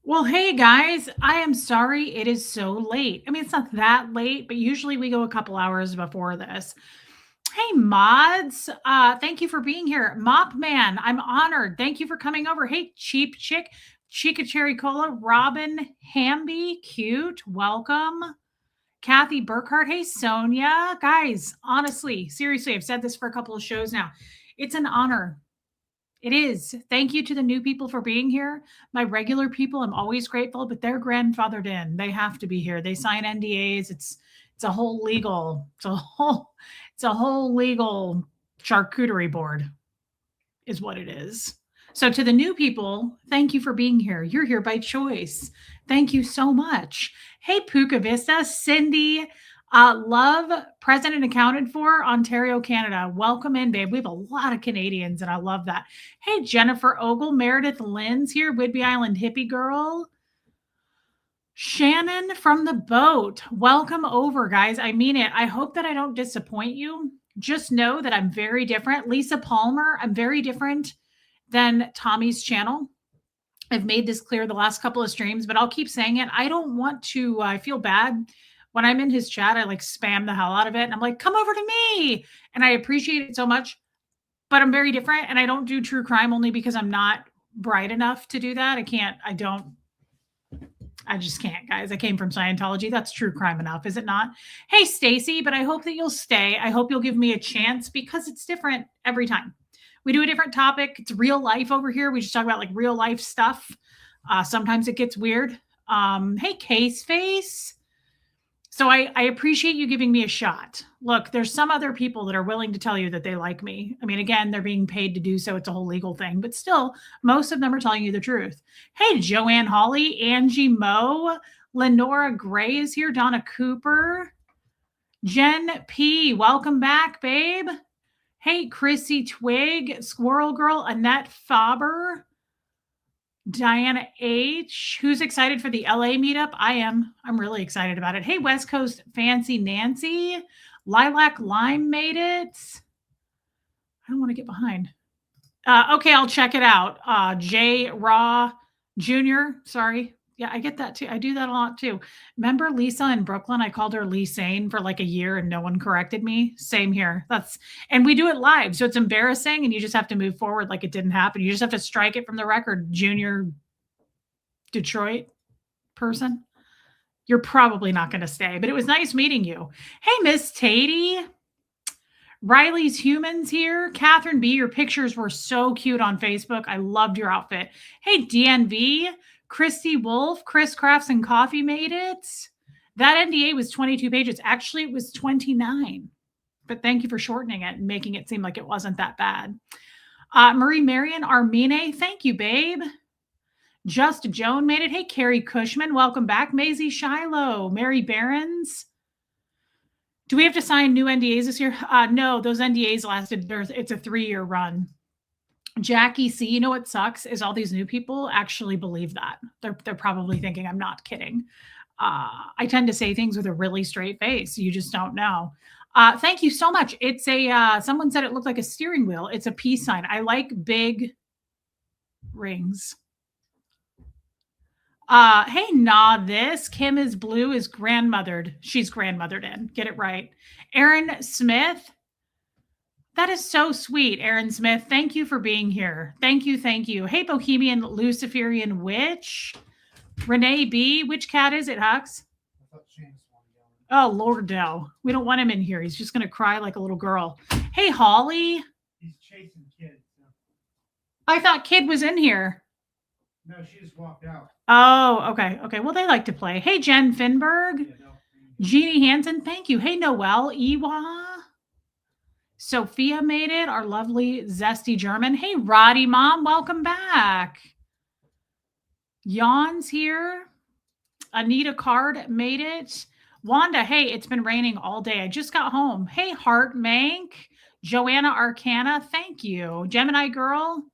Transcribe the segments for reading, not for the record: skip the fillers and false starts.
Well, hey guys, I am sorry it is so late. I mean, it's not that late, but usually we go a couple hours before this. Hey mods, thank you for being here. Mop Man, I'm honored. Thank you for coming over. Hey Cheap Chick, Chica Cherry Cola, Robin Hamby, cute, welcome. Kathy Burkhart, hey Sonia. Guys, honestly, seriously, I've said this for a couple of shows now. It's an honor. It is. Thank you to the new people for being here. My regular people, I'm always grateful, but they're grandfathered in. They have to be here. They sign NDAs. It's a whole legal, it's a whole legal charcuterie board is what it is. So to the new people, thank you for being here. You're here by choice. Thank you so much. Hey, Puka Vista, Cindy, love present and accounted for, Ontario, Canada. Welcome in, babe. We have a lot of Canadians, and I love that. Hey, Jennifer Ogle, Meredith Lynn's here, Whidbey Island hippie girl. Shannon from the boat. Welcome over, guys. I mean it. I hope that I don't disappoint you. Just know that I'm very different. Lisa Palmer, I'm very different than Tommy's channel. I've made this clear the last couple of streams, but I'll keep saying it. I don't want to, I feel bad when I'm in his chat. I like spam the hell out of it. And I'm like, come over to me. And I appreciate it so much, but I'm very different. And I don't do true crime only because I'm not bright enough to do that. I just can't, guys. I came from Scientology. That's true crime enough, is it not? Hey, Stacy, but I hope that you'll stay. I hope you'll give me a chance because it's different every time. We do a different topic. It's real life over here. We just talk about like real life stuff. Sometimes it gets weird. Hey, Case Face. So I appreciate you giving me a shot. Look, there's some other people that are willing to tell you that they like me. I mean, again, they're being paid to do so. It's a whole legal thing, but still, most of them are telling you the truth. Hey, Joanne Hawley, Angie Moe, Lenora Gray is here, Donna Cooper, Jen P. Welcome back, babe. Hey, Chrissy Twig, Squirrel Girl, Annette Faber, Diana H. Who's excited for the LA meetup? I am. I'm really excited about it. Hey, West Coast Fancy Nancy. Lilac Lime made it. I don't want to get behind. Okay, I'll check it out. J. Raw Jr. Sorry. Yeah, I get that too. I do that a lot too. Remember Lisa in Brooklyn? I called her Lee Sane for like a year and no one corrected me. Same here. And we do it live. So it's embarrassing and you just have to move forward like it didn't happen. You just have to strike it from the record, junior Detroit person. You're probably not going to stay, but it was nice meeting you. Hey, Miss Tatey. Riley's Humans here. Catherine B., your pictures were so cute on Facebook. I loved your outfit. Hey, DNV. Christy Wolf, Chris Crafts and Coffee made it. That NDA was 22 pages. Actually, it was 29. But thank you for shortening it and making it seem like it wasn't that bad. Marie Marion Armine, thank you, babe. Just Joan made it. Hey, Carrie Cushman, welcome back. Maisie Shiloh, Mary Barons. Do we have to sign new NDAs this year? No, those NDAs lasted. It's a 3-year run. Jackie C, you know what sucks is all these new people actually believe that. They're probably thinking I'm not kidding. I tend to say things with a really straight face. You just don't know. Thank you so much. It's someone said it looked like a steering wheel. It's a peace sign. I like big rings. Hey, this Kim is blue is grandmothered. She's grandmothered in. Get it right. Aaron Smith. That is so sweet, Aaron Smith. Thank you for being here. Thank you. Thank you. Hey, Bohemian Luciferian Witch. Renee B. Which cat is it, Hux? Oh, Lord, no. We don't want him in here. He's just going to cry like a little girl. Hey, Holly. He's chasing Kid. So. I thought Kid was in here. No, she just walked out. Oh, okay. Okay. Well, they like to play. Hey, Jen Finberg. Yeah, no. Jeannie Hansen. Thank you. Hey, Noelle. Ewa. Sophia made it, our lovely zesty German. Hey, Roddy Mom, welcome back. Yawns here. Anita Card made it. Wanda, hey, it's been raining all day. I just got home. Hey, Heart Mank. Joanna Arcana, thank you. Gemini Girl.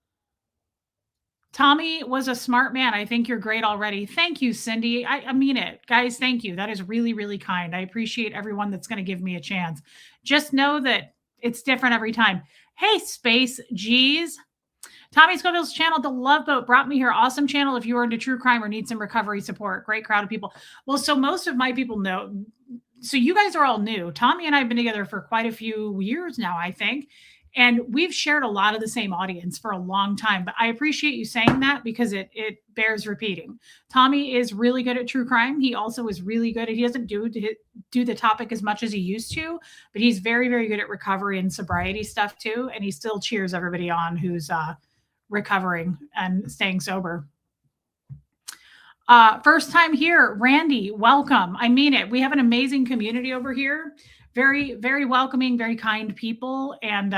Tommy was a smart man. I think you're great already. Thank you, Cindy. I mean it. Guys, thank you. That is really, really kind. I appreciate everyone that's going to give me a chance. Just know that it's different every time. Hey, Space G's. Tommy Scoville's channel, The Love Boat, brought me here. Awesome channel if you are into true crime or need some recovery support. Great crowd of people. Well, so most of my people know. So you guys are all new. Tommy and I have been together for quite a few years now, I think. And we've shared a lot of the same audience for a long time. But I appreciate you saying that because it bears repeating. Tommy is really good at true crime. He also is really good at, he doesn't do the topic as much as he used to, but he's very, very good at recovery and sobriety stuff too. And he still cheers everybody on who's recovering and staying sober. First time here, Randy, welcome. I mean it. We have an amazing community over here. Very, very welcoming, very kind people, and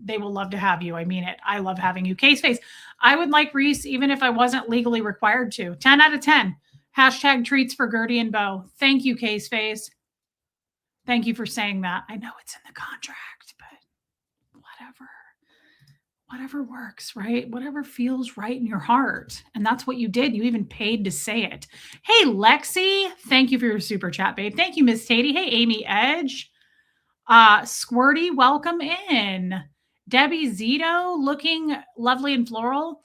they will love to have you. I mean it. I love having you. K-Space, I would like Reese even if I wasn't legally required to. 10 out of 10. Hashtag treats for Gertie and Bo. Thank you, K-Space. Thank you for saying that. I know it's in the contract, but whatever. Whatever works, right? Whatever feels right in your heart. And that's what you did. You even paid to say it. Hey, Lexi. Thank you for your super chat, babe. Thank you, Miss Tatey. Hey, Amy Edge. Squirty, welcome in. Debbie Zito, looking lovely and floral.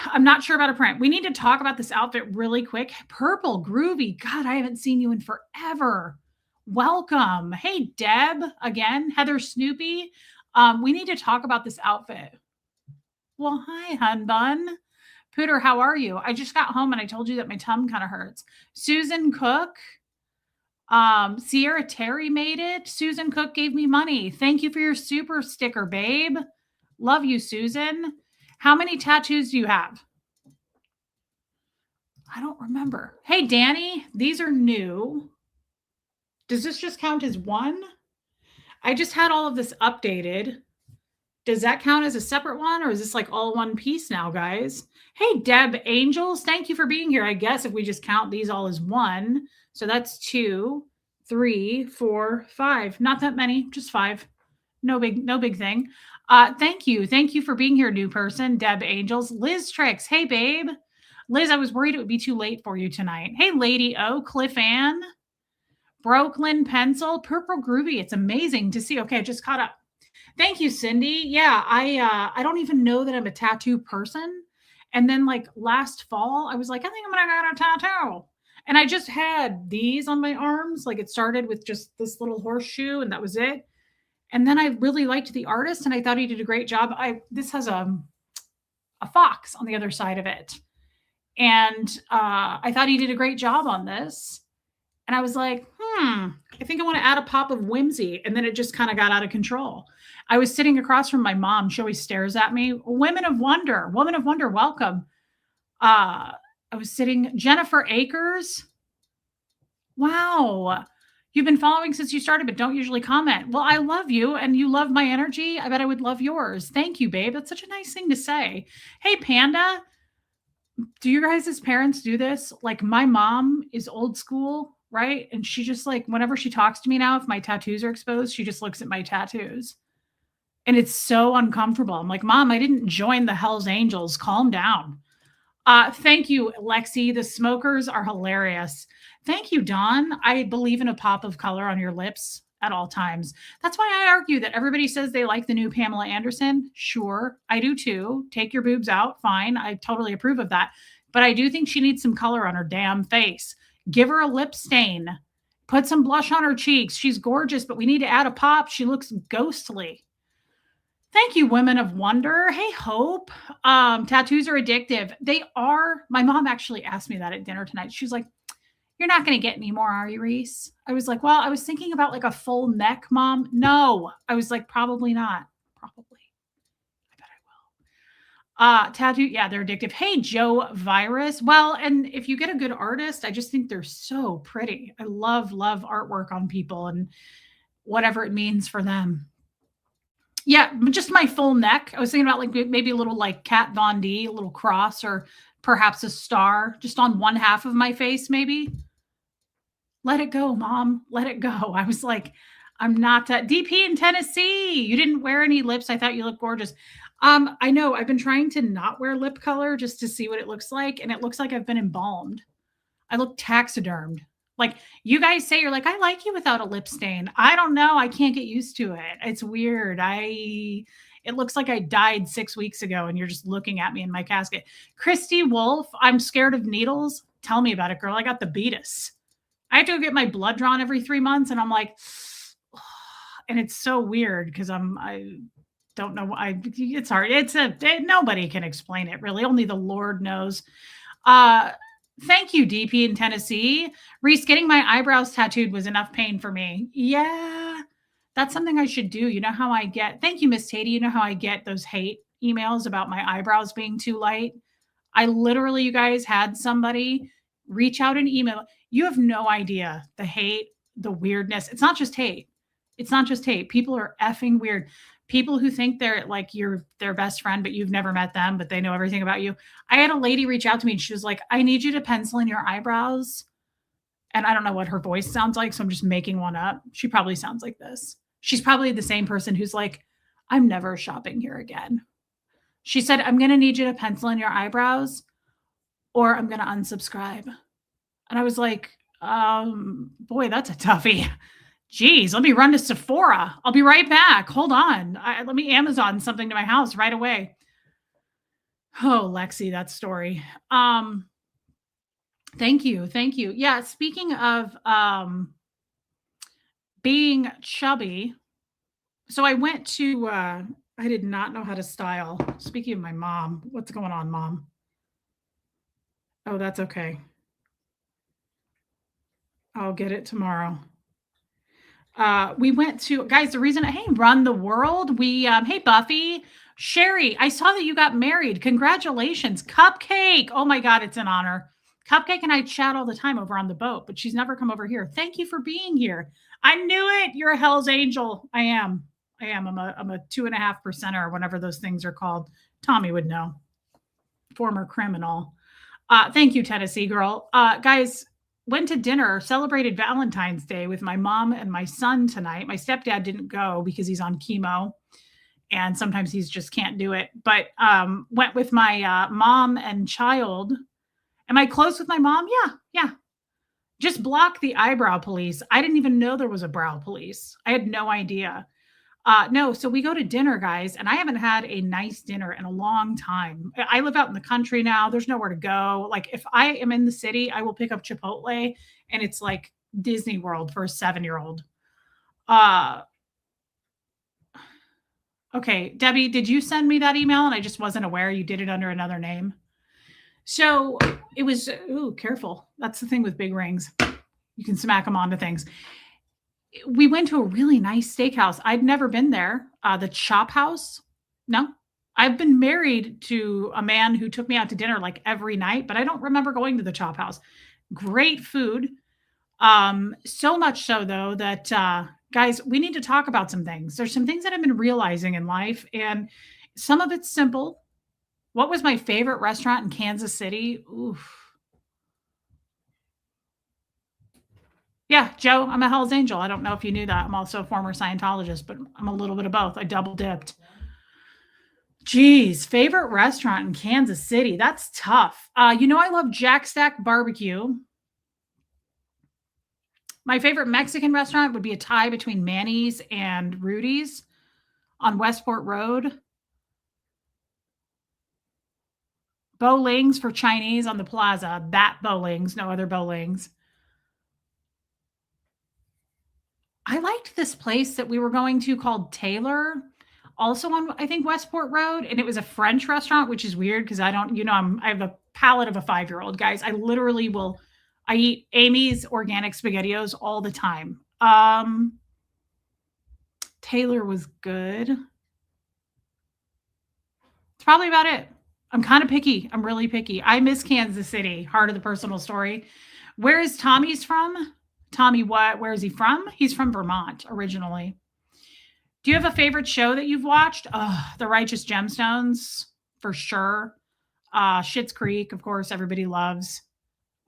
I'm not sure about a print. We need to talk about this outfit really quick. Purple, groovy. God, I haven't seen you in forever. Welcome. Hey, Deb, again. Heather Snoopy. We need to talk about this outfit. Well, hi, hun bun. Pooter, how are you? I just got home and I told you that my tongue kind of hurts. Susan Cook. Sierra Terry made it. Susan Cook gave me money. Thank you for your super sticker, babe. Love you, Susan. How many tattoos do you have? I don't remember. Hey, Danny, these are new. Does this just count as one? I just had all of this updated. Does that count as a separate one, or is this like all one piece now, guys? Hey, Deb Angels, thank you for being here. I guess if we just count these all as one. So that's 2, 3, 4, 5. Not that many, just 5. No big thing. Thank you. Thank you for being here, new person. Deb Angels. Liz Tricks. Hey, babe. Liz, I was worried it would be too late for you tonight. Hey, Lady O. Cliff Ann. Brooklyn Pencil. Purple Groovy. It's amazing to see. Okay, I just caught up. Thank you, Cindy. Yeah, I don't even know that I'm a tattoo person. And then like last fall, I was like, I think I'm gonna get a tattoo. And I just had these on my arms. Like it started with just this little horseshoe and that was it. And then I really liked the artist and I thought he did a great job. This has a fox on the other side of it. And I thought he did a great job on this. And I was like, I think I want to add a pop of whimsy. And then it just kind of got out of control. I was sitting across from my mom. She always stares at me. Woman of Wonder, welcome. I was sitting, Jennifer Akers. Wow. You've been following since you started, but don't usually comment. Well, I love you and you love my energy. I bet I would love yours. Thank you, babe. That's such a nice thing to say. Hey, Panda. Do you guys as parents do this? Like my mom is old school, right? And she just like, whenever she talks to me now, if my tattoos are exposed, she just looks at my tattoos. And it's so uncomfortable. I'm like, Mom, I didn't join the Hells Angels. Calm down. Thank you, Lexi. The smokers are hilarious. Thank you, Don. I believe in a pop of color on your lips at all times. That's why I argue that everybody says they like the new Pamela Anderson. Sure, I do too. Take your boobs out. Fine. I totally approve of that. But I do think she needs some color on her damn face. Give her a lip stain. Put some blush on her cheeks. She's gorgeous, but we need to add a pop. She looks ghostly. Thank you, Women of Wonder. Hey, Hope. Tattoos are addictive. They are. My mom actually asked me that at dinner tonight. She's like, you're not going to get any more, are you, Reese? I was like, well, I was thinking about like a full neck, Mom. No. I was like, probably not. Probably. I bet I will. Tattoo. Yeah, they're addictive. Hey, Joe Virus. Well, and if you get a good artist, I just think they're so pretty. I love artwork on people and whatever it means for them. Yeah, just my full neck. I was thinking about like maybe a little like Kat Von D, a little cross or perhaps a star just on one half of my face, maybe. Let it go, Mom. Let it go. I was like, I'm not that DP in Tennessee. You didn't wear any lips. I thought you looked gorgeous. I know I've been trying to not wear lip color just to see what it looks like. And it looks like I've been embalmed. I look taxidermed. Like you guys say, you're like, I like you without a lip stain. I don't know. I can't get used to it. It's weird. It looks like I died 6 weeks ago and you're just looking at me in my casket. Christy Wolf, I'm scared of needles. Tell me about it, girl. I got the beatus. I have to go get my blood drawn every 3 months. And I'm like, and it's so weird because I don't know. It's hard. Nobody can explain it really. Only the Lord knows. Thank you, DP in Tennessee. Reese, getting my eyebrows tattooed was enough pain for me. Yeah, that's something I should do. You know how I get, thank you, Miss Tatey. You know how I get those hate emails about my eyebrows being too light? I literally, you guys, had somebody reach out an email. You have no idea the hate, the weirdness. It's not just hate. It's not just hate. People are effing weird. People who think they're like you're their best friend, but you've never met them, but they know everything about you. I had a lady reach out to me and she was like, I need you to pencil in your eyebrows. And I don't know what her voice sounds like, so I'm just making one up. She probably sounds like this. She's probably the same person who's like, I'm never shopping here again. She said, I'm going to need you to pencil in your eyebrows or I'm going to unsubscribe. And I was like, boy, that's a toughie. Geez, let me run to Sephora. I'll be right back. Hold on. Let me Amazon something to my house right away. Oh, Lexi, that story. Thank you. Thank you. Yeah. Speaking of being chubby. So I went to, I did not know how to style. Speaking of my mom, what's going on, Mom? Oh, that's okay. I'll get it tomorrow. We went to, guys, the reason, hey, Run the World. Hey, Buffy, Sherry, I saw that you got married. Congratulations. Cupcake. Oh my God, it's an honor. Cupcake and I chat all the time over on the boat, but she's never come over here. Thank you for being here. I knew it. You're a Hell's Angel. I am. I'm a 2.5%, or whatever those things are called. Tommy would know. Former criminal. Thank you, Tennessee girl. Guys, went to dinner, celebrated Valentine's Day with my mom and my son tonight. My stepdad didn't go because he's on chemo and sometimes he's just can't do it. But went with my mom and child. Am I close with my mom? Yeah. Just block the eyebrow police. I didn't even know there was a brow police. I had no idea. No, so we go to dinner, guys, and I haven't had a nice dinner in a long time. I live out in the country now. There's nowhere to go. Like if I am in the city, I will pick up Chipotle and it's like Disney World for a 7-year-old. Okay, Debbie, did you send me that email? And I just wasn't aware you did it under another name. So it was, ooh, careful. That's the thing with big rings. You can smack them onto things. We went to a really nice steakhouse. I'd never been there. The Chop House. No, I've been married to a man who took me out to dinner like every night, but I don't remember going to the Chop House. Great food. So much so though that, guys, we need to talk about some things. There's some things that I've been realizing in life and some of it's simple. What was my favorite restaurant in Kansas City? Oof. Yeah, Joe, I'm a Hell's Angel. I don't know if you knew that. I'm also a former Scientologist, but I'm a little bit of both. I double dipped. Geez, favorite restaurant in Kansas City. That's tough. I love Jack Stack Barbecue. My favorite Mexican restaurant would be a tie between Manny's and Rudy's on Westport Road. Bowlings for Chinese on the plaza. That Bowlings, no other Bowlings. I liked this place that we were going to called Taylor, also on, I think, Westport Road. And it was a French restaurant, which is weird because I have a palate of a 5-year-old, guys. I literally I eat Amy's organic SpaghettiOs all the time. Taylor was good. It's probably about it. I'm kind of picky. I'm really picky. I miss Kansas City. Heart of the personal story. Where is Tommy's from? Tommy what? Where is he from? He's from Vermont originally. Do you have a favorite show that you've watched? The Righteous Gemstones, for sure. Schitt's Creek, of course, everybody loves.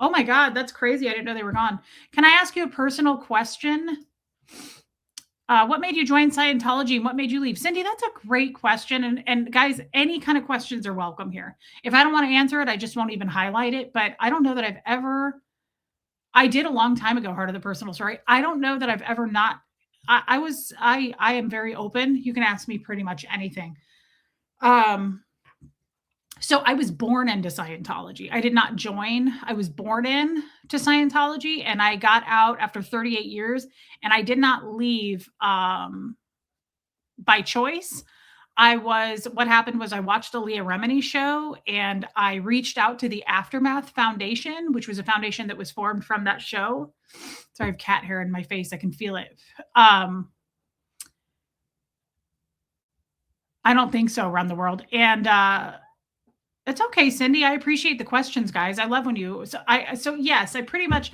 Oh my God, that's crazy. I didn't know they were gone. Can I ask you a personal question? What made you join Scientology and what made you leave? Cindy, that's a great question. And guys, any kind of questions are welcome here. If I don't want to answer it, I just won't even highlight it. But I don't know that I've ever, I did a long time ago, Heart of the Personal Story. I don't know that I've ever not, I am very open. You can ask me pretty much anything. So I was born into Scientology. I did not join. I was born in to Scientology, and I got out after 38 years, and I did not leave by choice. What happened was I watched the Leah Remini show, and I reached out to the Aftermath Foundation, which was a foundation that was formed from that show. Sorry, I have cat hair in my face. I can feel it. I don't think so around the world. And it's okay, Cindy. I appreciate the questions, guys. I love when you, so yes, I pretty much,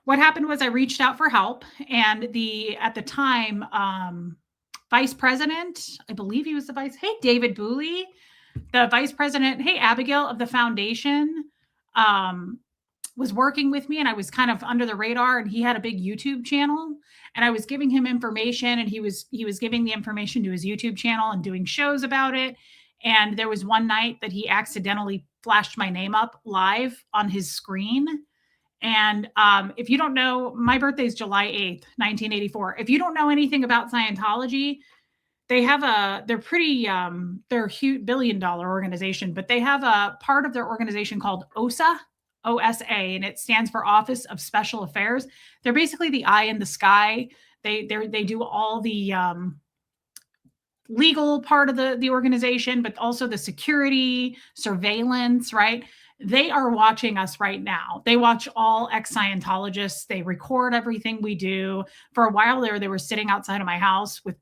what happened was I reached out for help, and at the time, vice president, I believe he was the vice. Hey, David Booley, the vice president. Hey, Abigail of the foundation, was working with me, and I was kind of under the radar, and he had a big YouTube channel, and I was giving him information, and he was giving the information to his YouTube channel and doing shows about it. And there was one night that he accidentally flashed my name up live on his screen. And if you don't know, my birthday is July 8th, 1984. If you don't know anything about Scientology, they're they're a huge billion-dollar organization, but they have a part of their organization called OSA, OSA, and it stands for Office of Special Affairs. They're basically the eye in the sky. They do all the legal part of the organization, but also the security, surveillance, right? They are watching us right now. They watch all ex-Scientologists. They record everything we do. For a while there, they were sitting outside of my house with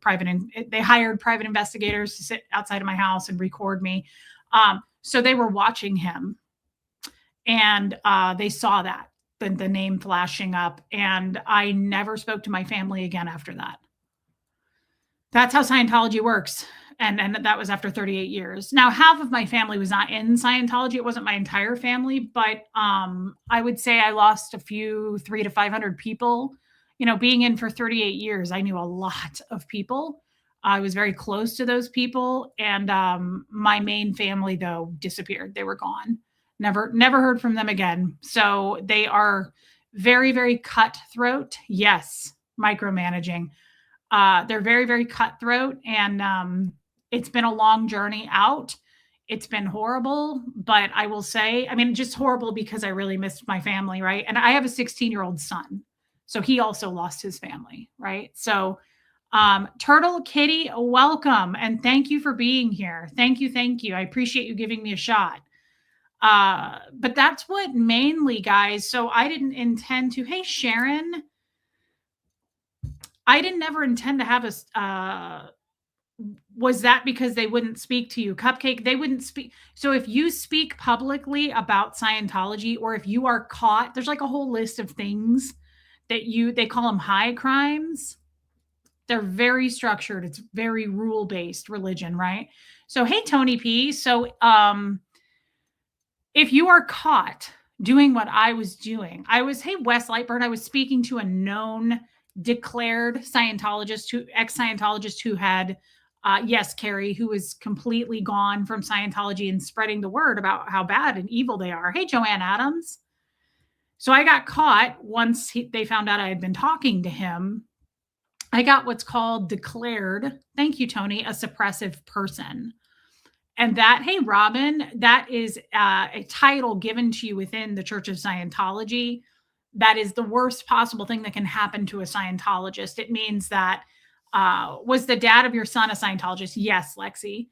they hired private investigators to sit outside of my house and record me. So they were watching him, and they saw that, the name flashing up, and I never spoke to my family again after that. That's how Scientology works. And that was after 38 years. Now, half of my family was not in Scientology. It wasn't my entire family, but I would say I lost a few 300 to 500 people. You know, being in for 38 years, I knew a lot of people. I was very close to those people. And my main family, though, disappeared. They were gone. Never heard from them again. So they are very, very cutthroat. Yes, micromanaging. They're very, very cutthroat, and it's been a long journey out. It's been horrible, but I will say, I mean, just horrible because I really missed my family, right? And I have a 16-year-old son, so he also lost his family, right? So, Turtle Kitty, welcome, and thank you for being here. Thank you, thank you. I appreciate you giving me a shot. But that's what mainly, guys. So I didn't intend to. Hey, Sharon. I didn't never intend to have was that because they wouldn't speak to you? Cupcake, they wouldn't speak. So if you speak publicly about Scientology, or if you are caught, there's like a whole list of things that they call them high crimes. They're very structured. It's very rule-based religion, right? So, hey, Tony P. So if you are caught doing what I was doing, hey, Wes Lightburn, I was speaking to a known declared Scientologist, ex-Scientologist who had, yes, Carrie, who was completely gone from Scientology and spreading the word about how bad and evil they are. Hey, Joanne Adams. So I got caught once they found out I had been talking to him. I got what's called declared, thank you, Tony, a suppressive person. And that, hey, Robin, that is a title given to you within the Church of Scientology. That is the worst possible thing that can happen to a Scientologist. It means that, was the dad of your son a Scientologist? Yes, Lexi.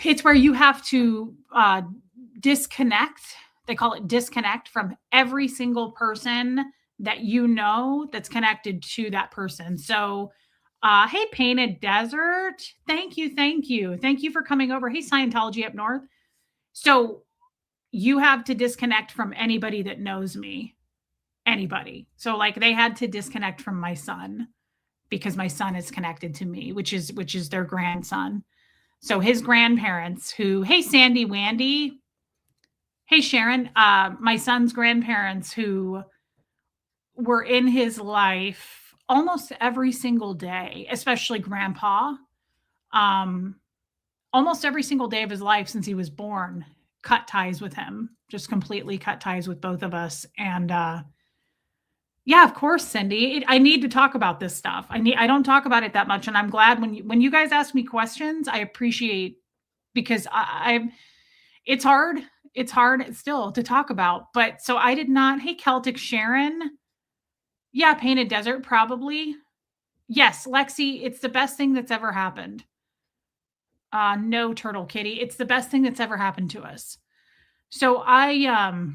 It's where you have to disconnect. They call it disconnect from every single person that you know that's connected to that person. So, hey, Painted Desert. Thank you. Thank you. Thank you for coming over. Hey, Scientology up north. So you have to disconnect from anybody that knows me. Anybody. So like they had to disconnect from my son because my son is connected to me, which is their grandson. So his grandparents hey, Sandy Wandy. Hey, Sharon, my son's grandparents who were in his life almost every single day, especially grandpa, almost every single day of his life since he was born, cut ties with him, just completely cut ties with both of us. And, yeah, of course, Cindy. I need to talk about this stuff. I don't talk about it that much, and I'm glad when you guys ask me questions. I appreciate because it's hard. It's hard still to talk about. But so I did not. Hey, Celtic Sharon. Yeah, Painted Desert, probably. Yes, Lexi, it's the best thing that's ever happened. No, Turtle Kitty, it's the best thing that's ever happened to us. So I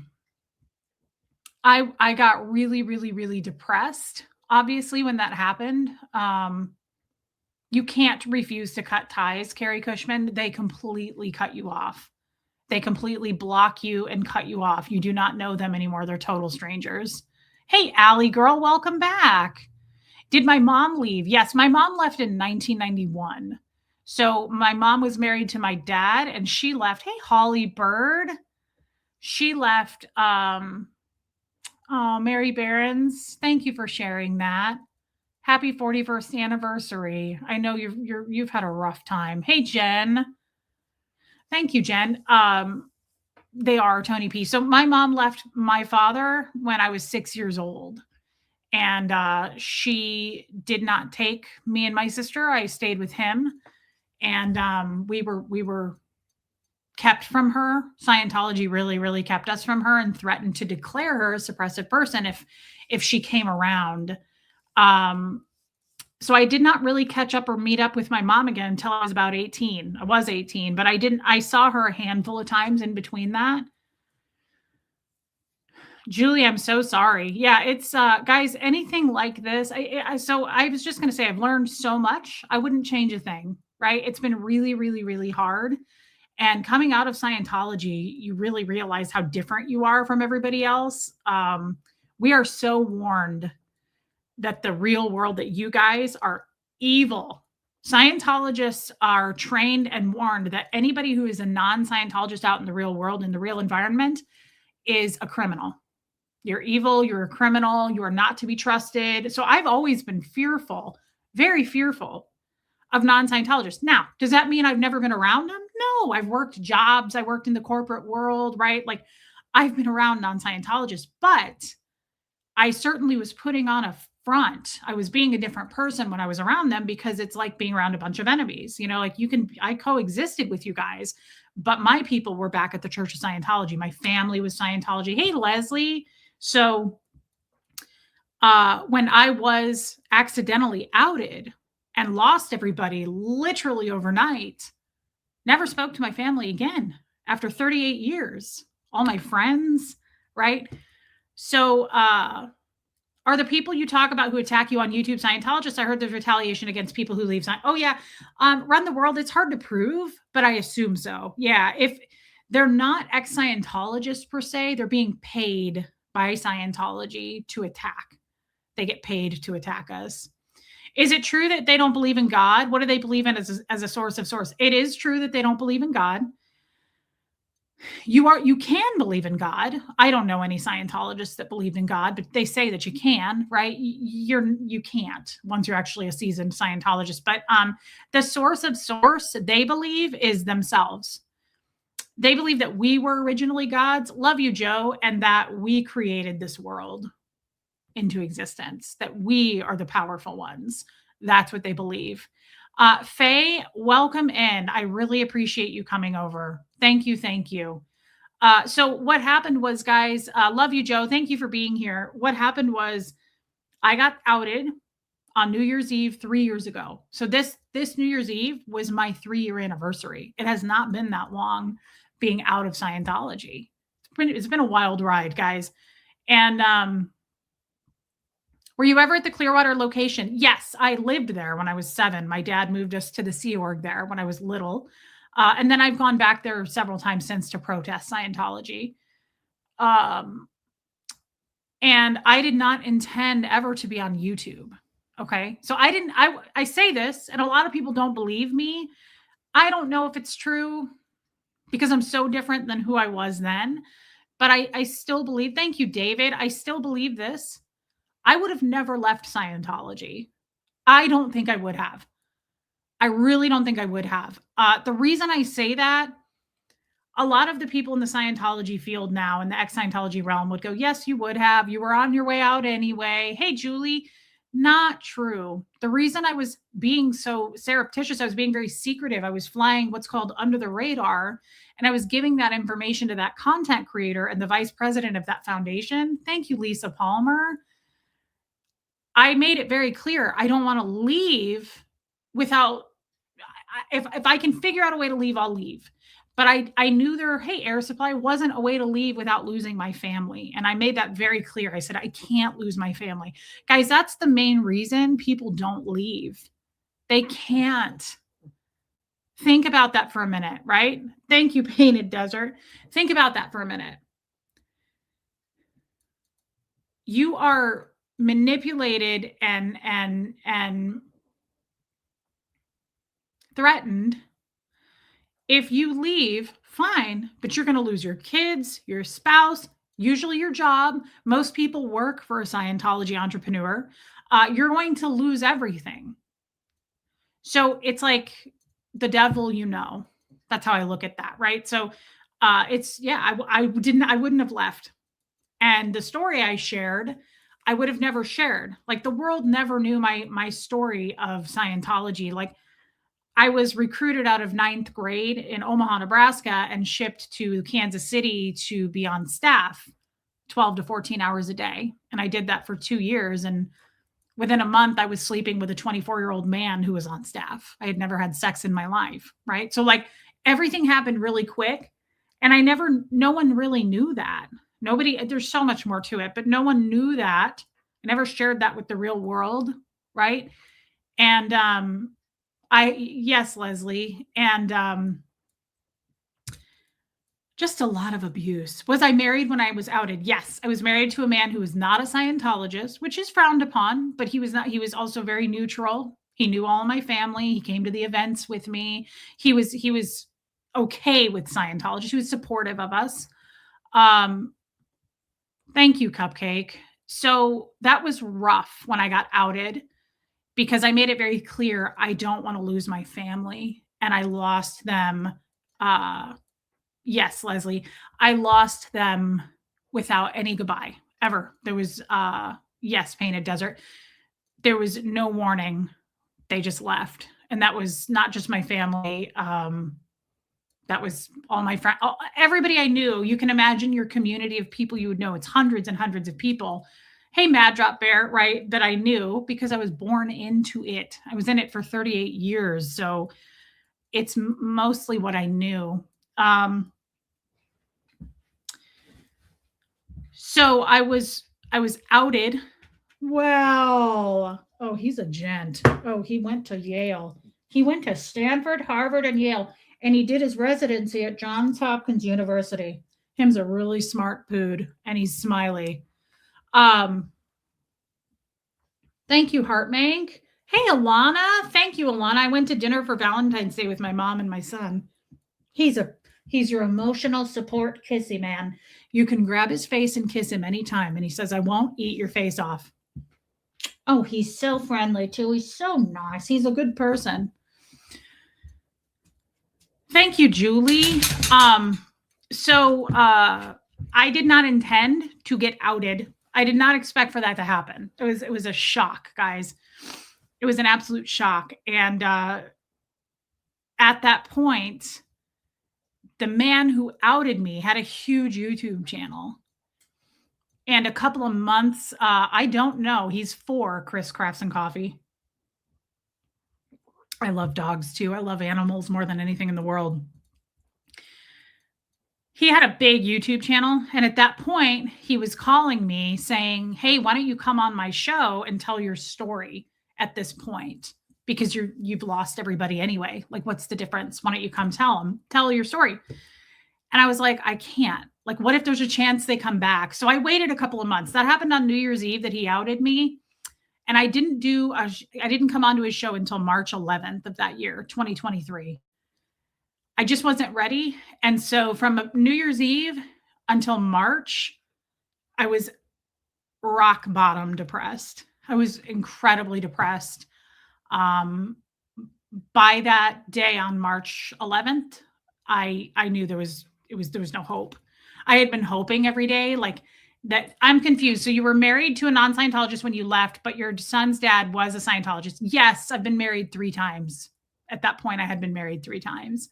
got really, really, really depressed, obviously, when that happened. You can't refuse to cut ties, Carrie Cushman. They completely cut you off. They completely block you and cut you off. You do not know them anymore. They're total strangers. Hey, Allie girl, welcome back. Did my mom leave? Yes, my mom left in 1991. So my mom was married to my dad and she left. Hey, Holly Bird. She left. Oh, Mary Barons. Thank you for sharing that. Happy 41st anniversary. I know you've had a rough time. Hey, Jen. Thank you, Jen. They are Tony P. So my mom left my father when I was 6 years old. And she did not take me and my sister. I stayed with him. And we were kept from her. Scientology really, really kept us from her and threatened to declare her a suppressive person if she came around. So I did not really catch up or meet up with my mom again until I was about 18. I was 18, but I saw her a handful of times in between that. Julie, I'm so sorry. Yeah, it's guys, anything like this. So I was just going to say I've learned so much. I wouldn't change a thing, right? It's been really, really, really hard. And coming out of Scientology, you really realize how different you are from everybody else. We are so warned that the real world, that you guys are evil. Scientologists are trained and warned that anybody who is a non-Scientologist out in the real world, in the real environment, is a criminal. You're evil, you're a criminal, you are not to be trusted. So I've always been fearful, very fearful of non-Scientologists. Now, does that mean I've never been around them? No, I've worked jobs, I worked in the corporate world, right? Like I've been around non-Scientologists, but I certainly was putting on a front. I was being a different person when I was around them because it's like being around a bunch of enemies. You know, like I coexisted with you guys, but my people were back at the Church of Scientology. My family was Scientology. Hey, Leslie. So when I was accidentally outed and lost everybody literally overnight, never spoke to my family again after 38 years, all my friends, right? So are the people you talk about who attack you on YouTube Scientologists? I heard there's retaliation against people who leave. Oh, yeah. Run the World. It's hard to prove, but I assume so. Yeah. If they're not ex-Scientologists per se, they're being paid by Scientology to attack. They get paid to attack us. Is it true that they don't believe in God? What do they believe in as a source of source? It is true that they don't believe in God. You can believe in God. I don't know any Scientologists that believe in God, but they say that you can, right? You can't once you're actually a seasoned Scientologist. But the source of source, they believe, is themselves. They believe that we were originally gods. Love you, Joe, and that we created this world into existence, that we are the powerful ones. That's what they believe. Faye, welcome in. I really appreciate you coming over. Thank you. Thank you. So what happened was, guys, love you, Joe. Thank you for being here. What happened was I got outed on New Year's Eve 3 years ago. So this New Year's Eve was my 3-year anniversary. It has not been that long being out of Scientology. It's been a wild ride, guys. And were you ever at the Clearwater location? Yes, I lived there when I was 7. My dad moved us to the Sea Org there when I was little. And then I've gone back there several times since to protest Scientology. And I did not intend ever to be on YouTube. Okay. So I say this, and a lot of people don't believe me. I don't know if it's true because I'm so different than who I was then, but I still believe, thank you, David. I still believe this. I would have never left Scientology. I don't think I would have. I really don't think I would have. The reason I say that, a lot of the people in the Scientology field now, in the ex-Scientology realm, would go, yes, you would have. You were on your way out anyway. Hey, Julie, Not true. The reason I was being so surreptitious, I was being very secretive. I was flying what's called under the radar, and I was giving that information to that content creator and the vice president of that foundation. Thank you, Lisa Palmer. I made it very clear I don't want to leave without if I can figure out a way to leave, I'll leave. But I knew hey, air supply wasn't a way to leave without losing my family. And I made that very clear. I said, I can't lose my family. Guys, that's the main reason people don't leave. They can't. Think about that for a minute, right? Thank you, Painted Desert. Think about that for a minute. You are manipulated and threatened. If you leave, fine, but you're going to lose your kids, your spouse, usually your job. Most people work for a Scientology entrepreneur. You're going to lose everything. So it's like the devil, That's how I look at that, right? So I wouldn't have left. And the story I shared, I would have never shared. Like the world never knew my story of Scientology. Like I was recruited out of 9th grade in Omaha, Nebraska, and shipped to Kansas City to be on staff 12 to 14 hours a day. And I did that for 2 years. And within a month, I was sleeping with a 24-year-old man who was on staff. I had never had sex in my life, right? So like everything happened really quick. And no one really knew that. There's so much more to it, but no one knew that. I never shared that with the real world, right? And yes, Leslie. And just a lot of abuse. Was I married when I was outed? Yes. I was married to a man who was not a Scientologist, which is frowned upon, but he was not. He was also very neutral. He knew all of my family. He came to the events with me. He was okay with Scientology. He was supportive of us. Thank you, Cupcake. So that was rough when I got outed because I made it very clear I don't want to lose my family. And I lost them. Yes, Leslie, I lost them without any goodbye ever. There was, yes, Painted Desert. There was no warning. They just left. And that was not just my family. That was all my friends, everybody I knew. You can imagine your community of people you would know. It's hundreds and hundreds of people. Hey, Mad Drop Bear, right? That I knew because I was born into it. I was in it for 38 years. So it's mostly what I knew. So I was outed. Wow. Oh, he's a gent. Oh, he went to Yale. He went to Stanford, Harvard, and Yale. And he did his residency at Johns Hopkins University. Him's a really smart pood, and he's smiley. Thank you, Heartmank. Hey, Alana. Thank you, Alana. I went to dinner for Valentine's Day with my mom and my son. He's your emotional support kissy man. You can grab his face and kiss him anytime. And he says, I won't eat your face off. Oh, he's so friendly too. He's so nice. He's a good person. Thank you, Julie. So I did not intend to get outed. I did not expect for that to happen. It was a shock, guys. It was an absolute shock. And at that point, the man who outed me had a huge YouTube channel. And a couple of months, I don't know. He's 4, Chris Crafts and Coffee. I love dogs too. I love animals more than anything in the world. He had a big YouTube channel. And at that point, he was calling me saying, hey, why don't you come on my show and tell your story at this point? Because you've lost everybody anyway. Like, what's the difference? Why don't you come tell your story? And I was like, I can't. Like, what if there's a chance they come back? So I waited a couple of months. That happened on New Year's Eve that he outed me. And I didn't come onto his show until March 11th of that year, 2023. I just wasn't ready. And so from New Year's Eve until March, I was rock bottom depressed. I was incredibly depressed. By that day on March 11th, I knew there was no hope. I had been hoping every day, like That I'm confused. So you were married to a non-Scientologist when you left, but your son's dad was a Scientologist. Yes, I've been married 3 times. At that point, I had been married 3 times.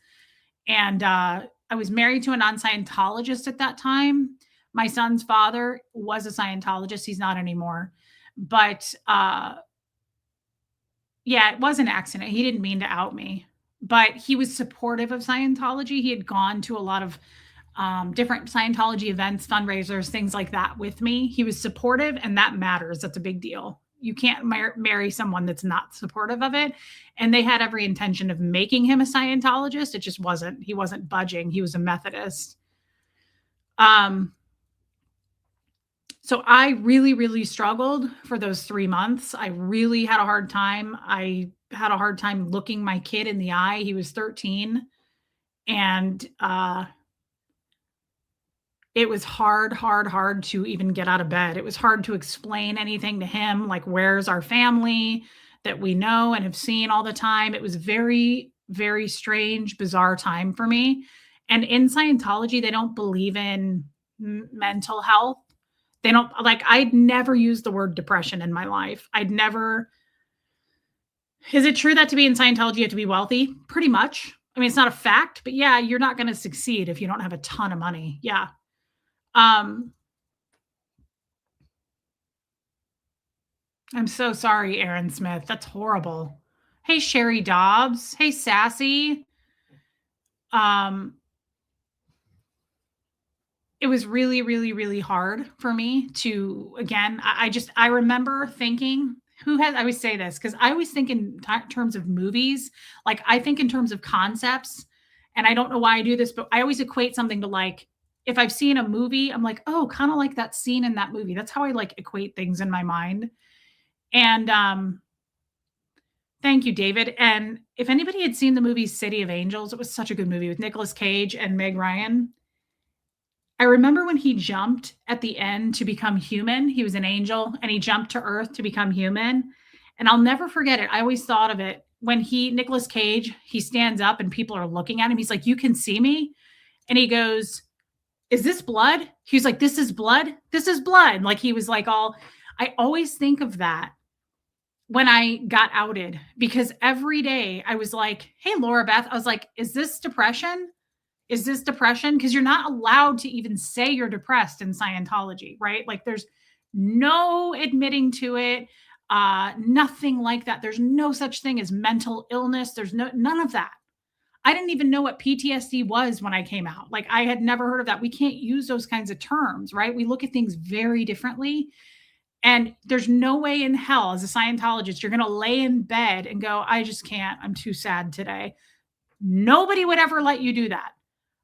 And I was married to a non-Scientologist at that time. My son's father was a Scientologist. He's not anymore. But yeah, it was an accident. He didn't mean to out me, but he was supportive of Scientology. He had gone to a lot of different Scientology events, fundraisers, things like that with me. He was supportive, and that matters. That's a big deal. You can't marry someone that's not supportive of it. And they had every intention of making him a Scientologist. It just wasn't, he wasn't budging. He was a Methodist. So I really, really struggled for those 3 months. I really had a hard time. I had a hard time looking my kid in the eye. He was 13. And it was hard to even get out of bed. It was hard to explain anything to him, like, where's our family that we know and have seen all the time. It was very, very strange, bizarre time for me. And in Scientology, they don't believe in mental health. They don't, like, I'd never used the word depression in my life. I'd never. Is it true that to be in Scientology, you have to be wealthy? Pretty much. I mean, it's not a fact, but yeah, you're not going to succeed if you don't have a ton of money. Yeah. I'm so sorry, Aaron Smith. That's horrible. Hey, Sherry Dobbs. Hey, Sassy. It was really, really, really hard for me to, again, I remember thinking, I always say this because I always think in terms of movies. Like, I think in terms of concepts, and I don't know why I do this, but I always equate something to, like, if I've seen a movie, I'm like, oh, kind of like that scene in that movie. That's how I, like, equate things in my mind. And thank you, David. And if anybody had seen the movie City of Angels, it was such a good movie with Nicolas Cage and Meg Ryan. I remember when he jumped at the end to become human. He was an angel and he jumped to earth to become human. And I'll never forget it. I always thought of it when Nicolas Cage, he stands up and people are looking at him. He's like, you can see me. And he goes, is this blood? He's like, this is blood. This is blood. Like, he was like, I always think of that when I got outed, because every day I was like, hey, Laura Beth, I was like, is this depression? Is this depression? Because you're not allowed to even say you're depressed in Scientology, right? Like, there's no admitting to it, nothing like that. There's no such thing as mental illness. There's none of that. I didn't even know what PTSD was when I came out. Like, I had never heard of that. We can't use those kinds of terms, right? We look at things very differently. And there's no way in hell, as a Scientologist, you're going to lay in bed and go, I just can't. I'm too sad today. Nobody would ever let you do that.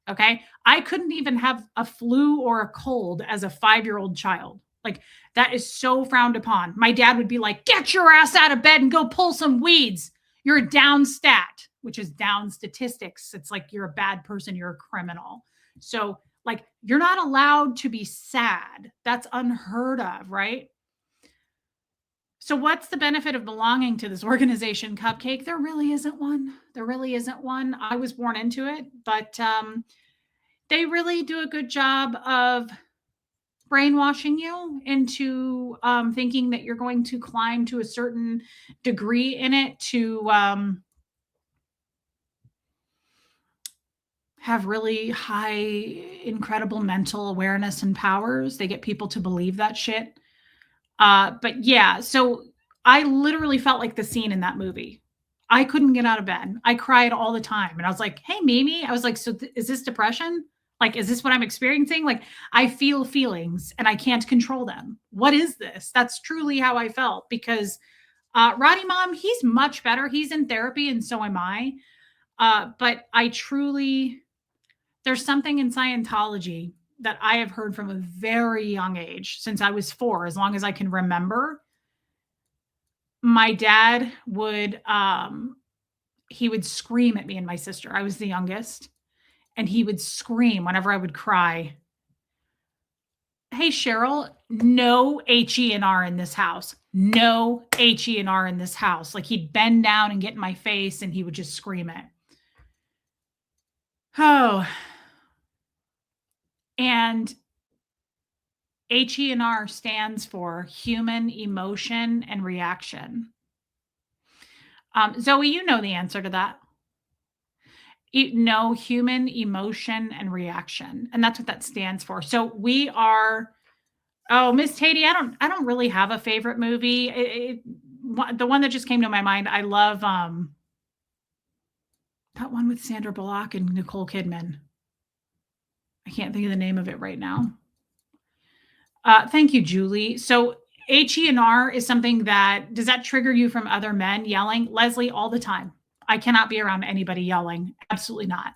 Okay. I couldn't even have a flu or a cold as a 5-year-old child. Like, that is so frowned upon. My dad would be like, get your ass out of bed and go pull some weeds. You're a down stat, which is down statistics. It's like, you're a bad person. You're a criminal. So, like, you're not allowed to be sad. That's unheard of, right? So what's the benefit of belonging to this organization, Cupcake? There really isn't one. There really isn't one. I was born into it, but they really do a good job of brainwashing you into thinking that you're going to climb to a certain degree in it to have really high, incredible mental awareness and powers. They get people to believe that shit. But yeah, so I literally felt like the scene in that movie. I couldn't get out of bed. I cried all the time. And I was like, hey, Mimi, I was like, so is this depression? Like, is this what I'm experiencing? Like, I feel feelings and I can't control them. What is this? That's truly how I felt, because Roddy Mom, he's much better. He's in therapy and so am I. But I truly, there's something in Scientology that I have heard from a very young age, since I was 4, as long as I can remember. My dad would, he would scream at me and my sister. I was the youngest. And he would scream whenever I would cry. Hey, Cheryl, no H-E-N-R in this house. No H-E-N-R in this house. Like, he'd bend down and get in my face and he would just scream it. Oh. And HENR stands for human emotion and reaction. Zoe, you know the answer to that. No, human emotion and reaction, and that's what that stands for. So we are. Oh, Miss Tatey, I don't really have a favorite movie. The one that just came to my mind, I love that one with Sandra Bullock and Nicole Kidman. I can't think of the name of it right now. Thank you, Julie. So HENR is something does that trigger you from other men yelling? Leslie, all the time. I cannot be around anybody yelling. Absolutely not.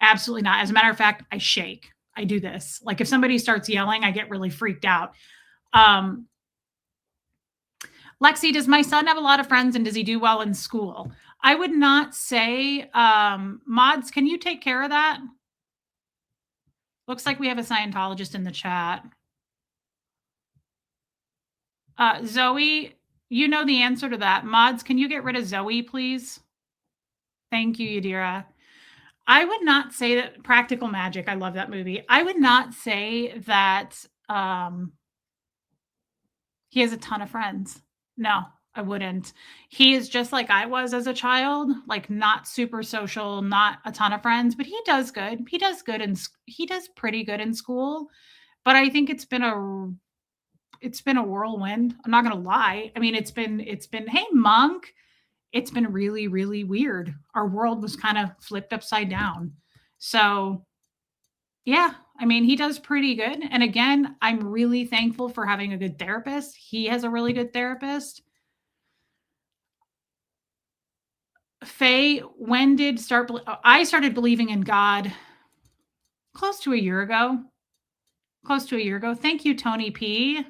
Absolutely not. As a matter of fact, I shake. I do this. Like if somebody starts yelling, I get really freaked out. Lexi, does my son have a lot of friends and does he do well in school? I would not say, Mods, can you take care of that? Looks like we have a Scientologist in the chat. Zoe, you know the answer to that. Mods, can you get rid of Zoe, please? Thank you, Yadira. I would not say that Practical Magic. I love that movie. I would not say that he has a ton of friends. No, I wouldn't. He is just like I was as a child, like not super social, not a ton of friends, but he does good. He does good and he does pretty good in school. But I think it's been a whirlwind. I'm not gonna lie. I mean, it's been hey Monk, it's been really, really weird. Our world was kind of flipped upside down. So yeah, I mean, he does pretty good. And again, I'm really thankful for having a good therapist. He has a really good therapist. Faye, when did I started believing in God close to a year ago. Close to a year ago. Thank you, Tony P.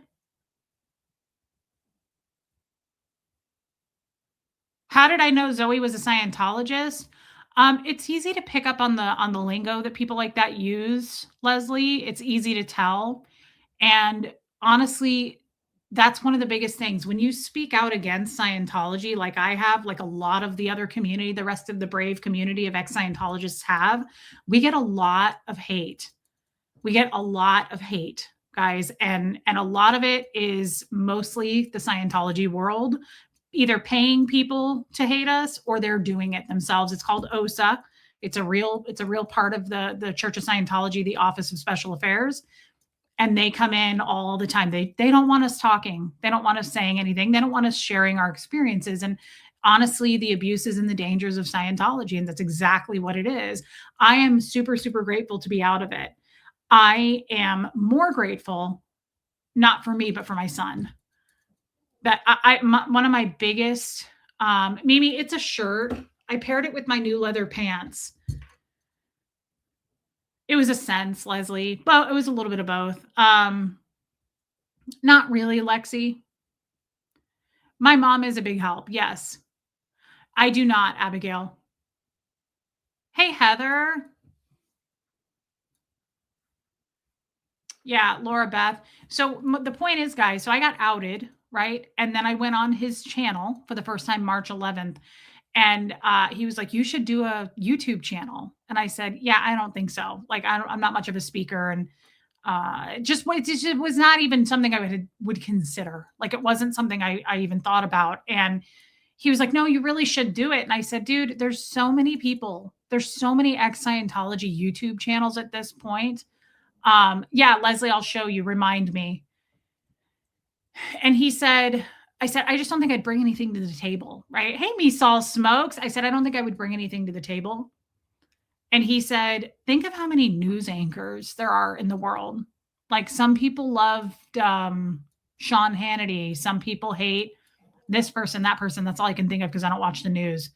How did I know Zoe was a Scientologist? It's easy to pick up on the lingo that people like that use, Leslie. It's easy to tell. And honestly, that's one of the biggest things. When you speak out against Scientology, like I have, like a lot of the other community, the rest of the brave community of ex-Scientologists have, we get a lot of hate. We get a lot of hate, guys. And a lot of it is mostly the Scientology world, either paying people to hate us or they're doing it themselves. It's called OSA. It's a real part of the Church of Scientology, the Office of Special Affairs. And they come in all the time. They don't want us talking. They don't want us saying anything. They don't want us sharing our experiences. And honestly, the abuses and the dangers of Scientology. And that's exactly what it is. I am super, super grateful to be out of it. I am more grateful, not for me, but for my son. That one of my biggest, Mimi, it's a shirt. I paired it with my new leather pants. It was a sense, Leslie. Well, it was a little bit of both. Not really, Lexi. My mom is a big help. Yes. I do not, Abigail. Hey, Heather. Yeah, Laura Beth. So the point is, guys, so I got outed, right? And then I went on his channel for the first time, March 11th. And he was like, you should do a YouTube channel. And I said, yeah, I don't think so. Like, I'm not much of a speaker. And it just was not even something I would consider. Like, it wasn't something I even thought about. And he was like, no, you really should do it. And I said, dude, there's so many people. There's so many ex-Scientology YouTube channels at this point. Yeah, Leslie, I'll show you. Remind me. And he said, I said, I just don't think I'd bring anything to the table, right? Hey, me, Saul Smokes. I said, I don't think I would bring anything to the table. And he said, think of how many news anchors there are in the world. Like some people loved Sean Hannity. Some people hate this person, that person. That's all I can think of because I don't watch the news.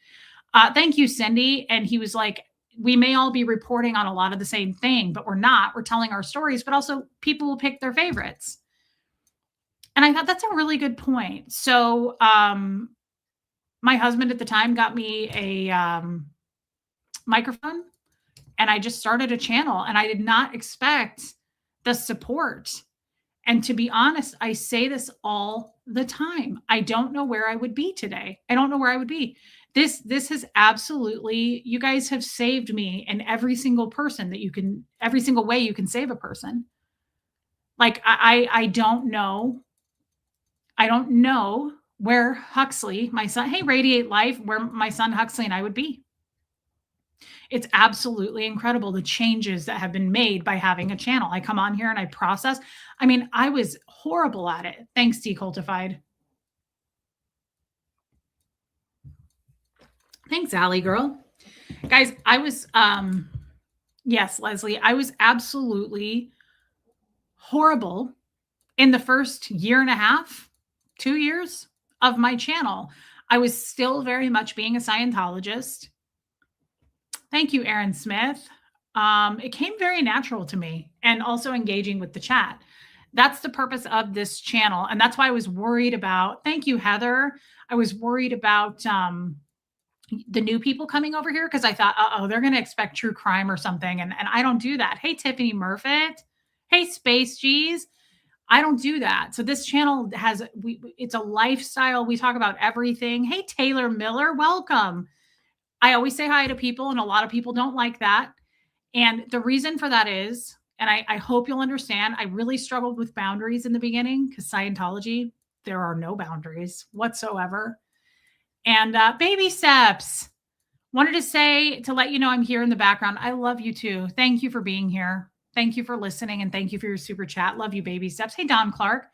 Thank you, Cindy. And he was like, we may all be reporting on a lot of the same thing, but we're not. We're telling our stories, but also people will pick their favorites. And I thought that's a really good point. So my husband at the time got me a microphone and I just started a channel and I did not expect the support. And to be honest, I say this all the time. I don't know where I would be today. I don't know where I would be. This has absolutely, you guys have saved me in every single way you can save a person. Like I don't know. I don't know where Huxley, my son, hey, Radiate Life, where my son Huxley and I would be. It's absolutely incredible the changes that have been made by having a channel. I come on here and I process. I mean, I was horrible at it. Thanks, Decultified. Thanks, Allie girl. Guys, I was yes, Leslie, I was absolutely horrible in the first year and a half, 2 years of my channel. I was still very much being a Scientologist. Thank you, Aaron Smith. It came very natural to me, and also engaging with the chat. That's the purpose of this channel. And that's why I was worried about, thank you, Heather. I was worried about the new people coming over here because I thought, oh, they're going to expect true crime or something. And I don't do that. Hey, Tiffany Murfitt. Hey, Space G's. I don't do that. So this channel has, it's a lifestyle. We talk about everything. Hey, Taylor Miller, welcome. I always say hi to people, and a lot of people don't like that. And the reason for that is, and I hope you'll understand, I really struggled with boundaries in the beginning because Scientology, there are no boundaries whatsoever. And baby steps, wanted to say, to let you know I'm here in the background. I love you too. Thank you for being here. Thank you for listening, and thank you for your super chat. Love you, baby steps. Hey, Don Clark.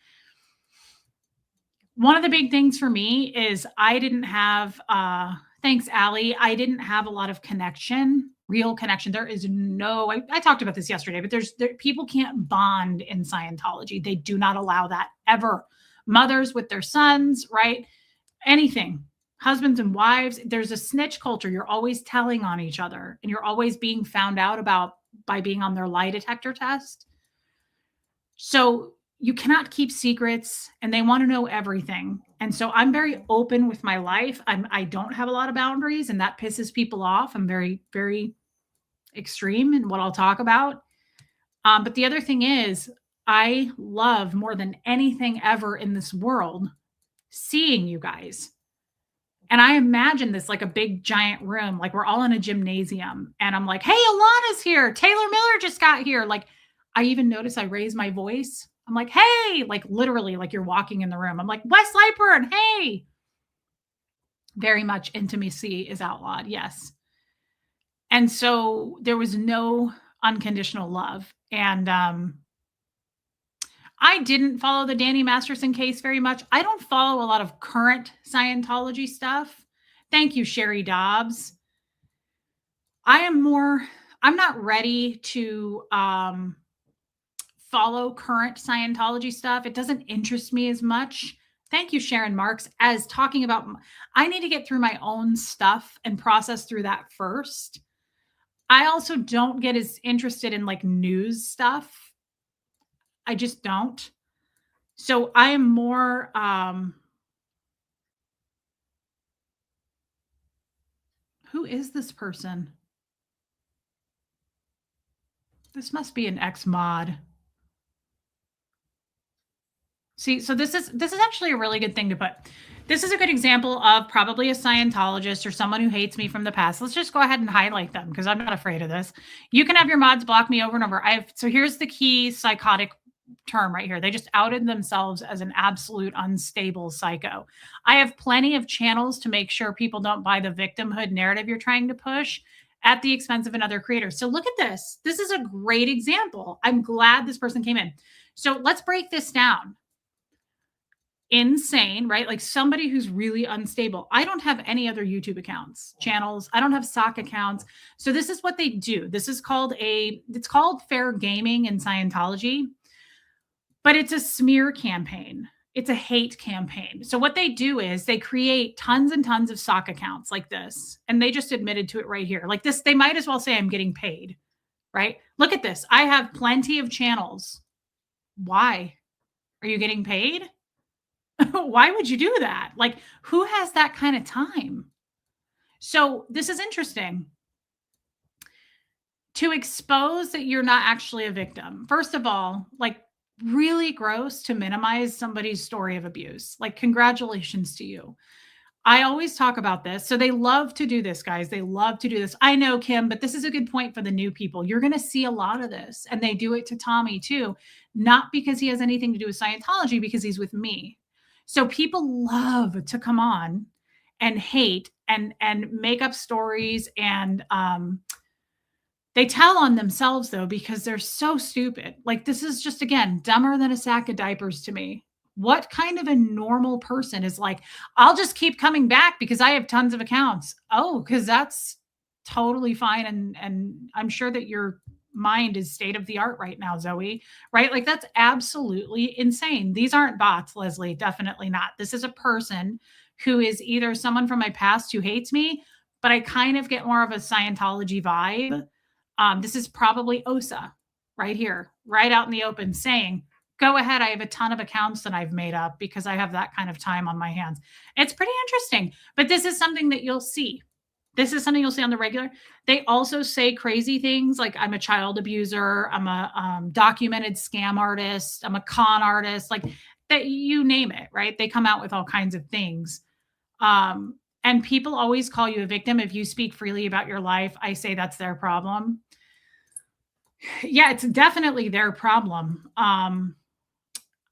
One of the big things for me is I didn't have, thanks, Allie. I didn't have a lot of connection, real connection. There is no, I talked about this yesterday, but people can't bond in Scientology. They do not allow that ever. Mothers with their sons, right? Anything. Husbands and wives, there's a snitch culture. You're always telling on each other, and you're always being found out about by being on their lie detector test. So you cannot keep secrets, and they want to know everything. And so I'm very open with my life. I don't have a lot of boundaries, and that pisses people off. I'm very, very extreme in what I'll talk about. But the other thing is, I love more than anything ever in this world seeing you guys. And I imagine this like a big giant room, like we're all in a gymnasium, and I'm like, hey, Alana's here. Taylor Miller just got here. Like, I even notice I raise my voice. I'm like, hey, like literally, like you're walking in the room. I'm like, Wes Lightburn, hey. Very much intimacy is outlawed. Yes. And so there was no unconditional love. And I didn't follow the Danny Masterson case very much. I don't follow a lot of current Scientology stuff. Thank you, Sherry Dobbs. I'm not ready to follow current Scientology stuff. It doesn't interest me as much. Thank you, Sharon Marks, as talking about, I need to get through my own stuff and process through that first. I also don't get as interested in like news stuff. I just don't. So I am more, who is this person? This must be an ex-mod. See, so this is actually a really good thing to put. This is a good example of probably a Scientologist or someone who hates me from the past. Let's just go ahead and highlight them because I'm not afraid of this. You can have your mods block me over and over. So here's the key psychotic term right here. They just outed themselves as an absolute unstable psycho. I have plenty of channels to make sure people don't buy the victimhood narrative you're trying to push at the expense of another creator. So look at this. This is a great example. I'm glad this person came in. So let's break this down. Insane, right? Like somebody who's really unstable. I don't have any other YouTube accounts, channels. I don't have sock accounts. So this is what they do. This is called it's called fair gaming in Scientology, but it's a smear campaign. It's a hate campaign. So what they do is they create tons and tons of sock accounts like this. And they just admitted to it right here. Like this, they might as well say I'm getting paid, right? Look at this. I have plenty of channels. Why? Are you getting paid? Why would you do that? Like, who has that kind of time? So this is interesting. To expose that you're not actually a victim. First of all, like really gross to minimize somebody's story of abuse. Like, congratulations to you. I always talk about this. So they love to do this, guys. They love to do this. I know, Kim, but this is a good point for the new people. You're going to see a lot of this, and they do it to Tommy too, not because he has anything to do with Scientology, because he's with me. So people love to come on and hate and make up stories, and they tell on themselves though because they're so stupid. Like, this is just, again, dumber than a sack of diapers to me. What kind of a normal person is like, I'll just keep coming back because I have tons of accounts? Oh, because that's totally fine. And I'm sure that your mind is state of the art right now, Zoe, right? Like, that's absolutely insane. These aren't bots, Leslie. Definitely not. This is a person who is either someone from my past who hates me, but I kind of get more of a Scientology vibe. This is probably Osa right here, right out in the open, saying, go ahead. I have a ton of accounts that I've made up because I have that kind of time on my hands. It's pretty interesting, but this is something that you'll see. This is something you'll see on the regular. They also say crazy things like, I'm a child abuser, I'm a documented scam artist, I'm a con artist, like that, you name it, right? They come out with all kinds of things. And people always call you a victim if you speak freely about your life. I say that's their problem. Yeah, it's definitely their problem.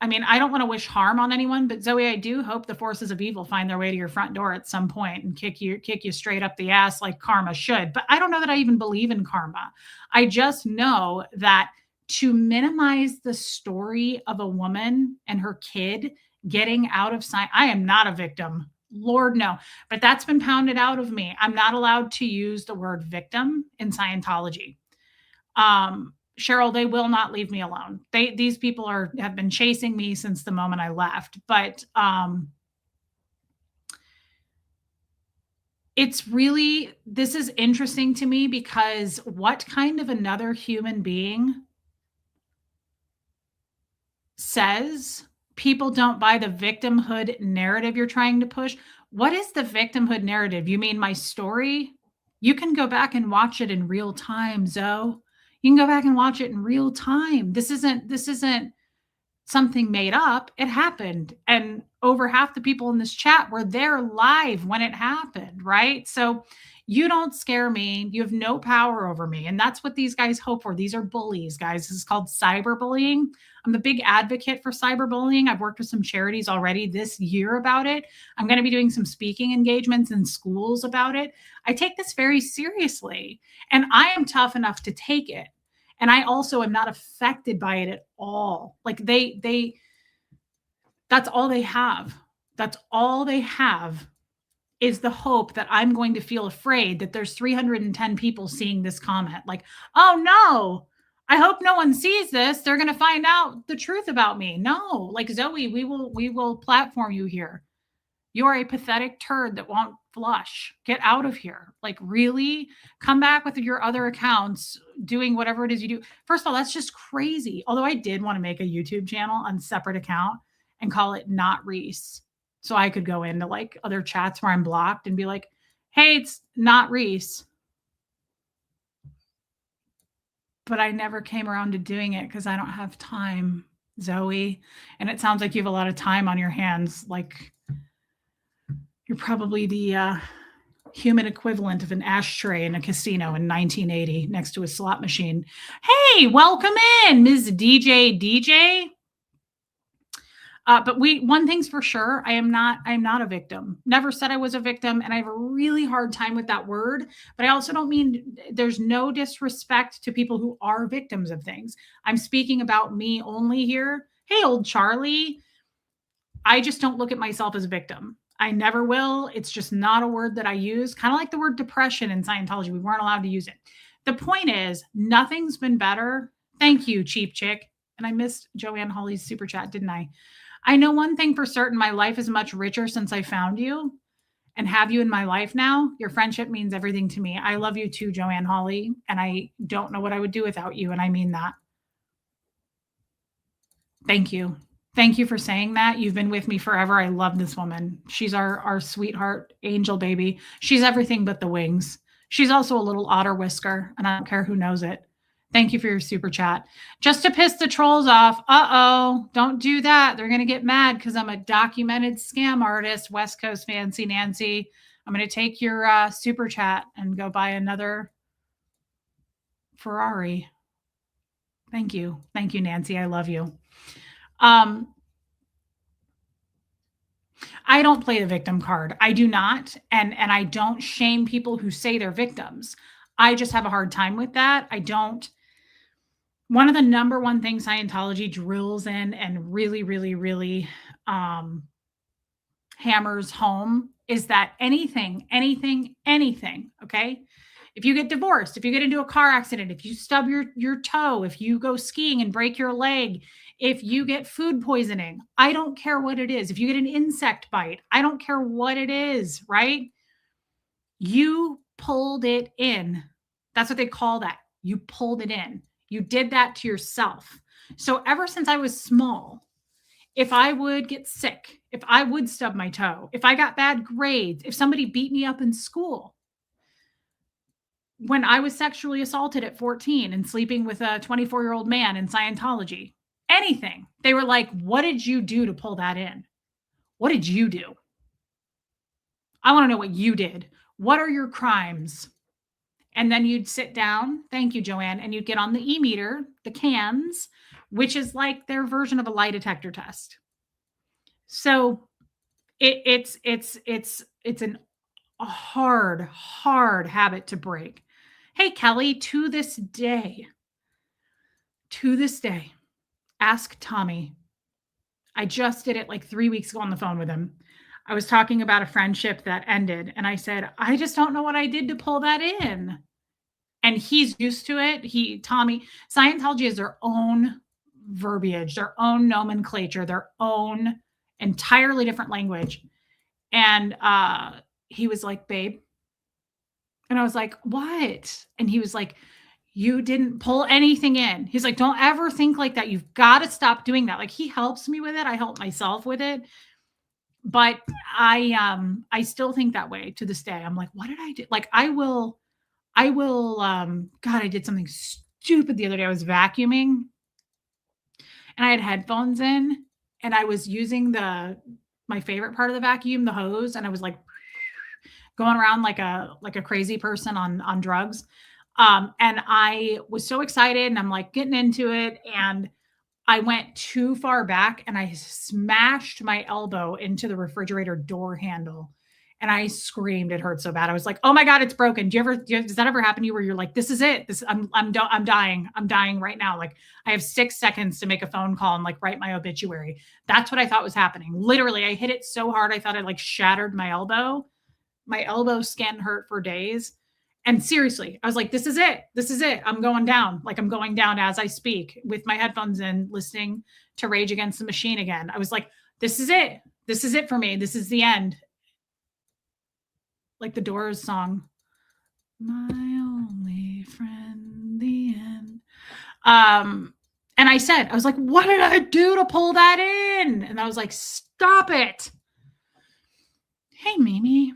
I mean, I don't want to wish harm on anyone, but Zoe, I do hope the forces of evil find their way to your front door at some point and kick you straight up the ass like karma should. But I don't know that I even believe in karma. I just know that to minimize the story of a woman and her kid getting out of sign, I am not a victim. Lord, no. But that's been pounded out of me. I'm not allowed to use the word victim in Scientology. Cheryl, they will not leave me alone. These people have been chasing me since the moment I left. But it's really, this is interesting to me because what kind of another human being says people don't buy the victimhood narrative you're trying to push? What is the victimhood narrative? You mean my story? You can go back and watch it in real time, Zoe. You can go back and watch it in real time. This isn't something made up. It happened. And over half the people in this chat were there live when it happened, right? So you don't scare me. You have no power over me. And that's what these guys hope for. These are bullies, guys. This is called cyberbullying. I'm a big advocate for cyberbullying. I've worked with some charities already this year about it. I'm going to be doing some speaking engagements in schools about it. I take this very seriously, and I am tough enough to take it. And I also am not affected by it at all. Like that's all they have. That's all they have is the hope that I'm going to feel afraid that there's 310 people seeing this comment. Like, oh no, I hope no one sees this. They're going to find out the truth about me. No, like, Zoe, we will platform you here. You are a pathetic turd that won't flush. Get out of here. Like, really? Come back with your other accounts doing whatever it is you do. First of all, that's just crazy. Although I did want to make a YouTube channel on a separate account and call it Not Reese. So I could go into like other chats where I'm blocked and be like, hey, it's Not Reese. But I never came around to doing it because I don't have time, Zoe. And it sounds like you have a lot of time on your hands. Like, you're probably the human equivalent of an ashtray in a casino in 1980 next to a slot machine. Hey, welcome in, Ms. DJ. But one thing's for sure, I'm not a victim. Never said I was a victim, and I have a really hard time with that word. But I also don't mean, there's no disrespect to people who are victims of things. I'm speaking about me only here. Hey, old Charlie. I just don't look at myself as a victim. I never will. It's just not a word that I use. Kind of like the word depression in Scientology. We weren't allowed to use it. The point is, nothing's been better. Thank you, Cheap Chick. And I missed Joanne Hawley's super chat, didn't I? I know one thing for certain. My life is much richer since I found you and have you in my life now. Your friendship means everything to me. I love you too, Joanne Hawley. And I don't know what I would do without you. And I mean that. Thank you. Thank you for saying that. You've been with me forever. I love this woman. She's our sweetheart angel baby. She's everything but the wings. She's also a little otter whisker, and I don't care who knows it. Thank you for your super chat. Just to piss the trolls off. Uh-oh, don't do that. They're going to get mad because I'm a documented scam artist, West Coast Fancy Nancy. I'm going to take your super chat and go buy another Ferrari. Thank you. Thank you, Nancy. I love you. I don't play the victim card. I do not. And I don't shame people who say they're victims. I just have a hard time with that. I don't. One of the number one things Scientology drills in and really, really, really hammers home is that anything, okay? If you get divorced, if you get into a car accident, if you stub your toe, if you go skiing and break your leg, if you get food poisoning, I don't care what it is. If you get an insect bite, I don't care what it is, right? You pulled it in. That's what they call that. You pulled it in. You did that to yourself. So ever since I was small, if I would get sick, if I would stub my toe, if I got bad grades, if somebody beat me up in school, when I was sexually assaulted at 14 and sleeping with a 24-year-old man in Scientology, anything, they were like, what did you do to pull that in? What did you do? I want to know what you did. What are your crimes? And then you'd sit down, thank you, Joanne, and you'd get on the e-meter, the cans, which is like their version of a lie detector test. So it's a hard habit to break. Hey, Kelly, to this day, ask Tommy. I just did it like 3 weeks ago on the phone with him. I was talking about a friendship that ended, and I said, I just don't know what I did to pull that in. And he's used to it. Tommy, Scientology has their own verbiage, their own nomenclature, their own entirely different language. And he was like, babe. And I was like, what? And he was like, you didn't pull anything in. He's like, don't ever think like that. You've got to stop doing that. Like, he helps me with it. I help myself with it. But I still think that way to this day. I'm like, what did I do? Like, I will, God, I did something stupid the other day. I was vacuuming and I had headphones in and I was using my favorite part of the vacuum, the hose. And I was like going around like a crazy person on drugs. And I was so excited and I'm like getting into it. And I went too far back and I smashed my elbow into the refrigerator door handle. And I screamed. It hurt so bad. I was like, "Oh my God, it's broken." Does that ever happen to you where you're like, "This is it. I'm dying. I'm dying right now. Like, I have 6 seconds to make a phone call and like write my obituary." That's what I thought was happening. Literally, I hit it so hard I thought I like shattered my elbow. My elbow skin hurt for days. And seriously, I was like, this is it. This is it. I'm going down. Like, I'm going down as I speak with my headphones in, listening to Rage Against the Machine again. I was like, this is it. This is it for me. This is the end. Like the Doors song, "My Only Friend, the End." And I was like, what did I do to pull that in? And I was like, stop it. Hey, Mimi.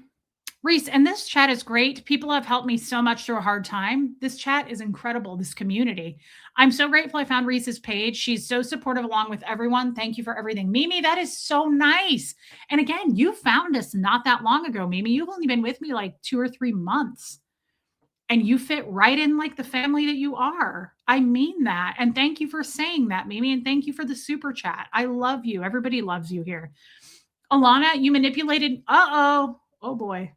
Reese, and this chat is great. People have helped me so much through a hard time. This chat is incredible, this community. I'm so grateful I found Reese's page. She's so supportive along with everyone. Thank you for everything. Mimi, that is so nice. And again, you found us not that long ago, Mimi. You've only been with me like 2 or 3 months. And you fit right in like the family that you are. I mean that. And thank you for saying that, Mimi. And thank you for the super chat. I love you. Everybody loves you here. Alana, you manipulated. Uh-oh. Oh, boy.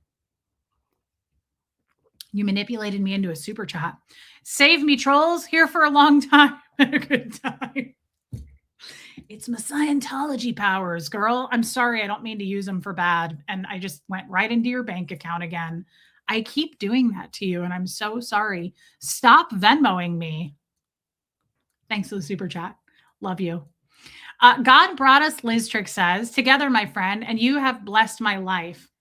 You manipulated me into a super chat. Save me, trolls. Here for a long time. A good time. It's my Scientology powers, girl. I'm sorry. I don't mean to use them for bad. And I just went right into your bank account again. I keep doing that to you, and I'm so sorry. Stop Venmoing me. Thanks for the super chat. Love you. God brought us, Liz Trick says, together, my friend, and you have blessed my life.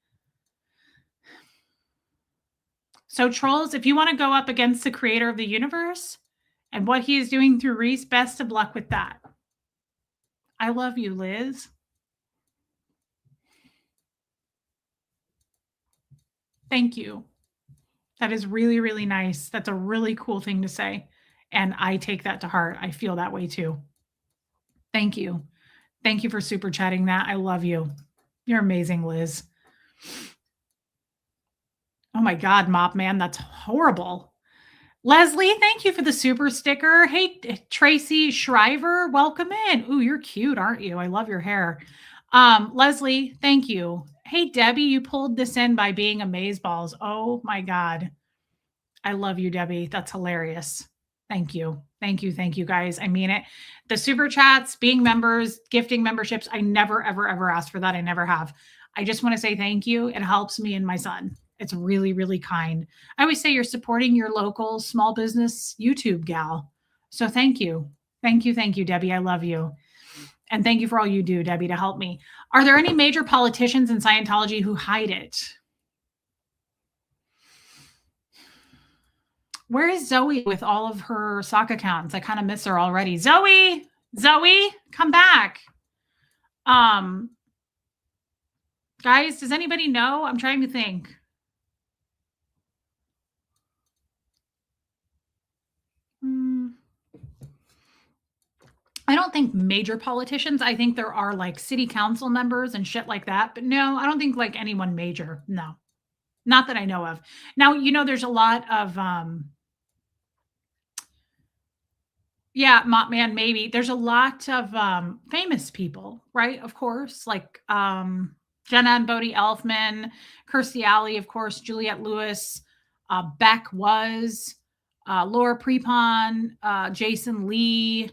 So, trolls, if you want to go up against the creator of the universe and what he is doing through Reese, best of luck with that. I love you, Liz. Thank you. That is really, really nice. That's a really cool thing to say. And I take that to heart. I feel that way too. Thank you. Thank you for super chatting that. I love you. You're amazing, Liz. Oh my God, Mop Man, that's horrible. Leslie, thank you for the super sticker. Hey, Tracy Shriver, welcome in. Ooh, you're cute, aren't you? I love your hair. Leslie, thank you. Hey, Debbie, you pulled this in by being amazeballs. Oh my God. I love you, Debbie. That's hilarious. Thank you. Thank you. Thank you, guys. I mean it. The super chats, being members, gifting memberships, I never, ever, ever asked for that. I never have. I just want to say thank you. It helps me and my son. It's really, really kind. I always say you're supporting your local small business YouTube gal. So thank you. Thank you. Thank you, Debbie. I love you. And thank you for all you do, Debbie, to help me. Are there any major politicians in Scientology who hide it? Where is Zoe with all of her sock accounts? I kind of miss her already. Zoe, come back. Guys, does anybody know? I'm trying to think. I don't think major politicians. I think there are like city council members and shit like that. But no, I don't think like anyone major. No, not that I know of. Now, there's a lot of, yeah, Mopman, maybe. There's a lot of famous people, right? Of course, like Jenna and Bodie Elfman, Kirstie Alley, of course, Juliette Lewis, Beck was, Laura Prepon, Jason Lee,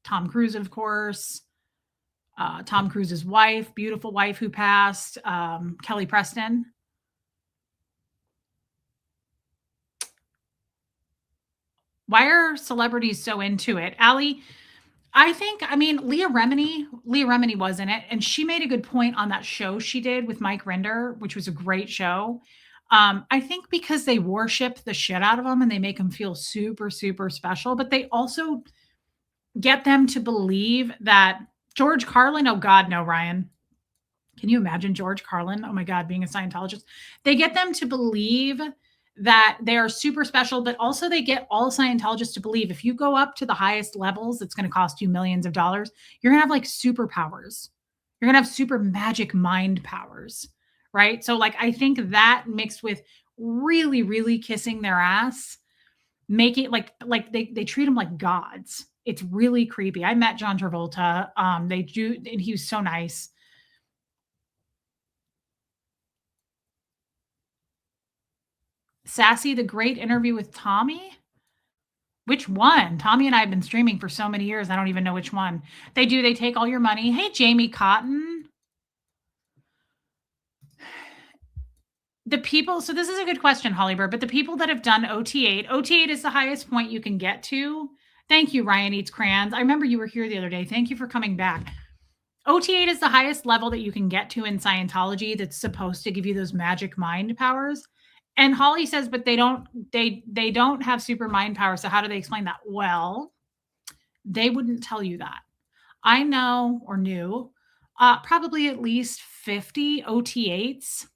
Tom Cruise, of course, Tom Cruise's wife, beautiful wife who passed, Kelly Preston. Why are celebrities so into it? Allie, Leah Remini was in it, and she made a good point on that show she did with Mike Rinder, which was a great show. I think because they worship the shit out of them and they make them feel super, super special, but they also get them to believe that George Carlin, oh God, no, Ryan. Can you imagine George Carlin? Oh my God, being a Scientologist. They get them to believe that they are super special, but also they get all Scientologists to believe if you go up to the highest levels, it's going to cost you millions of dollars. You're going to have like superpowers. You're going to have super magic mind powers, right? So like, I think that mixed with really, really kissing their ass, make it like they treat them like gods. It's really creepy. I met John Travolta. And he was so nice. Sassy, the great interview with Tommy. Which one? Tommy and I have been streaming for so many years. I don't even know which one. They take all your money. Hey, Jamie Cotton. The people, so this is a good question, Hollybird, but the people that have done OT8 is the highest point you can get to. Thank you, Ryan Eats Crayons. I remember you were here the other day. Thank you for coming back. OT8 is the highest level that you can get to in Scientology that's supposed to give you those magic mind powers. And Holly says, but they don't have super mind power. So how do they explain that? Well, they wouldn't tell you that. I know or knew probably at least 50 OT8s,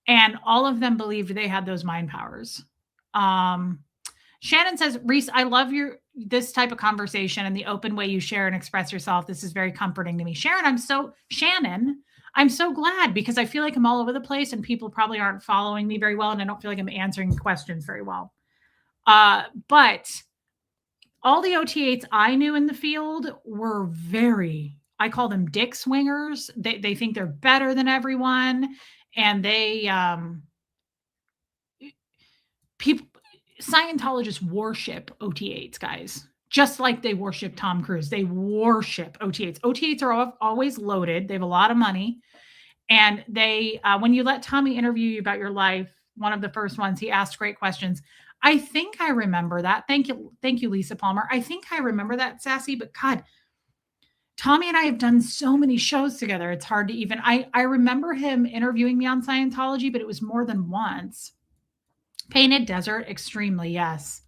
and all of them believed they had those mind powers. Shannon says, Reese, I love this type of conversation and the open way you share and express yourself. This is very comforting to me. Shannon, I'm so glad, because I feel like I'm all over the place and people probably aren't following me very well. And I don't feel like I'm answering questions very well. But all the OT8s I knew in the field were I call them dick swingers. They think they're better than everyone. And Scientologists worship OT8s, guys, just like they worship Tom Cruise. They worship OT8s. OT8s are always loaded. They have a lot of money. And when you let Tommy interview you about your life, one of the first ones, he asked great questions. I think I remember that. Thank you, Lisa Palmer. I think I remember that, Sassy, but God, Tommy and I have done so many shows together. It's hard to even, I remember him interviewing me on Scientology, but it was more than once. Painted Desert, extremely, yes.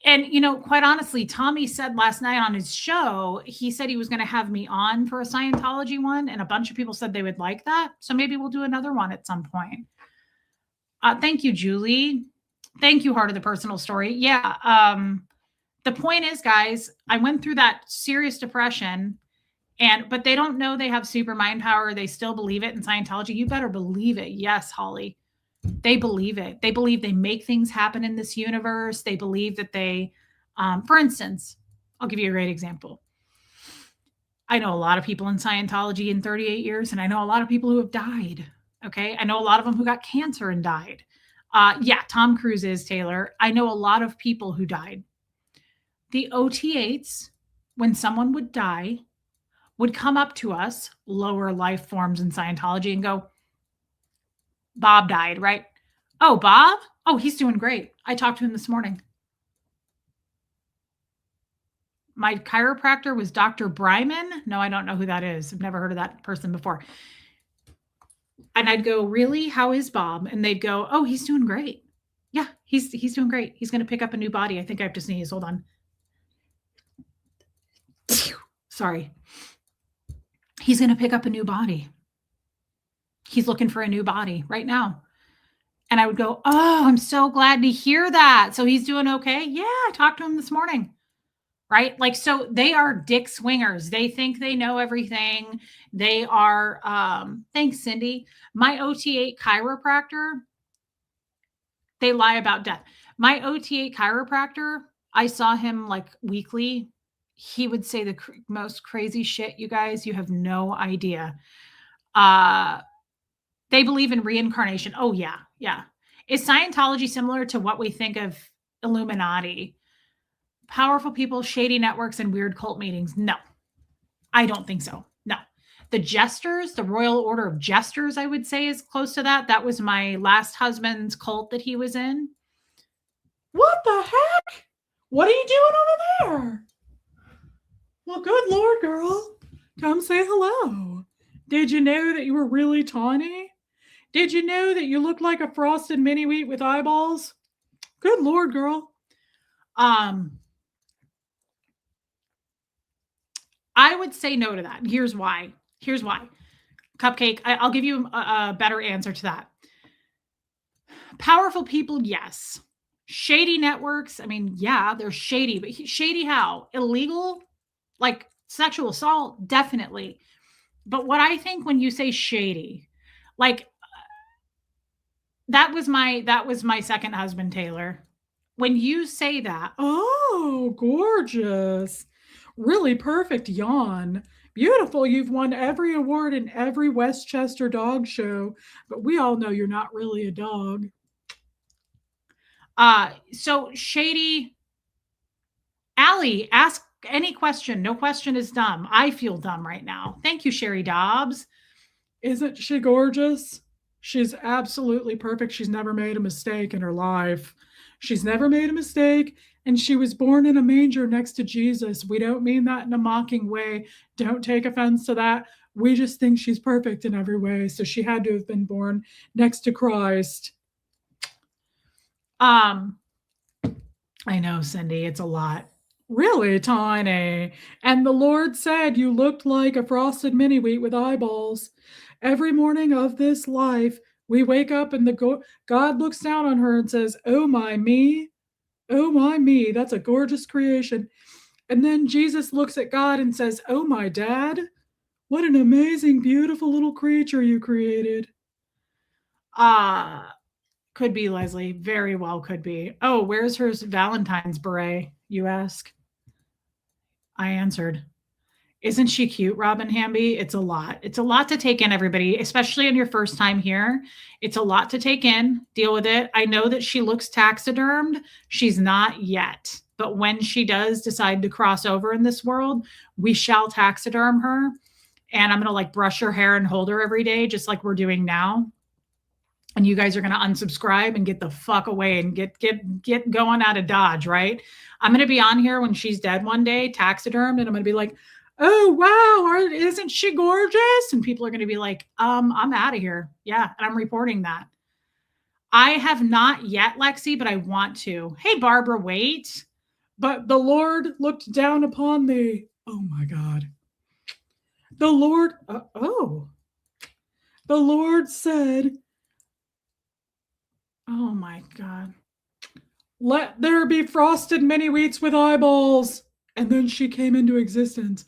And, quite honestly, Tommy said last night on his show, he said he was going to have me on for a Scientology one. And a bunch of people said they would like that. So maybe we'll do another one at some point. Thank you, Julie. Thank you, Heart of the Personal Story. Yeah. The point is, guys, I went through that serious depression, but they don't know they have super mind power. They still believe it in Scientology. You better believe it. Yes, Holly. They believe it. They believe they make things happen in this universe. They believe that for instance, I'll give you a great example. I know a lot of people in Scientology in 38 years, and I know a lot of people who have died. Okay. I know a lot of them who got cancer and died. Yeah, Tom Cruise is, Taylor. I know a lot of people who died. The OT8s, when someone would die, would come up to us, lower life forms in Scientology, and go, Bob died, right? Oh, Bob? Oh, he's doing great. I talked to him this morning. My chiropractor was Dr. Bryman. No, I don't know who that is. I've never heard of that person before. And I'd go, really? How is Bob? And they'd go, oh, he's doing great. Yeah, he's doing great. He's going to pick up a new body. I think I have to sneeze. Hold on. Sorry. He's going to pick up a new body. He's looking for a new body right now. And I would go, oh, I'm so glad to hear that. So he's doing okay? Yeah, I talked to him this morning. Right? Like, so they are dick swingers. They think they know everything. They are, thanks, Cindy. My OT8 chiropractor, they lie about death. My OT8 chiropractor, I saw him like weekly. He would say the most crazy shit, you guys. You have no idea. They believe in reincarnation. Oh, yeah. Yeah. Is Scientology similar to what we think of Illuminati? Powerful people, shady networks, and weird cult meetings? No, I don't think so. No. The Jesters, the Royal Order of Jesters, I would say is close to that. That was my last husband's cult that he was in. What the heck? What are you doing over there? Well, good Lord, girl. Come say hello. Did you know that you were really tawny? Did you know that you looked like a frosted mini wheat with eyeballs? Good Lord, girl. I would say no to that. Here's why. Cupcake, I'll give you a better answer to that. Powerful people, yes. Shady networks, I mean, yeah, they're shady, but shady how? Illegal? Like sexual assault? Definitely. But what I think when you say shady, like that was my second husband, Taylor. When you say that, oh, gorgeous. Really perfect yawn. Beautiful. You've won every award in every Westchester dog show, but we all know you're not really a dog. So shady. Allie, ask any question. No question is dumb. I feel dumb right now. Thank you, Sherry Dobbs. Isn't she gorgeous? She's absolutely perfect. She's never made a mistake in her life. She's never made a mistake. And she was born in a manger next to Jesus. We don't mean that in a mocking way. Don't take offense to that. We just think she's perfect in every way. So she had to have been born next to Christ. I know, Cindy, it's a lot. Really tiny. And the Lord said you looked like a frosted mini wheat with eyeballs. Every morning of this life, we wake up and God looks down on her and says, oh my me. Oh my me, that's a gorgeous creation. And then Jesus looks at God and says, oh my dad, what an amazing, beautiful little creature you created. Could be, Leslie. Very well could be. Oh, where's her Valentine's beret, you ask? I answered. Isn't she cute, Robin Hamby? It's a lot. It's a lot to take in, everybody, especially on your first time here. It's a lot to take in. Deal with it. I know that she looks taxidermed. She's not yet. But when she does decide to cross over in this world, we shall taxiderm her. And I'm going to like brush her hair and hold her every day, just like we're doing now. And you guys are going to unsubscribe and get the fuck away and get going out of Dodge, right? I'm going to be on here when she's dead one day, taxidermed, and I'm going to be like, oh, wow, isn't she gorgeous? And people are going to be like, I'm out of here. Yeah, and I'm reporting that. I have not yet, Lexi, but I want to. Hey, Barbara, wait. But the Lord looked down upon thee. Oh, my God. The Lord, the Lord said, oh, my God. Let there be frosted mini wheats with eyeballs. And then she came into existence.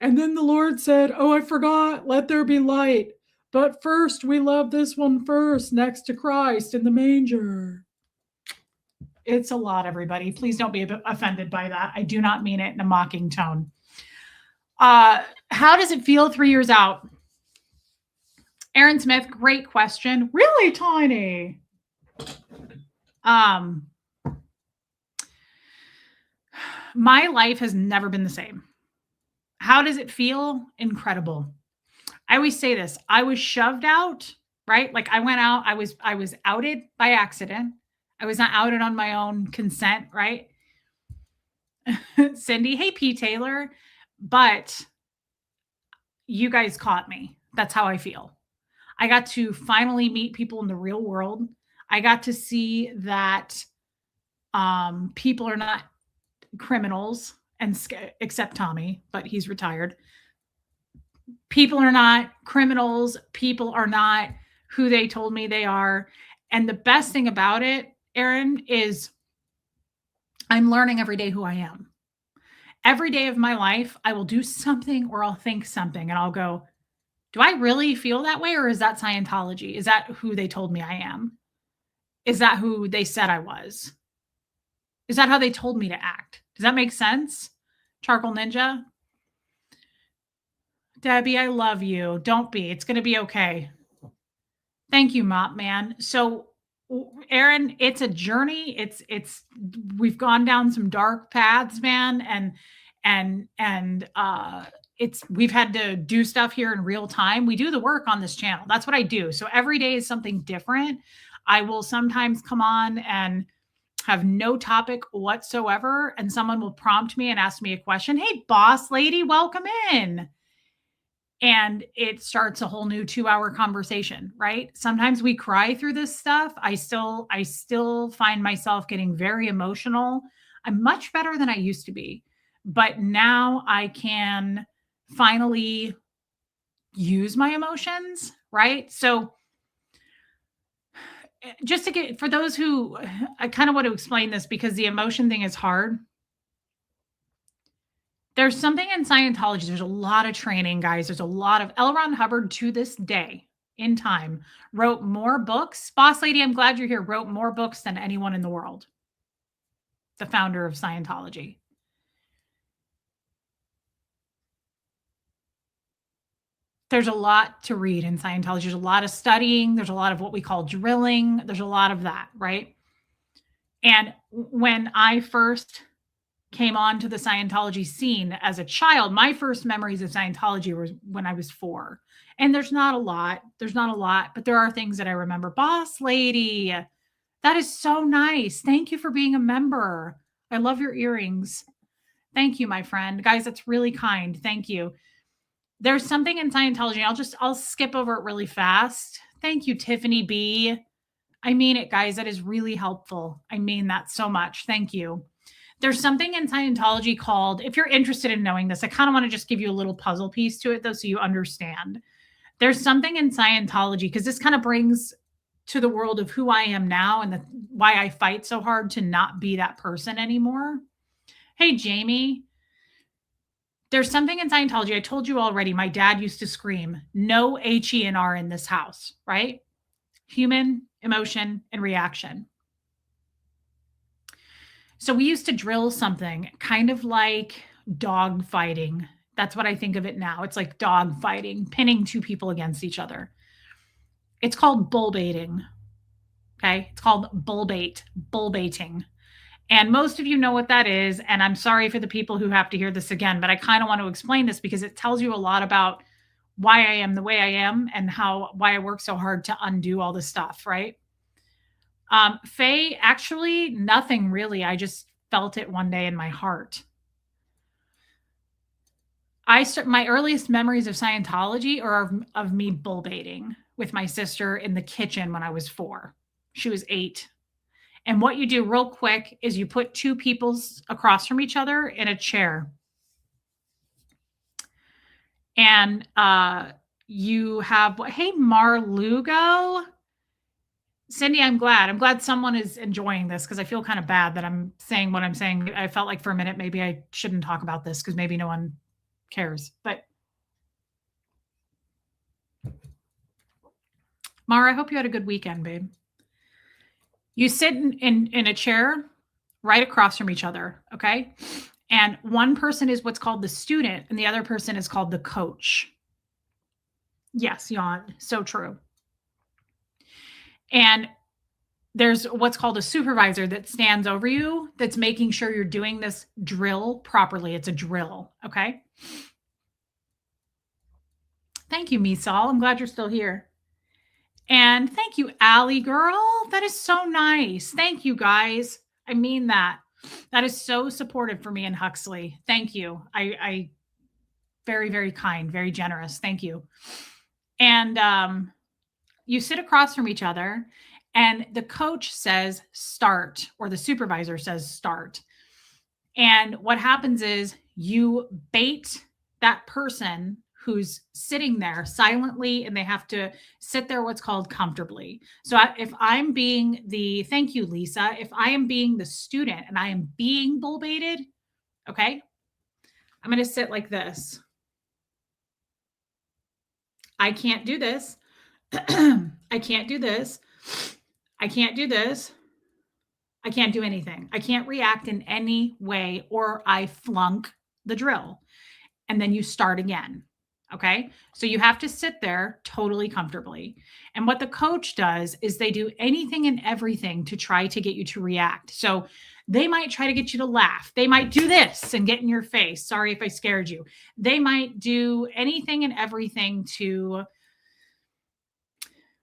And then the Lord said, oh, I forgot, let there be light. But first, we love this one first, next to Christ in the manger. It's a lot, everybody. Please don't be offended by that. I do not mean it in a mocking tone. How does it feel 3 years out? Aaron Smith, great question. Really tiny. My life has never been the same. How does it feel? Incredible. I always say this. I was shoved out, right? Like I went out, I was outed by accident. I was not outed on my own consent, right? Cindy, hey P. Taylor, but you guys caught me. That's how I feel. I got to finally meet people in the real world. I got to see that people are not criminals, and except Tommy, but he's retired. People are not criminals. People are not who they told me they are. And the best thing about it, Aaron, is I'm learning every day who I am. Every day of my life, I will do something or I'll think something and I'll go, do I really feel that way? Or is that Scientology? Is that who they told me I am? Is that who they said I was? Is that how they told me to act? Does that make sense? Charcoal Ninja? Debbie, I love you. Don't be. It's going to be okay. Thank you, Mop Man. So, Aaron, it's a journey. We've gone down some dark paths, man, and we've had to do stuff here in real time. We do the work on this channel. That's what I do. So every day is something different. I will sometimes come on and have no topic whatsoever, and someone will prompt me and ask me a question. Hey, boss lady, welcome in. And it starts a whole new 2-hour conversation, right? Sometimes we cry through this stuff. I still find myself getting very emotional. I'm much better than I used to be, but now I can finally use my emotions, right? So just to get, for those who, I kind of want to explain this because the emotion thing is hard. There's something in Scientology. There's a lot of training, guys. There's a lot of L. Ron Hubbard to this day in time wrote more books. Boss lady, I'm glad you're here. Wrote more books than anyone in the world. The founder of Scientology. There's a lot to read in Scientology. There's a lot of studying. There's a lot of what we call drilling. There's a lot of that, right? And when I first came on to the Scientology scene as a child, my first memories of Scientology was when I was 4. And there's not a lot, but there are things that I remember. Boss lady, that is so nice. Thank you for being a member. I love your earrings. Thank you, my friend. Guys, that's really kind. Thank you. There's something in Scientology. I'll skip over it really fast. Thank you, Tiffany B. I mean it, guys. That is really helpful. I mean that so much. Thank you. There's something in Scientology called, if you're interested in knowing this, I kind of want to just give you a little puzzle piece to it, though, so you understand. There's something in Scientology, because this kind of brings to the world of who I am now and why I fight so hard to not be that person anymore. Hey, Jamie. There's something in Scientology. I told you already, my dad used to scream, no H-E-N-R in this house, right? Human, emotion, and reaction. So we used to drill something kind of like dog fighting. That's what I think of it now. It's like dog fighting, pinning two people against each other. It's called bullbaiting. Okay. It's called bullbaiting. And most of you know what that is. And I'm sorry for the people who have to hear this again, but I kind of want to explain this because it tells you a lot about why I am the way I am and why I work so hard to undo all this stuff, right? Faye, actually, nothing really. I just felt it one day in my heart. My earliest memories of Scientology are of me bullbaiting with my sister in the kitchen when I was 4. She was 8. And what you do real quick is you put 2 people across from each other in a chair. And you have, hey, Marlugo. Cindy, I'm glad. I'm glad someone is enjoying this because I feel kind of bad that I'm saying what I'm saying. I felt like for a minute maybe I shouldn't talk about this because maybe no one cares. But Mara, I hope you had a good weekend, babe. You sit in a chair right across from each other, okay? And one person is what's called the student, and the other person is called the coach. Yes, yawn. So true. And there's what's called a supervisor that stands over you that's making sure you're doing this drill properly. It's a drill, okay? Thank you, Misal. I'm glad you're still here. And thank you, Allie girl. That is so nice. Thank you, guys. I mean that. That is so supportive for me and Huxley. Thank you. I very, very kind, very generous. Thank you. And you sit across from each other, and the coach says start, or the supervisor says start. And what happens is you bait that person who's sitting there silently, and they have to sit there what's called comfortably. So if I'm being thank you, Lisa, if I am being the student and I am being bull baited, okay, I'm going to sit like this. I can't do this. I can't do this. I can't do this. I can't do anything. I can't react in any way, or I flunk the drill. And then you start again. Okay. So you have to sit there totally comfortably. And what the coach does is they do anything and everything to try to get you to react. So they might try to get you to laugh. They might do this and get in your face. Sorry if I scared you. They might do anything and everything to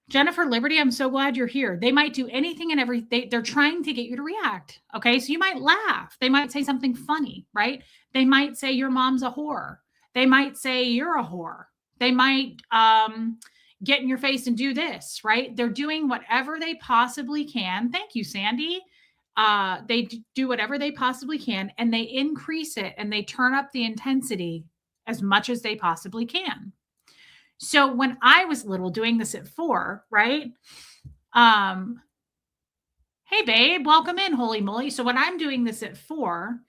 Jennifer Liberty, I'm so glad you're here. They might do anything and everything. They're trying to get you to react. Okay. So you might laugh. They might say something funny, right? They might say your mom's a whore. They might say you're a whore. They might get in your face and do this, right? They're doing whatever they possibly can. Thank you, Sandy. They do whatever they possibly can, and they increase it, and they turn up the intensity as much as they possibly can. So when I was little doing this at 4, right? Hey babe, welcome in, holy moly. So when I'm doing this at 4,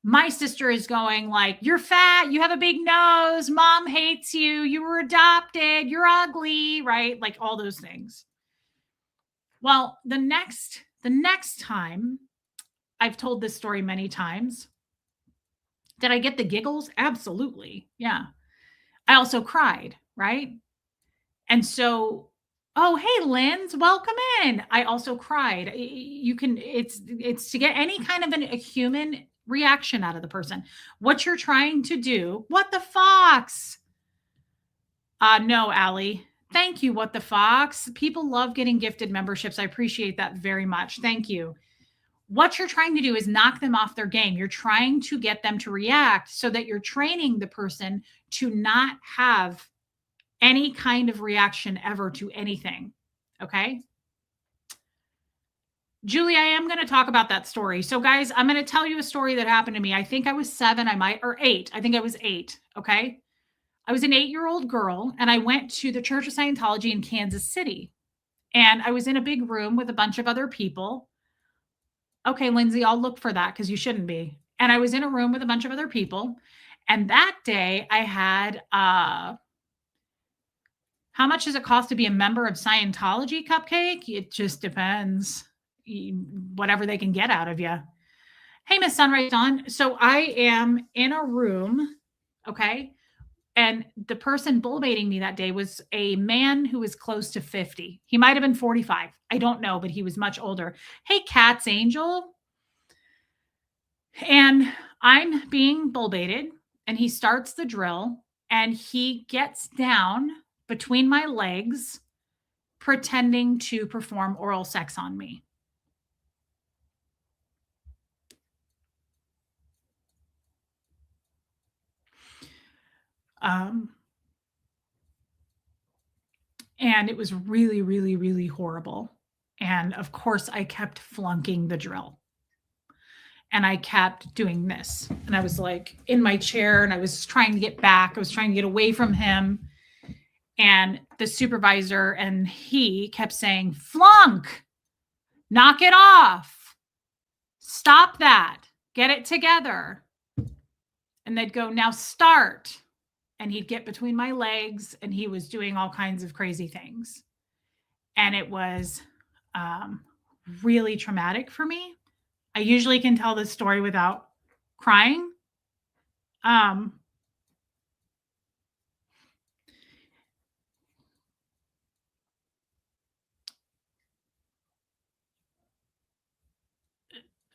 my sister is going like, you're fat, you have a big nose, mom hates you, you were adopted, you're ugly, right? Like all those things. Well, the next time, I've told this story many times. Did I get the giggles? Absolutely. Yeah. I also cried, right? And so, oh, hey, Linz, welcome in. I also cried. You can, it's to get any kind of a human reaction out of the person. What you're trying to do, what the fox? No, Allie. Thank you, what the fox. People love getting gifted memberships. I appreciate that very much. Thank you. What you're trying to do is knock them off their game. You're trying to get them to react so that you're training the person to not have any kind of reaction ever to anything. Okay. Julie, I am going to talk about that story. So guys, I'm going to tell you a story that happened to me. I think I was 7, or 8. I think I was 8. Okay. I was an 8-year-old girl, and I went to the Church of Scientology in Kansas City. And I was in a big room with a bunch of other people. Okay, Lindsay, I'll look for that because you shouldn't be. And I was in a room with a bunch of other people. And that day I had, how much does it cost to be a member of Scientology, Cupcake? It just depends. Whatever they can get out of you. Hey, Miss Sunrise Dawn. So I am in a room, okay? And the person bull baiting me that day was a man who was close to 50. He might have been 45. I don't know, but he was much older. Hey, Cat's Angel. And I'm being bull baited, and he starts the drill, and he gets down between my legs, pretending to perform oral sex on me. And it was really, really, really horrible. And of course, I kept flunking the drill. And I kept doing this. And I was like in my chair, and I was trying to get back. I was trying to get away from him. And the supervisor and he kept saying, flunk, knock it off, stop that, get it together. And they'd go, now start. And he'd get between my legs and he was doing all kinds of crazy things. And it was really traumatic for me. I usually can tell this story without crying.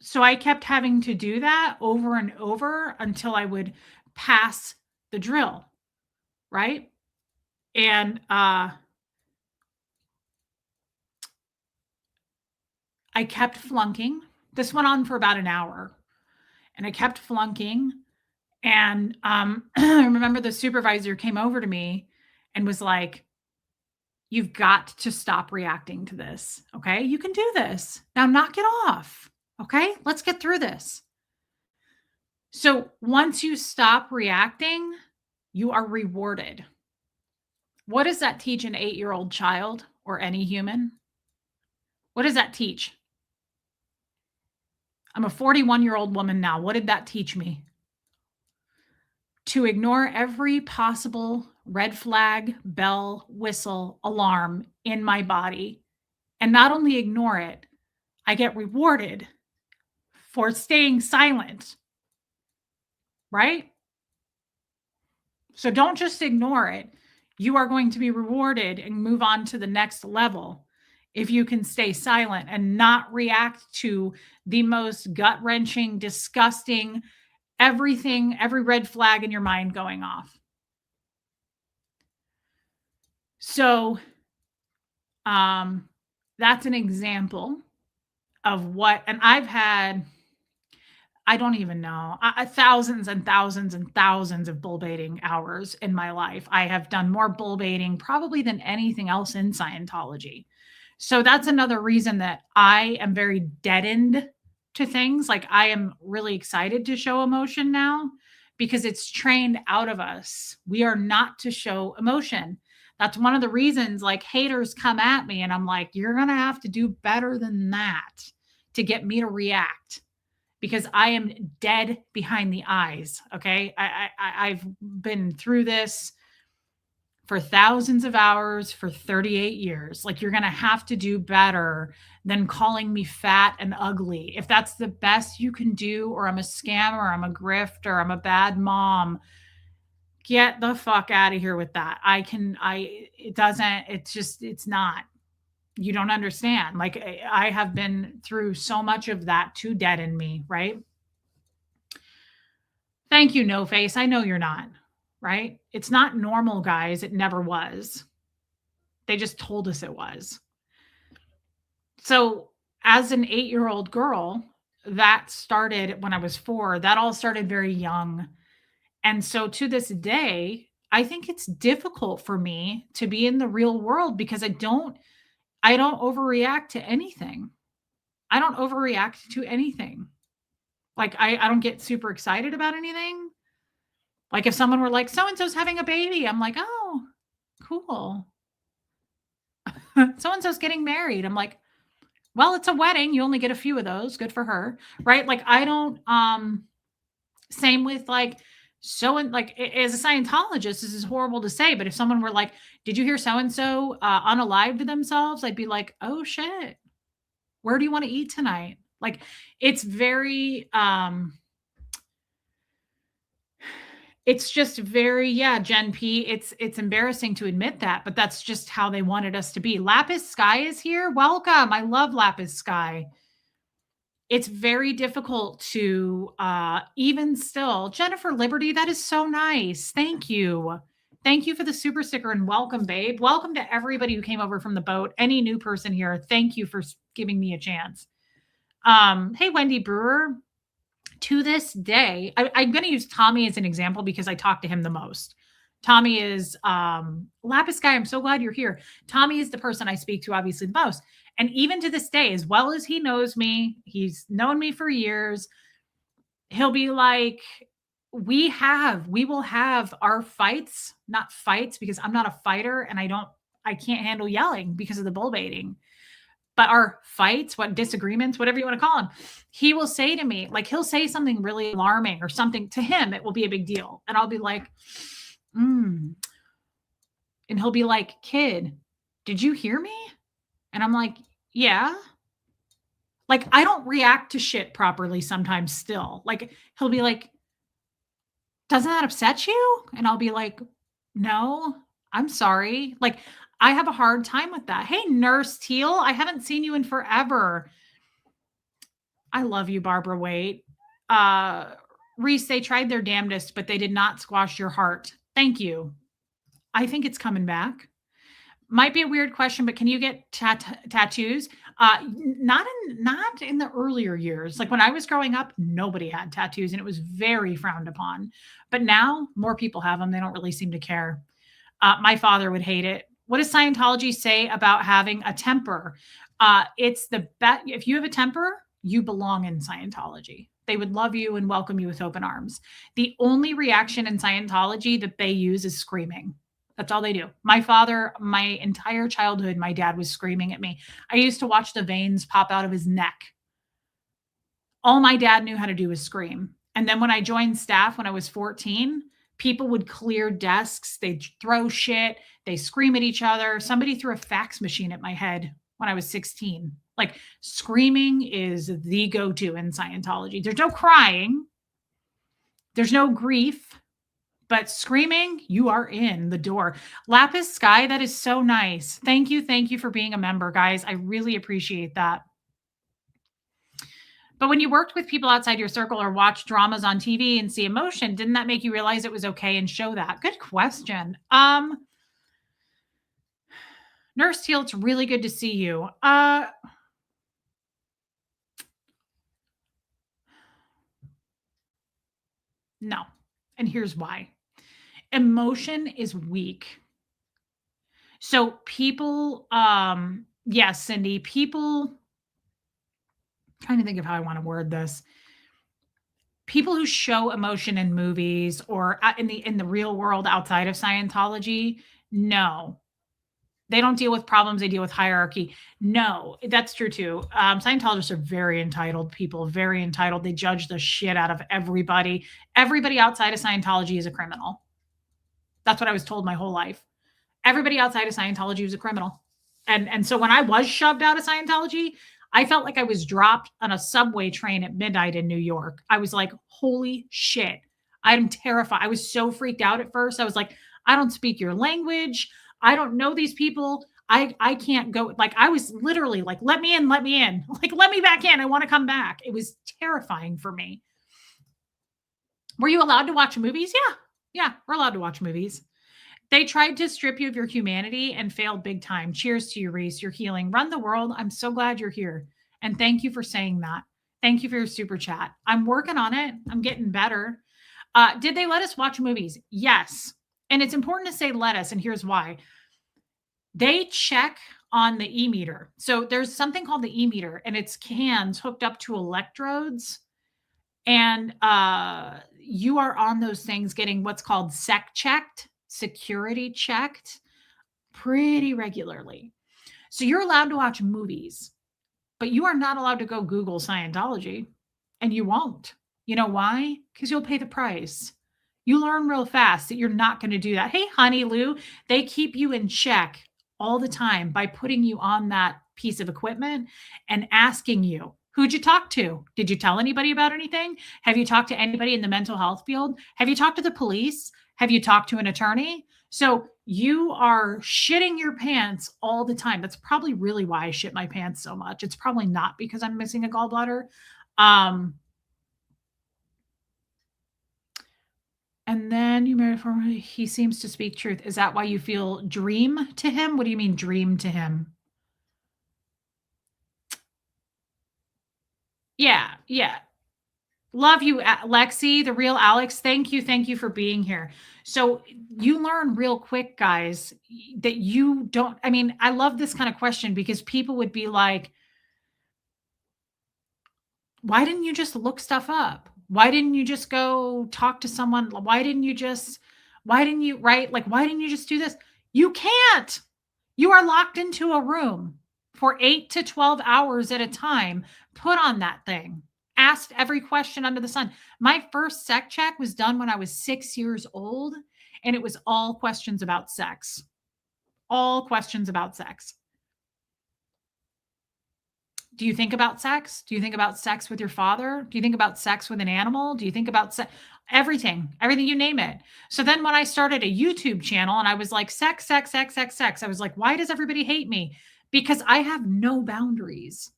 So I kept having to do that over and over until I would pass the drill, right? And I kept flunking. This went on for about an hour, and I kept flunking. And I remember the supervisor came over to me and was like, you've got to stop reacting to this. Okay. You can do this. Now knock it off. Okay. Let's get through this. So once you stop reacting, you are rewarded. What does that teach an 8-year-old child or any human? What does that teach? I'm a 41-year-old woman now. What did that teach me? To ignore every possible red flag, bell, whistle, alarm in my body. And not only ignore it, I get rewarded for staying silent, right? So don't just ignore it. You are going to be rewarded and move on to the next level if you can stay silent and not react to the most gut-wrenching, disgusting, everything, every red flag in your mind going off. So that's an example of what, and I've had, I don't even know, thousands and thousands and thousands of bull baiting hours in my life. I have done more bull baiting probably than anything else in Scientology. So that's another reason that I am very deadened to things. Like I am really excited to show emotion now because it's trained out of us. We are not to show emotion. That's one of the reasons like haters come at me and I'm like, you're going to have to do better than that to get me to react because I am dead behind the eyes. Okay. I've been through this for thousands of hours for 38 years. Like you're going to have to do better than calling me fat and ugly. If that's the best you can do, or I'm a scammer, I'm a grifter, I'm a bad mom, get the fuck out of here with that. It's not, you don't understand. Like I have been through so much of that to deaden me, right? Thank you, No Face. I know you're not. Right? It's not normal, guys. It never was. They just told us it was. So, as an 8-year-old girl, that started when I was 4. That all started very young. And so to this day, I think it's difficult for me to be in the real world because I don't overreact to anything. I don't overreact to anything. Like I don't get super excited about anything. Like if someone were like, so-and-so's having a baby, I'm like, oh, cool. So-and-so's getting married. I'm like, well, it's a wedding. You only get a few of those. Good for her. Right. Like I don't, same with like, as a Scientologist, this is horrible to say, but if someone were like, did you hear so-and-so unalived themselves? I'd be like, oh shit, where do you want to eat tonight? Like it's very, it's just very, yeah, Gen P. It's embarrassing to admit that, but that's just how they wanted us to be. Lapis Sky is here. Welcome. I love Lapis Sky. It's very difficult to even still. Jennifer Liberty, that is so nice. Thank you. Thank you for the super sticker and welcome, babe. Welcome to everybody who came over from the boat. Any new person here, thank you for giving me a chance. Hey, Wendy Brewer. To this day, I'm going to use Tommy as an example because I talk to him the most. Tommy is Lapis Guy. I'm so glad you're here. Tommy is the person I speak to obviously the most. And even to this day, as well as he knows me, he's known me for years. He'll be like, we will have our fights, not fights because I'm not a fighter and I can't handle yelling because of the bull baiting. But our fights, what disagreements, whatever you want to call them, he will say to me, like he'll say something really alarming or something to him, it will be a big deal. And I'll be like, mm. And he'll be like, kid, did you hear me? And I'm like, yeah. Like I don't react to shit properly sometimes still. Like he'll be like, doesn't that upset you? And I'll be like, no, I'm sorry. Like, I have a hard time with that. Hey, Nurse Teal, I haven't seen you in forever. I love you, Barbara Waite. Uh, Reese, they tried their damnedest, but they did not squash your heart. Thank you. I think it's coming back. Might be a weird question, but can you get tattoos? Not in the earlier years. Like when I was growing up, nobody had tattoos, and it was very frowned upon. But now more people have them. They don't really seem to care. My father would hate it. What does Scientology say about having a temper? It's the best. If you have a temper, you belong in Scientology. They would love you and welcome you with open arms. The only reaction in Scientology that they use is screaming. That's all they do. My father, my entire childhood, my dad was screaming at me. I used to watch the veins pop out of his neck. All my dad knew how to do was scream. And then when I joined staff when I was 14, people would clear desks, they'd throw shit, they scream at each other. Somebody threw a fax machine at my head when I was 16. Like screaming is the go-to in Scientology. There's no crying. There's no grief. But screaming, you are in the door. Lapis Sky, that is so nice. Thank you. Thank you for being a member, guys. I really appreciate that. But when you worked with people outside your circle or watched dramas on TV and see emotion, didn't that make you realize it was okay and show that? Good question. Nurse Teal, it's really good to see you. No. And here's why. Emotion is weak. So people, yes, Cindy, people, trying to think of how I want to word this. People who show emotion in movies or in the real world outside of Scientology, no. They don't deal with problems, they deal with hierarchy. No, that's true too. Scientologists are very entitled people, very entitled. They judge the shit out of everybody. Everybody outside of Scientology is a criminal. That's what I was told my whole life. Everybody outside of Scientology was a criminal. And so when I was shoved out of Scientology, I felt like I was dropped on a subway train at midnight in New York. I was like, holy shit. I'm terrified. I was so freaked out at first. I was like, I don't speak your language. I don't know these people. I can't go. Like, I was literally like, let me in, let me in. Like, let me back in. I want to come back. It was terrifying for me. Were you allowed to watch movies? Yeah. Yeah, we're allowed to watch movies. They tried to strip you of your humanity and failed big time. Cheers to you, Reese. You're healing. Run the world. I'm so glad you're here. And thank you for saying that. Thank you for your super chat. I'm working on it. I'm getting better. Did they let us watch movies? Yes. And it's important to say let us, and here's why. They check on the e-meter. So there's something called the e-meter, and it's cans hooked up to electrodes. And you are on those things getting what's called checked, security checked pretty regularly. So you're allowed to watch movies, but you are not allowed to go Google Scientology, and you won't. You know why? Because you'll pay the price. You learn real fast that you're not going to do that. Hey, honey Lou, they keep you in check all the time by putting you on that piece of equipment and asking you, who'd you talk to? Did you tell anybody about anything? Have you talked to anybody in the mental health field? Have you talked to the police? Have you talked to an attorney? So you are shitting your pants all the time. That's probably really why I shit my pants so much. It's probably not because I'm missing a gallbladder. And then you married for he seems to speak truth. Is that why you feel dream to him? What do you mean dream to him? Yeah, yeah. Love you, Lexi, the real Alex. Thank you. Thank you for being here. So you learn real quick, guys, that you don't. I mean, I love this kind of question because people would be like, why didn't you just look stuff up? Why didn't you just go talk to someone? Why didn't you, right? Like, why didn't you just do this? You can't. You are locked into a room for 8 to 12 hours at a time. Put on that thing. Asked every question under the sun. My first sec check was done when I was 6 years old, and it was all questions about sex. All questions about sex. Do you think about sex? Do you think about sex with your father? Do you think about sex with an animal? Do you think about everything, you name it? So then when I started a YouTube channel and I was like, sex, sex, sex, sex, sex, I was like, why does everybody hate me? Because I have no boundaries.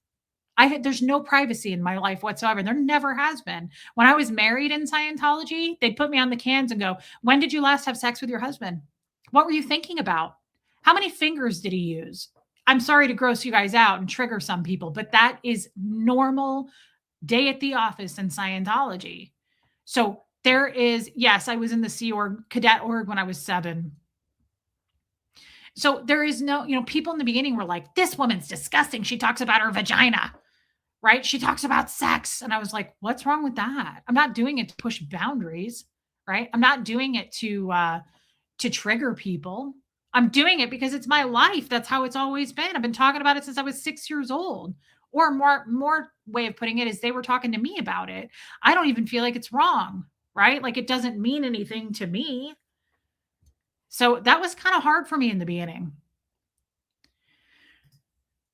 There's no privacy in my life whatsoever. There never has been. When I was married in Scientology, they'd put me on the cans and go, when did you last have sex with your husband? What were you thinking about? How many fingers did he use? I'm sorry to gross you guys out and trigger some people, but that is normal day at the office in Scientology. So there is, yes, I was in the Sea Org, Cadet Org when I was 7. So there is no, people in the beginning were like, this woman's disgusting. She talks about her vagina, right? She talks about sex. And I was like, what's wrong with that? I'm not doing it to push boundaries, right? I'm not doing it to trigger people. I'm doing it because it's my life. That's how it's always been. I've been talking about it since I was 6 years old. Or more way of putting it is they were talking to me about it. I don't even feel like it's wrong, right? Like it doesn't mean anything to me. So that was kind of hard for me in the beginning.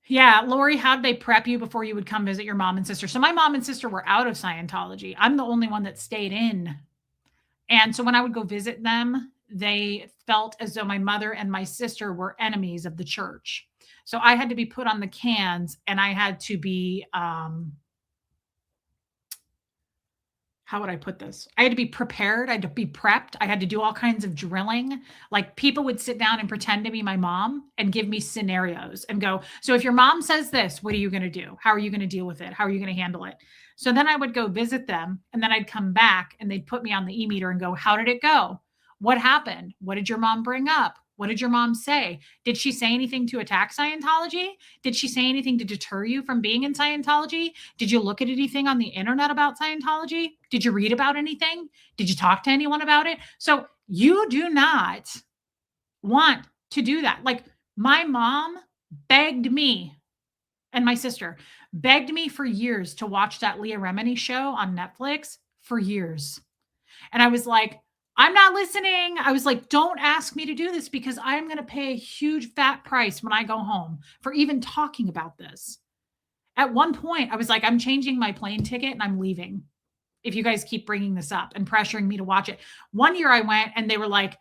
Yeah, Lori, how'd they prep you before you would come visit your mom and sister? So my mom and sister were out of Scientology. I'm the only one that stayed in. And so when I would go visit them, they felt as though my mother and my sister were enemies of the church. So I had to be put on the cans and I had to be, how would I put this? I had to be prepared. I had to be prepped. I had to do all kinds of drilling. Like people would sit down and pretend to be my mom and give me scenarios and go, so if your mom says this, what are you going to do? How are you going to deal with it? How are you going to handle it? So then I would go visit them and then I'd come back and they'd put me on the e-meter and go, how did it go? What happened? What did your mom bring up? What did your mom say? Did she say anything to attack Scientology? Did she say anything to deter you from being in Scientology? Did you look at anything on the internet about Scientology? Did you read about anything? Did you talk to anyone about it? So you do not want to do that. Like my mom begged me and my sister begged me for years to watch that Leah Remini show on Netflix for years. And I was like, I'm not listening. I was like, don't ask me to do this because I'm going to pay a huge fat price when I go home for even talking about this. At one point, I was like, I'm changing my plane ticket and I'm leaving if you guys keep bringing this up and pressuring me to watch it. One year I went and they were like,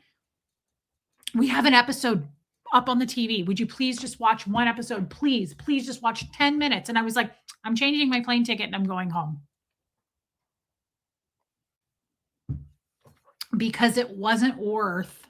we have an episode up on the TV. Would you please just watch one episode? Please just watch 10 minutes. And I was like, I'm changing my plane ticket and I'm going home. Because it wasn't worth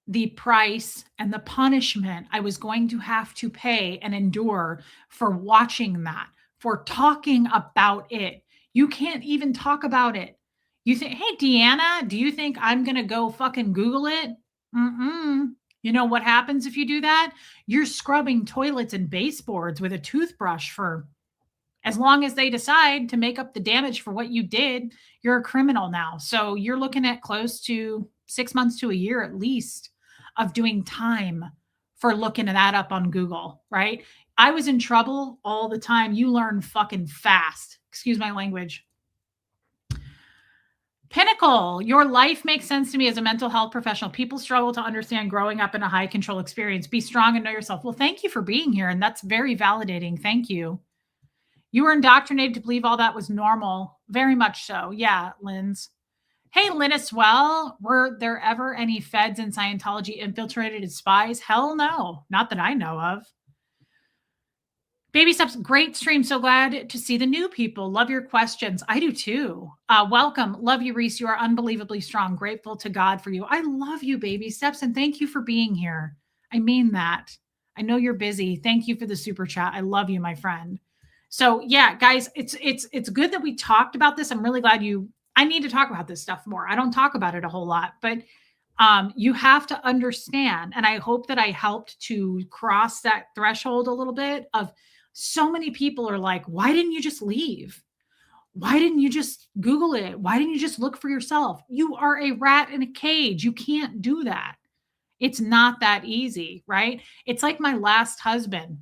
the price and the punishment I was going to have to pay and endure for watching that, for talking about it. You can't even talk about it. You think, hey, Deanna, do you think I'm going to go fucking Google it? You know what happens if you do that? You're scrubbing toilets and baseboards with a toothbrush for as long as they decide to make up the damage for what you did. You're a criminal now. So you're looking at close to 6 months to a year at least of doing time for looking that up on Google, right? I was in trouble all the time. You learn fucking fast. Excuse my language. Pinnacle, your life makes sense to me as a mental health professional. People struggle to understand growing up in a high control experience. Be strong and know yourself. Well, thank you for being here. And that's very validating. Thank you. You were indoctrinated to believe all that was normal. Very much so. Yeah, Linz. Hey, Lynn as well. Were there ever any feds in Scientology infiltrated as spies? Hell no. Not that I know of. Baby Steps, great stream. So glad to see the new people. Love your questions. I do too. Welcome. Love you, Reese. You are unbelievably strong. Grateful to God for you. I love you, Baby Steps, and thank you for being here. I mean that. I know you're busy. Thank you for the super chat. I love you, my friend. So yeah, guys, it's good that we talked about this. I'm really glad I need to talk about this stuff more. I don't talk about it a whole lot, but you have to understand, and I hope that I helped to cross that threshold a little bit of so many people are like, why didn't you just leave? Why didn't you just Google it? Why didn't you just look for yourself? You are a rat in a cage. You can't do that. It's not that easy, right? It's like my last husband.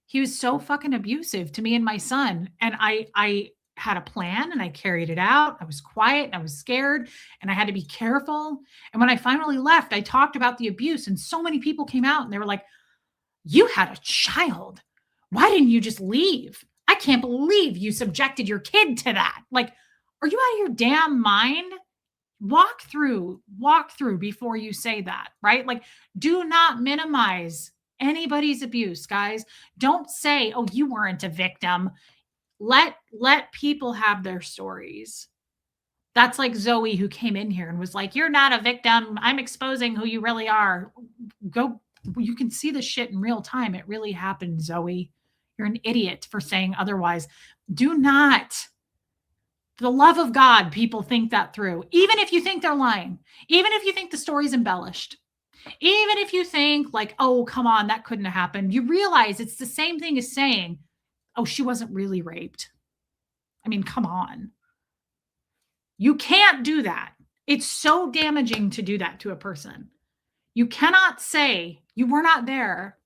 He was so fucking abusive to me and my son. And I had a plan and I carried it out. I was quiet and I was scared and I had to be careful. And when I finally left, I talked about the abuse and so many people came out and they were like, "You had a child. Why didn't you just leave? I can't believe you subjected your kid to that." Like, are you out of your damn mind? Walk through before you say that, right? Like, do not minimize anybody's abuse, guys. Don't say, "Oh, you weren't a victim." Let people have their stories. That's like Zoe who came in here and was like, "You're not a victim. I'm exposing who you really are." Go, you can see the shit in real time. It really happened, Zoe. You're an idiot for saying otherwise. Do not, for the love of God, people think that through. Even if you think they're lying, even if you think the story's embellished, even if you think like, "Oh, come on, that couldn't have happened," you realize it's the same thing as saying, "Oh, she wasn't really raped." I mean, come on. You can't do that. It's so damaging to do that to a person. You cannot say you were not there.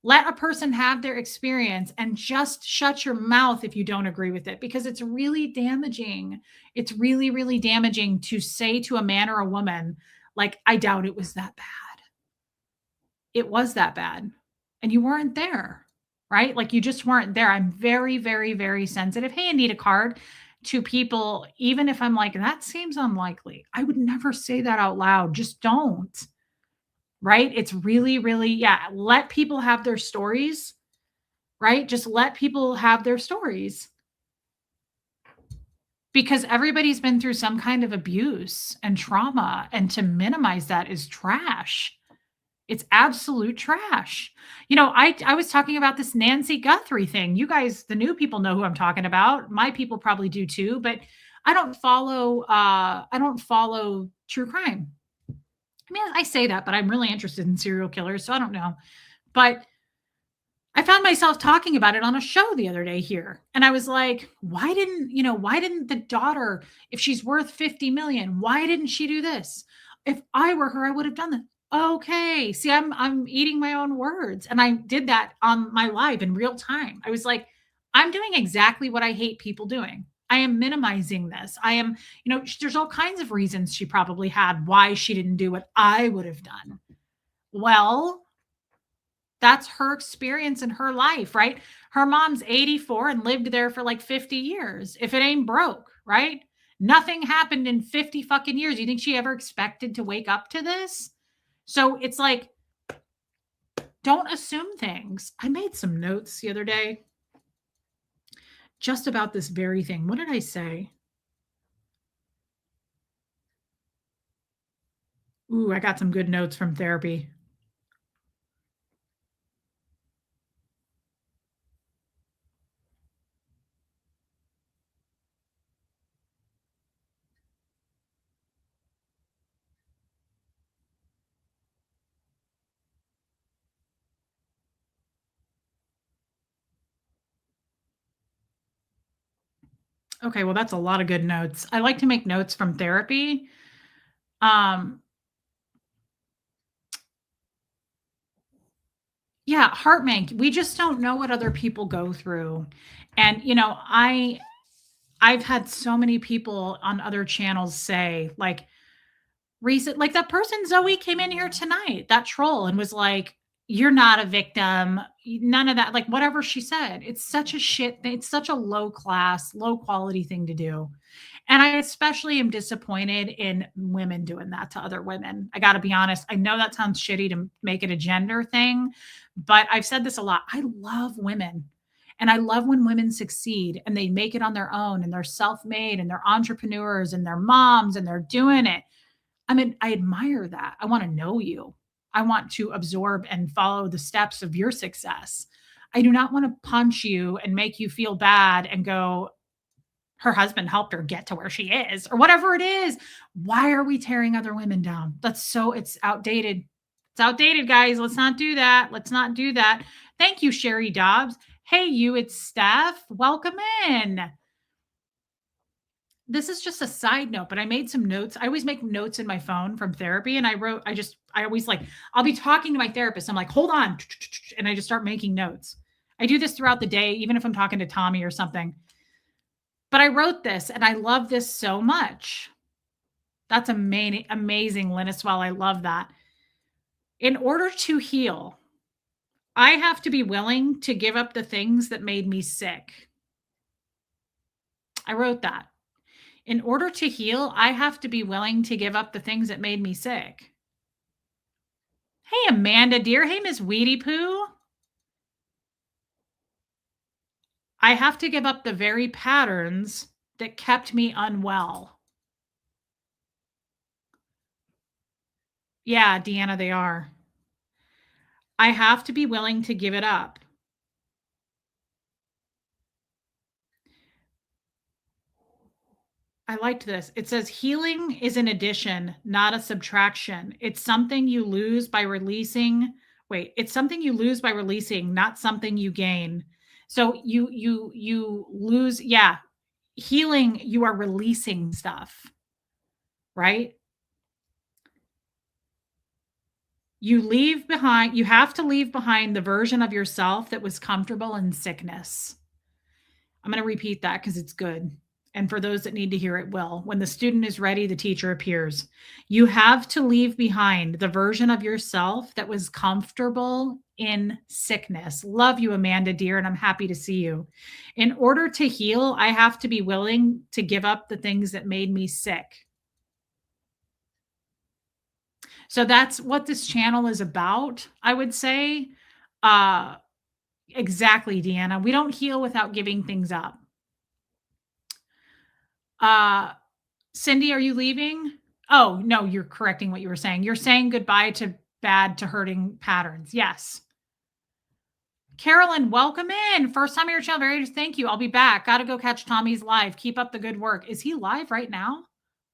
Let a person have their experience and just shut your mouth if you don't agree with it, because it's really damaging. It's really, really damaging to say to a man or a woman, like, "I doubt it was that bad." It was that bad. And you weren't there, right? Like, you just weren't there. I'm very, very, very sensitive. Hey, I need a card to people, even if I'm like, "That seems unlikely." I would never say that out loud. Just don't. Right? It's really, really, yeah, let people have their stories, right? Just let people have their stories because everybody's been through some kind of abuse and trauma, and to minimize that is trash. It's absolute trash. I was talking about this Nancy Guthrie thing. You guys, the new people, know who I'm talking about. My people probably do too, but I don't follow true crime. I mean, I say that, but I'm really interested in serial killers, so I don't know. But I found myself talking about it on a show the other day here. And I was like, why didn't the daughter, if she's worth 50 million, why didn't she do this? If I were her, I would have done that. Okay. See, I'm eating my own words. And I did that on my live in real time. I was like, I'm doing exactly what I hate people doing. I am minimizing this. There's all kinds of reasons she probably had why she didn't do what I would have done. Well, that's her experience in her life, right? Her mom's 84 and lived there for like 50 years. If it ain't broke, right? Nothing happened in 50 fucking years. You think she ever expected to wake up to this? So it's like, don't assume things. I made some notes the other day just about this very thing. What did I say? Ooh, I got some good notes from therapy. Okay, well, that's a lot of good notes. I like to make notes from therapy. Um, yeah, heartmank. We just don't know what other people go through. And I've had so many people on other channels say, like, like that person Zoe came in here tonight, that troll, and was like, "You're not a victim." None of that, like whatever she said. It's such a shit thing. It's such a low class, low quality thing to do. And I especially am disappointed in women doing that to other women. I got to be honest. I know that sounds shitty to make it a gender thing, but I've said this a lot. I love women. And I love when women succeed and they make it on their own and they're self made and they're entrepreneurs and they're moms and they're doing it. I mean, I admire that. I want to know you. I want to absorb and follow the steps of your success. I do not want to punch you and make you feel bad and go, "Her husband helped her get to where she is," or whatever it is. Why are we tearing other women down? It's outdated. It's outdated, guys. Let's not do that. Let's not do that. Thank you, Sherry Dobbs. Hey, you, it's Steph. Welcome in. This is just a side note, but I made some notes. I always make notes in my phone from therapy. And I always like, I'll be talking to my therapist. I'm like, hold on. And I just start making notes. I do this throughout the day, even if I'm talking to Tommy or something. But I wrote this and I love this so much. That's amazing, Linuswell. I love that. In order to heal, I have to be willing to give up the things that made me sick. I wrote that. In order to heal, I have to be willing to give up the things that made me sick. Hey, Amanda, dear. Hey, Miss Weedy Poo. I have to give up the very patterns that kept me unwell. Yeah, Deanna, they are. I have to be willing to give it up. I liked this. It says healing is an addition, not a subtraction. It's something you lose by releasing. Wait, it's something you lose by releasing, not something you gain. So you lose, yeah. Healing, you are releasing stuff, right? You have to leave behind the version of yourself that was comfortable in sickness. I'm going to repeat that because it's good. And for those that need to hear it will. When the student is ready, the teacher appears. You have to leave behind the version of yourself that was comfortable in sickness. Love you, Amanda, dear, and I'm happy to see you. In order to heal, I have to be willing to give up the things that made me sick. So that's what this channel is about, I would say. Exactly, Deanna. We don't heal without giving things up. Cindy, are you leaving? Oh, no, you're correcting what you were saying. You're saying goodbye to bad to hurting patterns. Yes. Carolyn, welcome in. First time on your channel. Very thank you. I'll be back. Got to go catch Tommy's live. Keep up the good work. Is he live right now?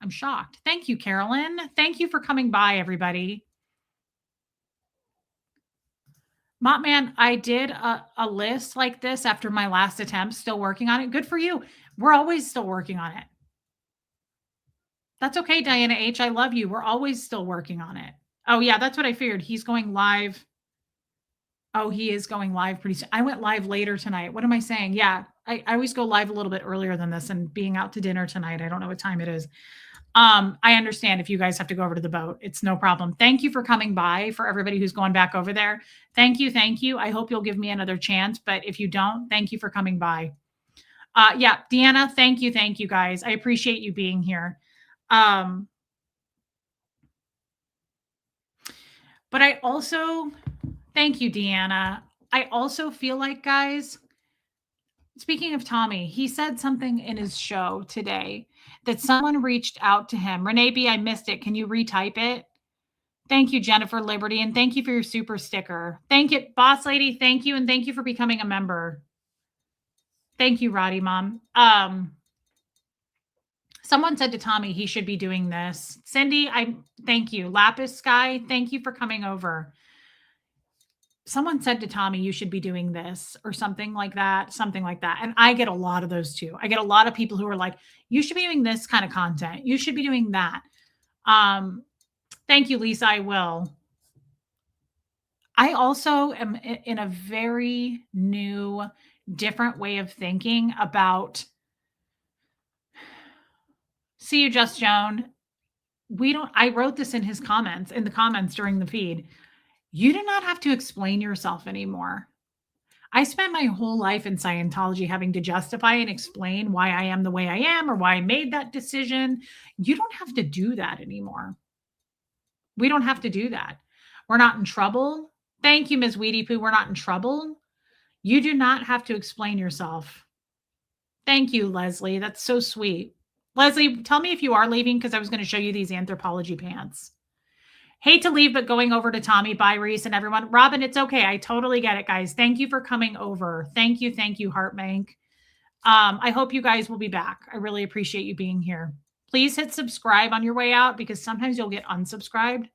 I'm shocked. Thank you, Carolyn. Thank you for coming by, everybody. Mopman, I did a list like this after my last attempt, still working on it. Good for you. We're always still working on it. That's okay, Diana H. I love you. We're always still working on it. Oh, yeah, that's what I figured. He's going live. Oh, he is going live pretty soon. I went live later tonight. What am I saying? Yeah, I always go live a little bit earlier than this, and being out to dinner tonight, I don't know what time it is. I understand if you guys have to go over to the boat. It's no problem. Thank you for coming by. For everybody who's going back over there, thank you. Thank you. I hope you'll give me another chance, but if you don't, thank you for coming by. Yeah, Deanna, thank you. Thank you, guys. I appreciate you being here. But I also, thank you, Deanna. I also feel like, guys, speaking of Tommy, he said something in his show today that someone reached out to him. Renee B, I missed it. Can you retype it? Thank you, Jennifer Liberty, and thank you for your super sticker. Thank you, Boss Lady. Thank you, and thank you for becoming a member. Thank you, Roddy Mom. Someone said to Tommy he should be doing this. Cindy, I thank you. Lapis Sky, thank you for coming over. Someone said to Tommy, you should be doing this or something like that, something like that. And I get a lot of those too. I get a lot of people who are like, you should be doing this kind of content. You should be doing that. Thank you, Lisa. I will. I also am in a very new, different way of thinking about. See you, Just Joan. I wrote this in the comments during the feed. You do not have to explain yourself anymore. I spent my whole life in Scientology having to justify and explain why I am the way I am or why I made that decision. You don't have to do that anymore. We don't have to do that. We're not in trouble. Thank you, Ms. Weedy Poo. We're not in trouble. You do not have to explain yourself. Thank you, Leslie. That's so sweet. Leslie, tell me if you are leaving because I was going to show you these anthropology pants. Hate to leave, but going over to Tommy, bye, Reese, and everyone. Robin, it's okay. I totally get it, guys. Thank you for coming over. Thank you, Heartbank. I hope you guys will be back. I really appreciate you being here. Please hit subscribe on your way out because sometimes you'll get unsubscribed.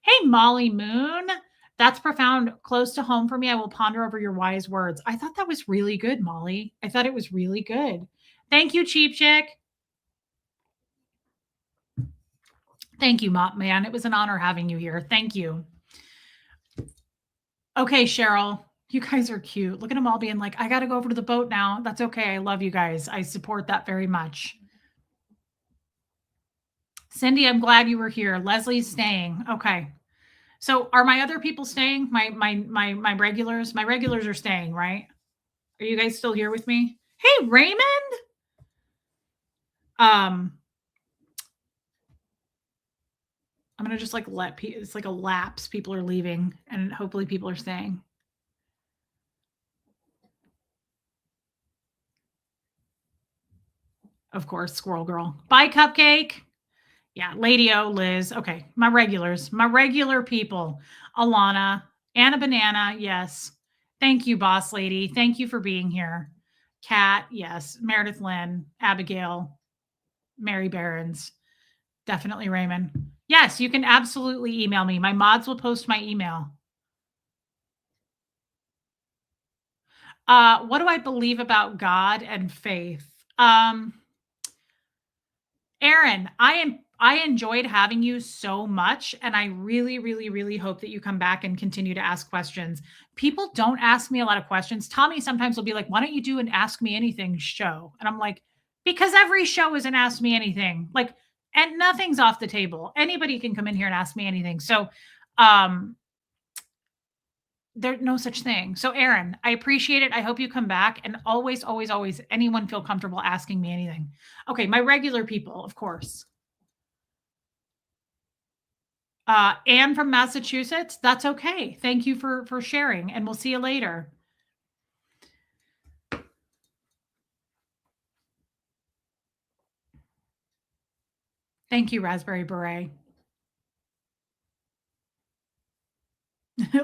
Hey, Molly Moon. That's profound. Close to home for me. I will ponder over your wise words. I thought that was really good, Molly. I thought it was really good. Thank you, Cheap Chick. Thank you, Mop Man. It was an honor having you here. Thank you. Okay, Cheryl, you guys are cute. Look at them all being like, I got to go over to the boat now. That's okay. I love you guys. I support that very much. Cindy, I'm glad you were here. Leslie's staying. Okay. So are my other people staying? My regulars? My regulars are staying, right? Are you guys still here with me? Hey, Raymond. I'm gonna just like it's like a lapse. People are leaving, and hopefully people are staying. Of course, Squirrel Girl. Bye, Cupcake. Yeah, Lady O, Liz. Okay, my regulars, my regular people. Alana, Anna Banana. Yes. Thank you, Boss Lady. Thank you for being here. Kat, yes. Meredith Lynn, Abigail, Mary Barons. Definitely Raymond. Yes, you can absolutely email me. My mods will post my email. What do I believe about God and faith? Aaron, I enjoyed having you so much, and I really, really, really hope that you come back and continue to ask questions. People don't ask me a lot of questions. Tommy sometimes will be like, "Why don't you do an Ask Me Anything show?" And I'm like, "Because every show is an Ask Me Anything. Like, and nothing's off the table. Anybody can come in here and ask me anything." So, there's no such thing. So, Aaron, I appreciate it. I hope you come back, and always, always, always, anyone feel comfortable asking me anything. Okay, my regular people, of course. Anne from Massachusetts, that's okay. Thank you for sharing, and we'll see you later. Thank you, Raspberry Beret.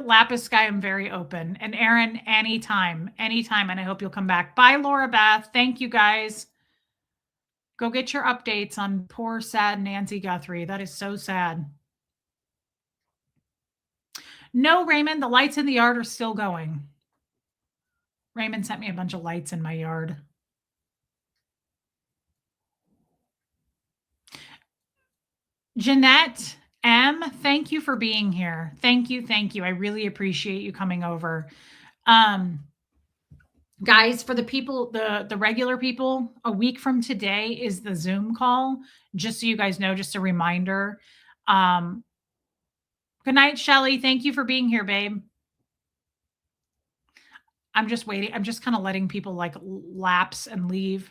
Lapis Sky, I'm very open. And Aaron, anytime, anytime. And I hope you'll come back. Bye, Laura Beth. Thank you, guys. Go get your updates on poor, sad Nancy Guthrie. That is so sad. No, Raymond, the lights in the yard are still going. Raymond sent me a bunch of lights in my yard. Jeanette M, thank you for being here. Thank you. Thank you. I really appreciate you coming over. Guys, for the people, the regular people, a week from today is the Zoom call. Just so you guys know, just a reminder. Good night, Shelly. Thank you for being here, babe. I'm just waiting. I'm just kind of letting people like lapse and leave.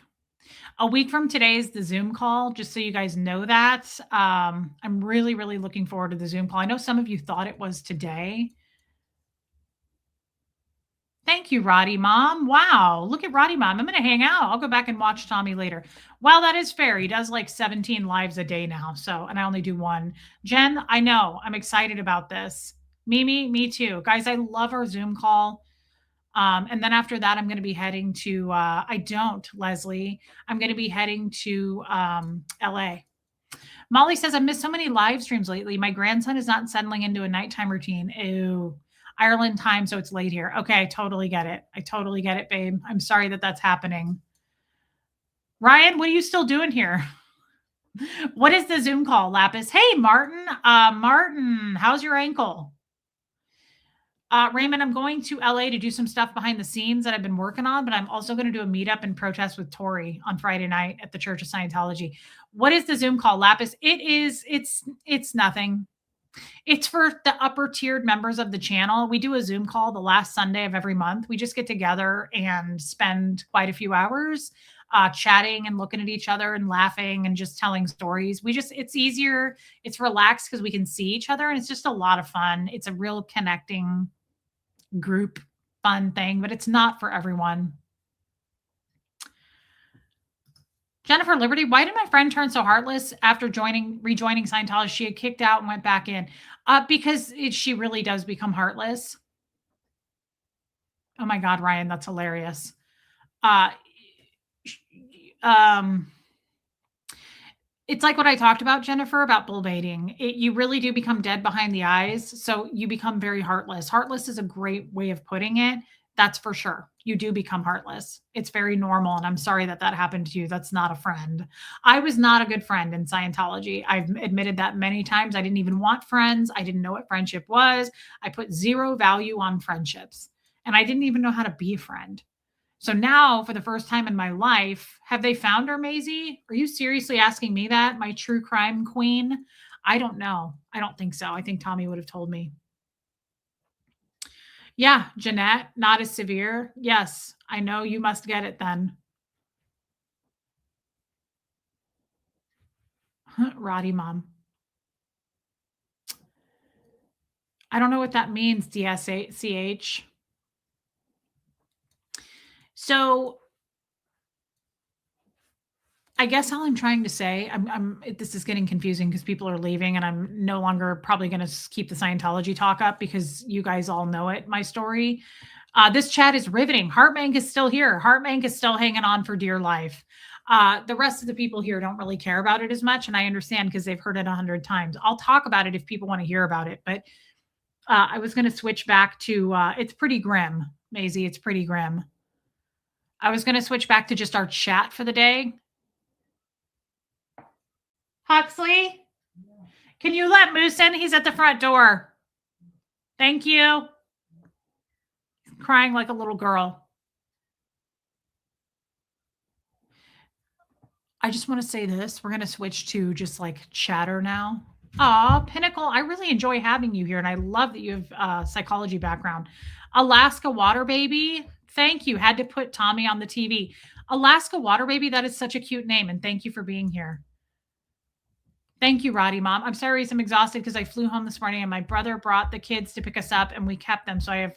A week from today is the Zoom call, just so you guys know that. I'm really, really looking forward to the Zoom call. I know some of you thought it was today. Thank you, Roddy Mom. Wow, look at Roddy Mom. I'm going to hang out. I'll go back and watch Tommy later. Well, that is fair. He does like 17 lives a day now. So, and I only do one. Jen, I know. I'm excited about this. Mimi, me too. Guys, I love our Zoom call. And then after that, I'm going to be heading to, Leslie. I'm going to be heading to LA. Molly says, I missed so many live streams lately. My grandson is not settling into a nighttime routine. Ew. Ireland time, so it's late here. Okay, I totally get it. I totally get it, babe. I'm sorry that that's happening. Ryan, what are you still doing here? What is the Zoom call, Lapis? Hey, Martin. Martin, how's your ankle? Raymond, I'm going to LA to do some stuff behind the scenes that I've been working on, but I'm also going to do a meetup and protest with Tori on Friday night at the Church of Scientology. What is the Zoom call, Lapis? It's nothing. It's for the upper tiered members of the channel. We do a Zoom call the last Sunday of every month. We just get together and spend quite a few hours chatting and looking at each other and laughing and just telling stories. It's easier. It's relaxed because we can see each other, and it's just a lot of fun. It's a real connecting group fun thing, but it's not for everyone. Jennifer Liberty, why did my friend turn so heartless after rejoining Scientology? She had kicked out and went back in. Because she really does become heartless. Oh my God, Ryan, that's hilarious. It's like what I talked about, Jennifer, about bullbaiting. You really do become dead behind the eyes. So you become very heartless. Heartless is a great way of putting it. That's for sure. You do become heartless. It's very normal. And I'm sorry that that happened to you. That's not a friend. I was not a good friend in Scientology. I've admitted that many times. I didn't even want friends. I didn't know what friendship was. I put zero value on friendships. And I didn't even know how to be a friend. So now, for the first time in my life, have they found her, Maisie? Are you seriously asking me that, my true crime queen? I don't know. I don't think so. I think Tommy would have told me. Yeah, Jeanette, not as severe. Yes, I know you must get it then. Roddy mom. I don't know what that means, DSCH. So I guess all I'm trying to say, this is getting confusing because people are leaving and I'm no longer probably going to keep the Scientology talk up because you guys all know it, my story. This chat is riveting. Heartmank is still here. Heartmank is still hanging on for dear life. The rest of the people here don't really care about it as much. And I understand because they've heard it 100 times. I'll talk about it if people want to hear about it. But I was going to switch back to, it's pretty grim, Maisie. It's pretty grim. I was going to switch back to just our chat for the day. Huxley, can you let Moose in? He's at the front door. Thank you. Crying like a little girl. I just want to say this. We're going to switch to just like chatter now. Aw, Pinnacle, I really enjoy having you here. And I love that you have a psychology background. Alaska Water Baby, thank you. Had to put Tommy on the TV. Alaska Water Baby, that is such a cute name. And thank you for being here. Thank you, Roddy Mom. I'm sorry I'm exhausted because I flew home this morning and my brother brought the kids to pick us up and we kept them. So I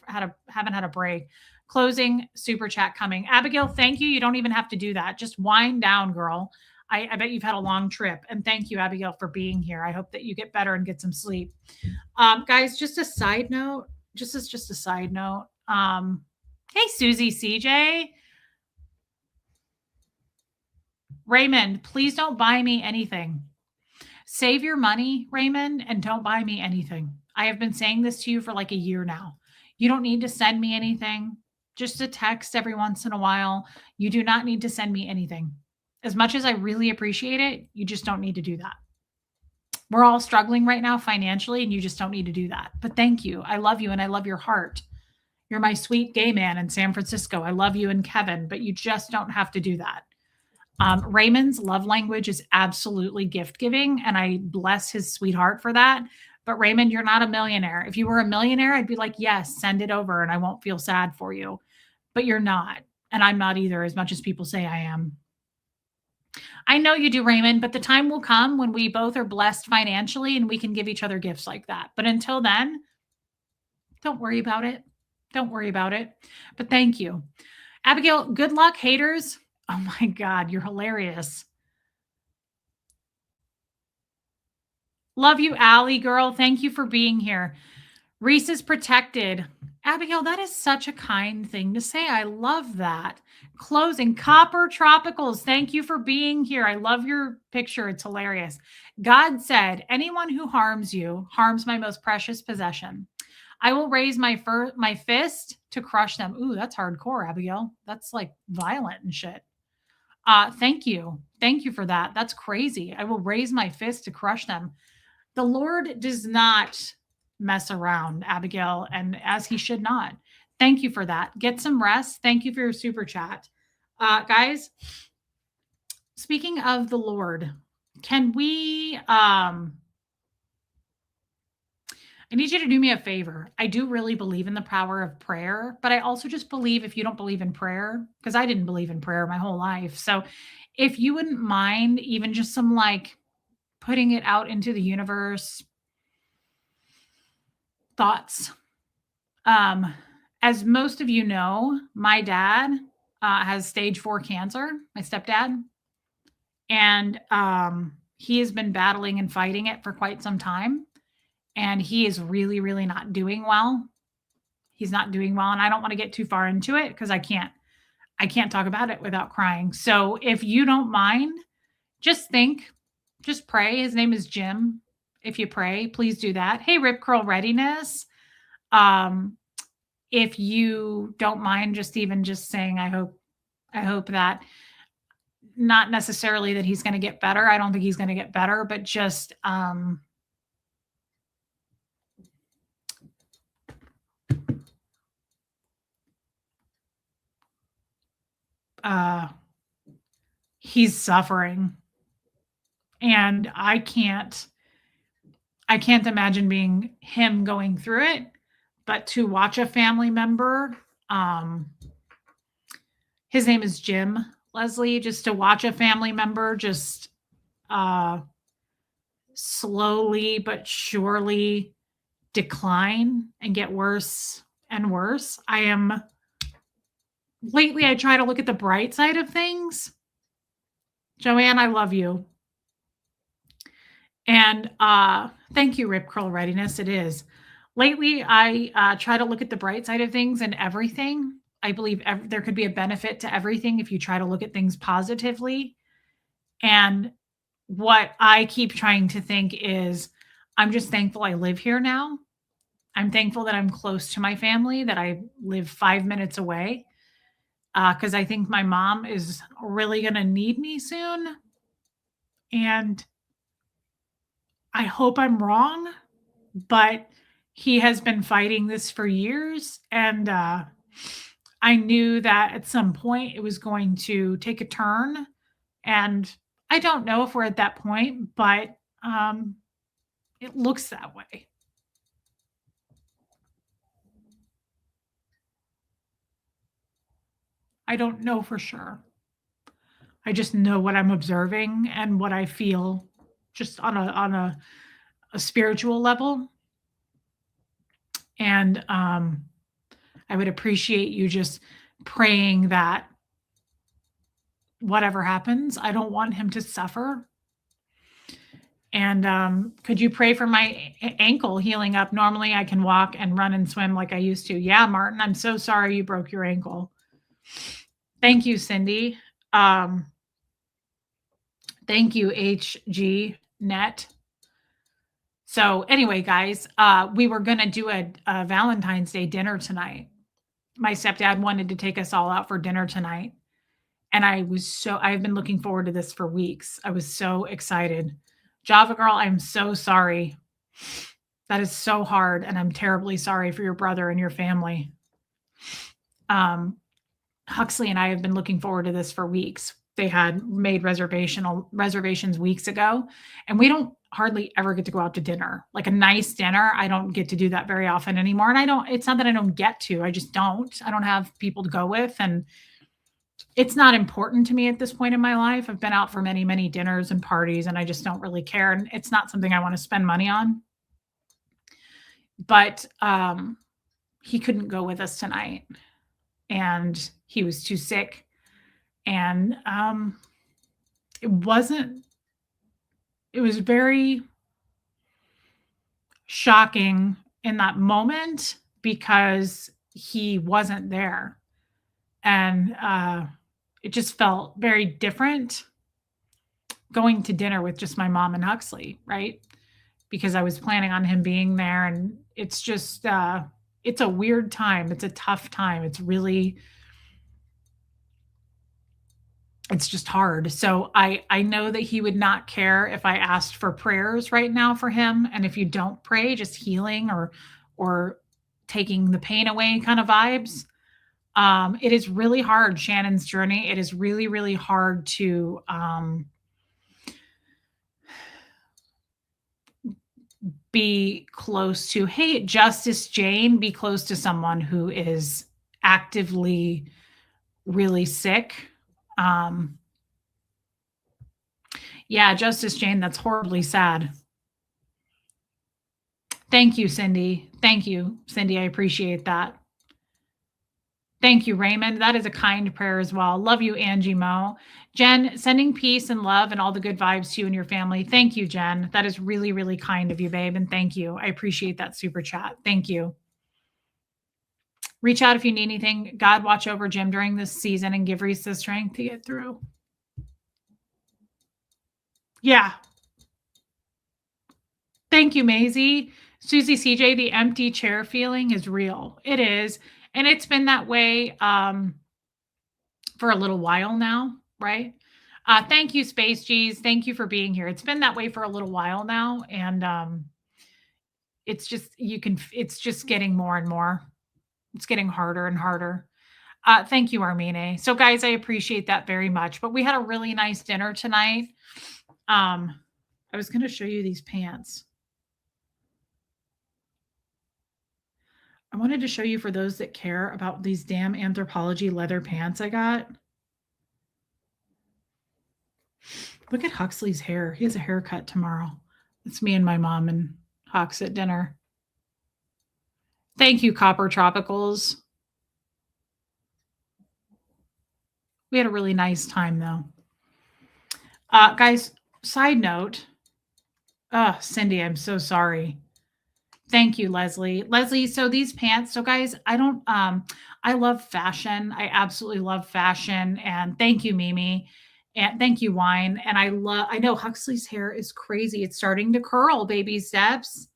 haven't had a break. Closing super chat coming. Abigail, thank you. You don't even have to do that. Just wind down, girl. I bet you've had a long trip. And thank you, Abigail, for being here. I hope that you get better and get some sleep. Guys, just a side note. Just a side note. Hey, Susie CJ. Raymond, please don't buy me anything. Save your money, Raymond, and don't buy me anything. I have been saying this to you for like a year now. You don't need to send me anything. Just a text every once in a while. You do not need to send me anything. As much as I really appreciate it, you just don't need to do that. We're all struggling right now financially, and you just don't need to do that. But thank you. I love you, and I love your heart. You're my sweet gay man in San Francisco. I love you and Kevin, but you just don't have to do that. Raymond's love language is absolutely gift giving, and I bless his sweetheart for that. But Raymond, you're not a millionaire. If you were a millionaire, I'd be like, yes, send it over and I won't feel sad for you. But you're not. And I'm not either, as much as people say I am. I know you do, Raymond, but the time will come when we both are blessed financially and we can give each other gifts like that. But until then, don't worry about it. Don't worry about it. But thank you. Abigail, good luck, haters. Oh my God, you're hilarious. Love you, Allie, girl. Thank you for being here. Reese is protected. Abigail, that is such a kind thing to say. I love that. Closing. Copper Tropicals, thank you for being here. I love your picture. It's hilarious. God said, anyone who harms you harms my most precious possession. I will raise my fist to crush them. Ooh, that's hardcore, Abigail. That's like violent and shit. Thank you. Thank you for that. That's crazy. I will raise my fist to crush them. The Lord does not mess around, Abigail, and as he should not. Thank you for that. Get some rest. Thank you for your super chat. Guys, speaking of the Lord, can we, I need you to do me a favor. I do really believe in the power of prayer, but I also just believe if you don't believe in prayer, because I didn't believe in prayer my whole life. So if you wouldn't mind even just some like putting it out into the universe, thoughts. As most of you know, my dad has stage 4 cancer, my stepdad. And he has been battling and fighting it for quite some time. And he is really, really not doing well. He's not doing well. And I don't want to get too far into it because I can't talk about it without crying. So if you don't mind, just pray. His name is Jim. If you pray, please do that. Hey, Rip Curl Readiness. if you don't mind just even just saying, I hope that not necessarily that he's going to get better. I don't think he's going to get better, but just, uh, he's suffering, and I can't imagine being him going through it, but to watch a family member, his name is Jim Leslie, just to watch a family member just uh, slowly but surely decline and get worse and worse. Lately, I try to look at the bright side of things. Joanne, I love you. And thank you, Rip Curl Readiness. It is. Lately, I try to look at the bright side of things and everything. I believe there could be a benefit to everything if you try to look at things positively. And what I keep trying to think is, I'm just thankful I live here now. I'm thankful that I'm close to my family, that I live 5 minutes away, because I think my mom is really going to need me soon. And I hope I'm wrong, but he has been fighting this for years. And I knew that at some point it was going to take a turn. And I don't know if we're at that point, but it looks that way. I don't know for sure. I just know what I'm observing and what I feel just on a spiritual level. And I would appreciate you just praying that whatever happens, I don't want him to suffer. And could you pray for my ankle healing up? Normally I can walk and run and swim like I used to. Yeah, Martin, I'm so sorry you broke your ankle. Thank you, Cindy. Thank you, HG Net. So anyway, guys, we were going to do a Valentine's Day dinner tonight. My stepdad wanted to take us all out for dinner tonight. And I've been looking forward to this for weeks. I was so excited. Java girl, I'm so sorry. That is so hard. And I'm terribly sorry for your brother and your family. Huxley and I have been looking forward to this for weeks. They had made reservations weeks ago, and we don't hardly ever get to go out to dinner, like a nice dinner. I don't get to do that very often anymore. And it's not that I don't get to, I just don't. I don't have people to go with, and it's not important to me at this point in my life. I've been out for many, many dinners and parties, and I just don't really care. And it's not something I want to spend money on. But he couldn't go with us tonight, and he was too sick. And it was very shocking in that moment because he wasn't there. And it just felt very different going to dinner with just my mom and Huxley, right? Because I was planning on him being there. And it's just, it's a weird time. It's a tough time. It's just hard. So I know that he would not care if I asked for prayers right now for him. And if you don't pray, just healing or taking the pain away kind of vibes. It is really hard, Shannon's journey. It is really, really hard to be close to, hey, Justice Jane, be close to someone who is actively really sick. Yeah, Justice Jane, that's horribly sad. Thank you, Cindy. Thank you, Cindy. I appreciate that. Thank you, Raymond. That is a kind prayer as well. Love you, Angie Mo. Jen, sending peace and love and all the good vibes to you and your family. Thank you, Jen. That is really, really kind of you, babe. And thank you. I appreciate that super chat. Thank you. Reach out if you need anything. God, watch over Jim during this season and give Reese the strength to get through. Yeah. Thank you, Maisie. Susie CJ, the empty chair feeling is real. It is. And it's been that way for a little while now, right? Thank you, Space G's. Thank you for being here. It's been that way for a little while now, and it's just it's just getting more and more. It's getting harder and harder. Thank you, Armine. So, guys, I appreciate that very much. But we had a really nice dinner tonight. I was going to show you these pants. I wanted to show you for those that care about these damn Anthropology leather pants I got. Look at Huxley's hair. He has a haircut tomorrow. It's me and my mom and Hux at dinner. Thank you, Copper Tropicals. We had a really nice time, though. Guys, side note. Cindy, I'm so sorry. Thank you, Leslie. Leslie, so these pants, so guys, I love fashion. I absolutely love fashion. And thank you, Mimi. And thank you, Wine. And I know Huxley's hair is crazy. It's starting to curl, baby steps.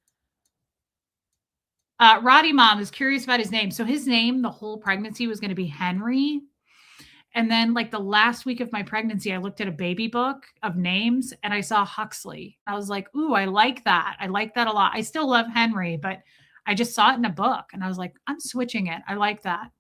Roddy Mom is curious about his name. So his name, the whole pregnancy was going to be Henry. And then like the last week of my pregnancy, I looked at a baby book of names and I saw Huxley. I was like, ooh, I like that. I like that a lot. I still love Henry, but I just saw it in a book and I was like, I'm switching it. I like that.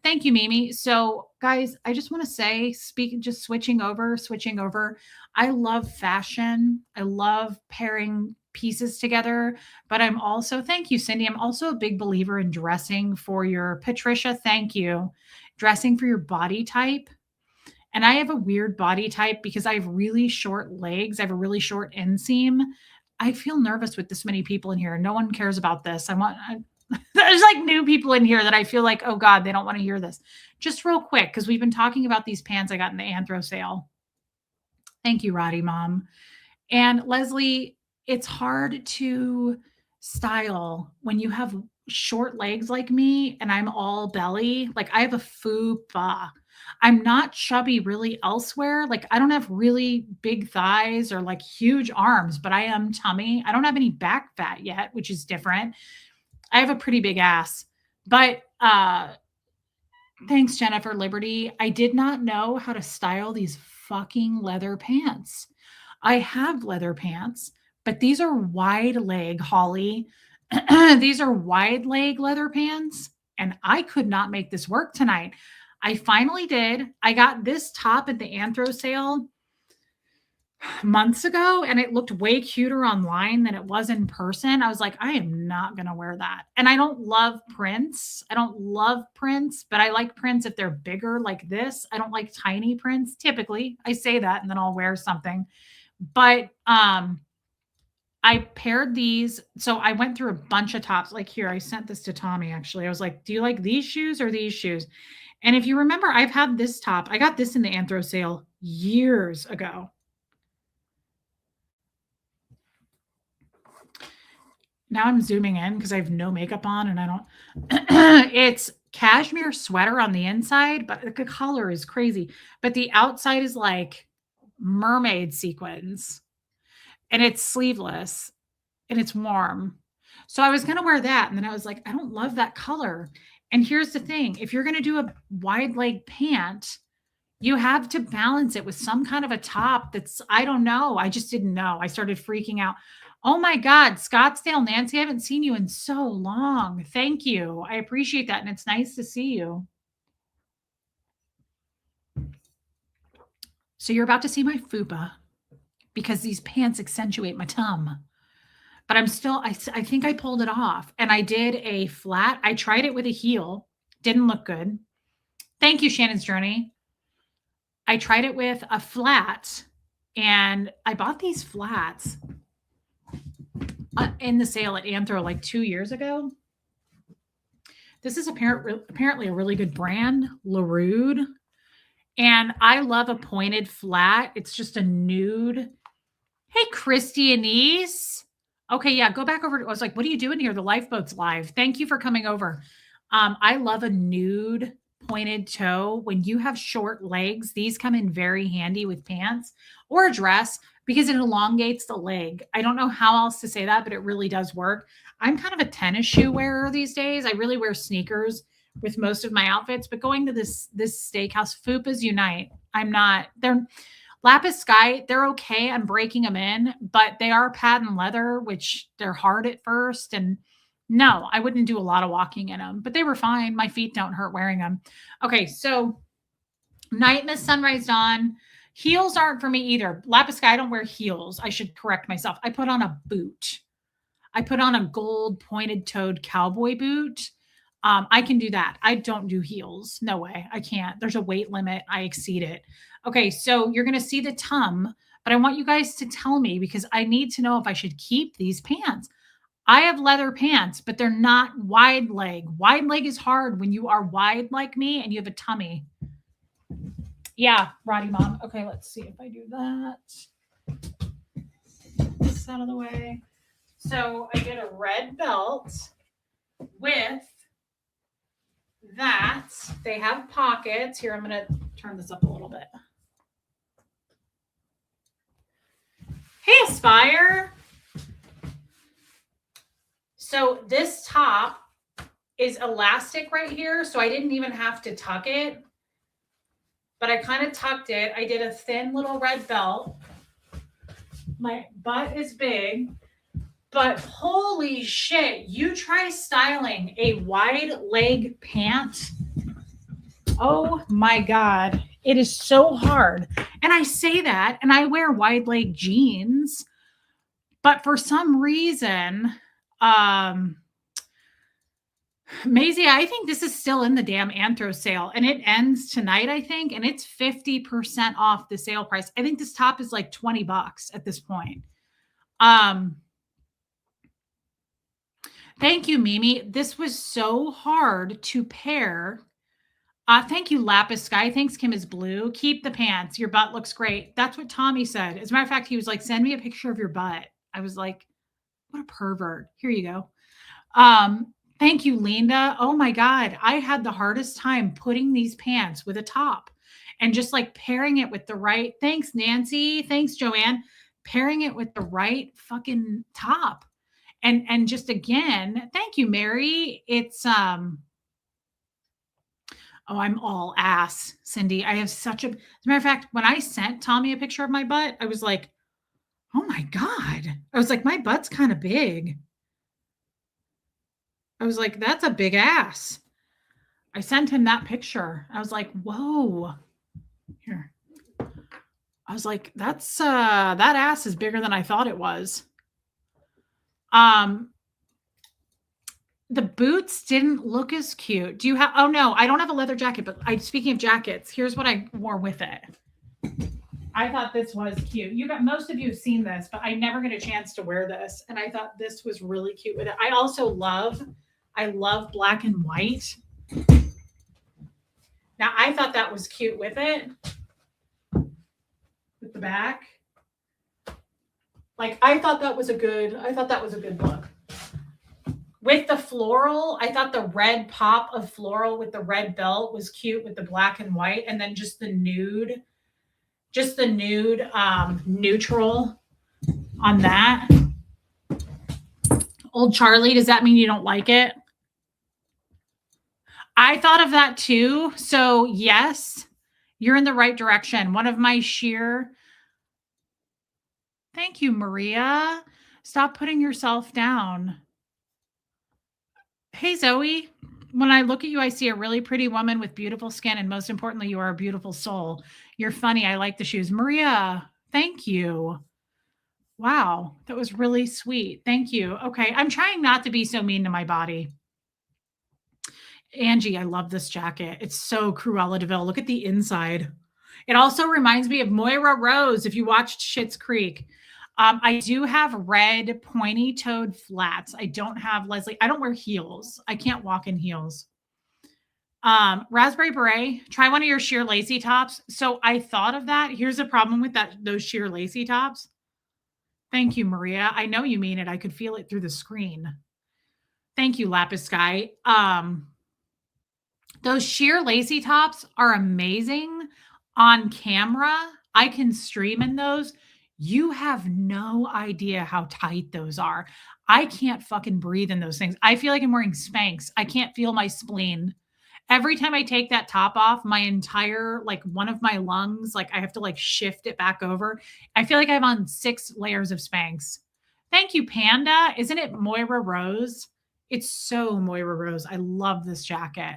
Thank you, Mimi. So guys, I just want to say, just switching over. I love fashion. I love pairing pieces together, but I'm also, thank you, Cindy. I'm also a big believer in dressing for your Patricia. Thank you. Dressing for your body type. And I have a weird body type because I have really short legs. I have a really short inseam. I feel nervous with this many people in here. No one cares about this. There's like new people in here that I feel like, oh God, they don't want to hear this. Just real quick, because we've been talking about these pants I got in the Anthro sale. Thank you, Roddy Mom. And Leslie, it's hard to style when you have short legs like me and I'm all belly. Like I have a fupa. I'm not chubby really elsewhere. Like I don't have really big thighs or like huge arms, but I am tummy. I don't have any back fat yet, which is different. I have a pretty big ass, but thanks, Jennifer Liberty. I did not know how to style these fucking leather pants. I have leather pants, but these are wide leg, Holly. These are wide leg leather pants, and I could not make this work tonight. I finally did. I got this top at the Anthro sale months ago and it looked way cuter online than it was in person. I was like, I am not going to wear that. And I don't love prints. I don't love prints, but I like prints if they're bigger like this. I don't like tiny prints. Typically, I say that and then I'll wear something. But I paired these. So I went through a bunch of tops. Like here, I sent this to Tommy actually. I was like, do you like these shoes or these shoes? And if you remember, I've had this top. I got this in the Anthro sale years ago. Now I'm zooming in because I have no makeup on and I don't. It's cashmere sweater on the inside, but the color is crazy. But the outside is like mermaid sequins and it's sleeveless and it's warm. So I was going to wear that. And then I was like, I don't love that color. And here's the thing. If you're going to do a wide leg pant, you have to balance it with some kind of a top that's, I don't know. I just didn't know. I started freaking out. Oh my God, Scottsdale, Nancy, I haven't seen you in so long. Thank you. I appreciate that. And it's nice to see you. So you're about to see my fupa because these pants accentuate my tum. But I'm still, I think I pulled it off. And I did a flat. I tried it with a heel. Didn't look good. Thank you, Shannon's Journey. I tried it with a flat. And I bought these flats in the sale at Anthro like 2 years ago. This is apparently a really good brand, LaRude. And I love a pointed flat. It's just a nude. Hey, Christy Anise. Okay, yeah, go back over. I was like, what are you doing here? The lifeboat's live. Thank you for coming over. I love a nude pointed toe. When you have short legs, these come in very handy with pants or a dress. because it elongates the leg. I don't know how else to say that, but it really does work. I'm kind of a tennis shoe wearer these days. I really wear sneakers with most of my outfits, but going to this steakhouse, Fupas Unite, I'm not. They're Lapis Sky, they're okay. I'm breaking them in, but they are patent leather, which they're hard at first. And no, I wouldn't do a lot of walking in them, but they were fine. My feet don't hurt wearing them. Okay, so night mist, sunrise, dawn. Heels aren't for me either. Lapis Sky, I don't wear heels. I should correct myself. I put on a boot. I put on a gold pointed toed cowboy boot. I can do that. I don't do heels. No way. I can't. There's a weight limit. I exceed it. Okay. So you're going to see the tum, but I want you guys to tell me because I need to know if I should keep these pants. I have leather pants, but they're not wide leg. Wide leg is hard when you are wide like me and you have a tummy. Yeah, Roddy Mom. Okay, let's see if I do that. Get this out of the way. So I get a red belt with that. They have pockets. Here, I'm going to turn this up a little bit. Hey, Aspire. So this top is elastic right here, so I didn't even have to tuck it. But I kind of tucked it. I did a thin little red belt. My butt is big. But holy shit, you try styling a wide leg pant. Oh my God. It is so hard. And I say that, and I wear wide leg jeans. But for some reason, Maisie, I think this is still in the damn Anthro sale and it ends tonight, I think, and it's 50% off the sale price. I think this top is like $20 at this point. Thank you, Mimi. This was so hard to pair. Thank you, Lapis Sky. Thanks, Kim is blue. Keep the pants. Your butt looks great. That's what Tommy said. As a matter of fact, he was like, send me a picture of your butt. I was like, what a pervert. Here you go. Thank you, Linda. Oh my God. I had the hardest time putting these pants with a top and just like pairing it with the right. Thanks, Nancy. Thanks, Joanne. Pairing it with the right fucking top. And just again, thank you, Mary. It's, oh, I'm all ass, Cindy. I have such a, as a matter of fact, when I sent Tommy a picture of my butt, I was like, oh my God. I was like, my butt's kind of big. I was like, that's a big ass. I sent him that picture. I was like, whoa. Here. I was like, that's that ass is bigger than I thought it was. The boots didn't look as cute. Do you have, oh no, I don't have a leather jacket, but speaking of jackets, here's what I wore with it. I thought this was cute. Most of you have seen this, but I never get a chance to wear this. And I thought this was really cute with it. I also love black and white. Now I thought that was cute with it. With the back. Like I thought that was a good look. With the floral, I thought the red pop of floral with the red belt was cute with the black and white. And then just the nude neutral on that. Old Charlie, does that mean you don't like it? I thought of that too. So yes, you're in the right direction. One of my sheer, thank you, Maria. Stop putting yourself down. Hey, Zoe, when I look at you, I see a really pretty woman with beautiful skin. And most importantly, you are a beautiful soul. You're funny. I like the shoes. Maria, thank you. Wow, that was really sweet. Thank you. Okay, I'm trying not to be so mean to my body. Angie, I love this jacket. It's so Cruella de Vil. Look at the inside. It also reminds me of Moira Rose if you watched Schitt's Creek. I do have red pointy-toed flats. I don't have Leslie. I don't wear heels. I can't walk in heels. Raspberry Beret. Try one of your sheer lacy tops. So I thought of that. Here's the problem with those sheer lacy tops. Thank you, Maria. I know you mean it. I could feel it through the screen. Thank you, Lapis Sky. Those sheer lacy tops are amazing on camera. I can stream in those. You have no idea how tight those are. I can't fucking breathe in those things. I feel like I'm wearing Spanx. I can't feel my spleen. Every time I take that top off, my entire, like one of my lungs, like I have to like shift it back over. I feel like I'm on 6 layers of Spanx. Thank you, Panda. Isn't it Moira Rose? It's so Moira Rose. I love this jacket.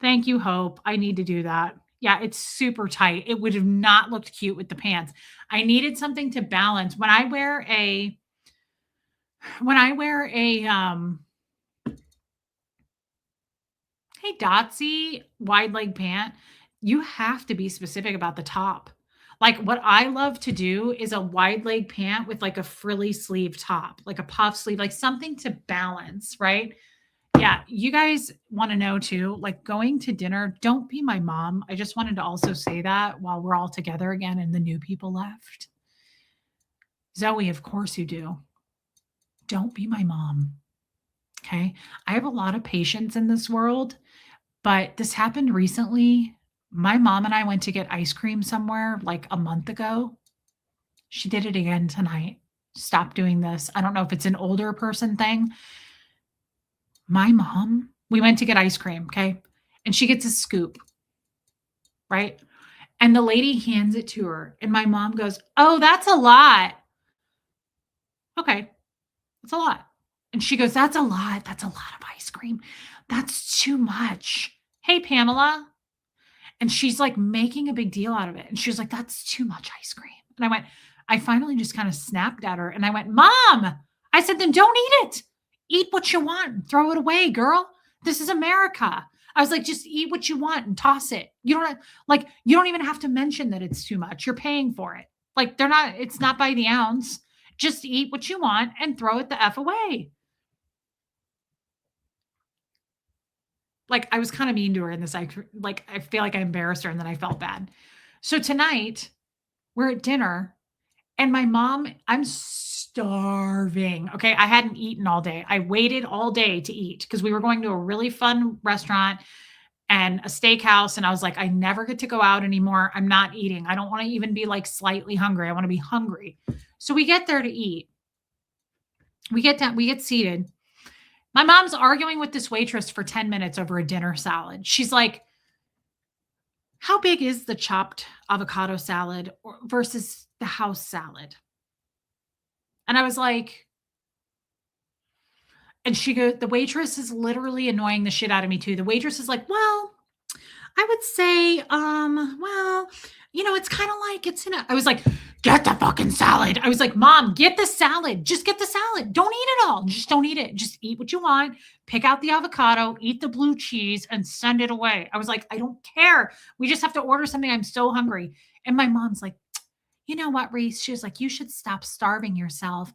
Thank you, Hope. I need to do that. Yeah, it's super tight. It would have not looked cute with the pants. I needed something to balance. When I wear a hey Dotsy wide leg pant, you have to be specific about the top. Like what I love to do is a wide leg pant with like a frilly sleeve top, like a puff sleeve, like something to balance, right? Yeah, you guys want to know too, like going to dinner, don't be my mom. I just wanted to also say that while we're all together again and the new people left. Zoe, of course you do. Don't be my mom. Okay. I have a lot of patience in this world, but this happened recently. My mom and I went to get ice cream somewhere like a month ago. She did it again tonight. Stop doing this. I don't know if it's an older person thing. My mom, we went to get ice cream, okay? And she gets a scoop, right? And the lady hands it to her. And my mom goes, "Oh, that's a lot." Okay, that's a lot. And she goes, "That's a lot. That's a lot of ice cream. That's too much." Hey, Pamela. And she's like making a big deal out of it. And she was like, "That's too much ice cream." And I finally just kind of snapped at her and I went, "Mom," I said, "then don't eat it. Eat what you want and throw it away, girl. This is America." I was like, "Just eat what you want and toss it. You don't even have to mention that it's too much. You're paying for it. Like it's not by the ounce. Just eat what you want and throw it the F away." Like I was kind of mean to her in this. I feel like I embarrassed her and then I felt bad. So tonight we're at dinner and my mom, I'm starving. Okay. I hadn't eaten all day. I waited all day to eat because we were going to a really fun restaurant and a steakhouse. And I was like, I never get to go out anymore. I'm not eating. I don't want to even be like slightly hungry. I want to be hungry. So we get there to eat. We get seated. My mom's arguing with this waitress for 10 minutes over a dinner salad. She's like, "How big is the chopped avocado salad versus the house salad?" And I was like, and the waitress is literally annoying the shit out of me too. The waitress is like, "Well, I would say, well, it's kind of like it's in a," I was like, "Get the fucking salad." I was like, "Mom, get the salad. Just get the salad. Don't eat it all. Just don't eat it. Just eat what you want. Pick out the avocado, eat the blue cheese, and send it away." I was like, "I don't care. We just have to order something. I'm so hungry." And my mom's like, "You know what, Reese?" She was like, "You should stop starving yourself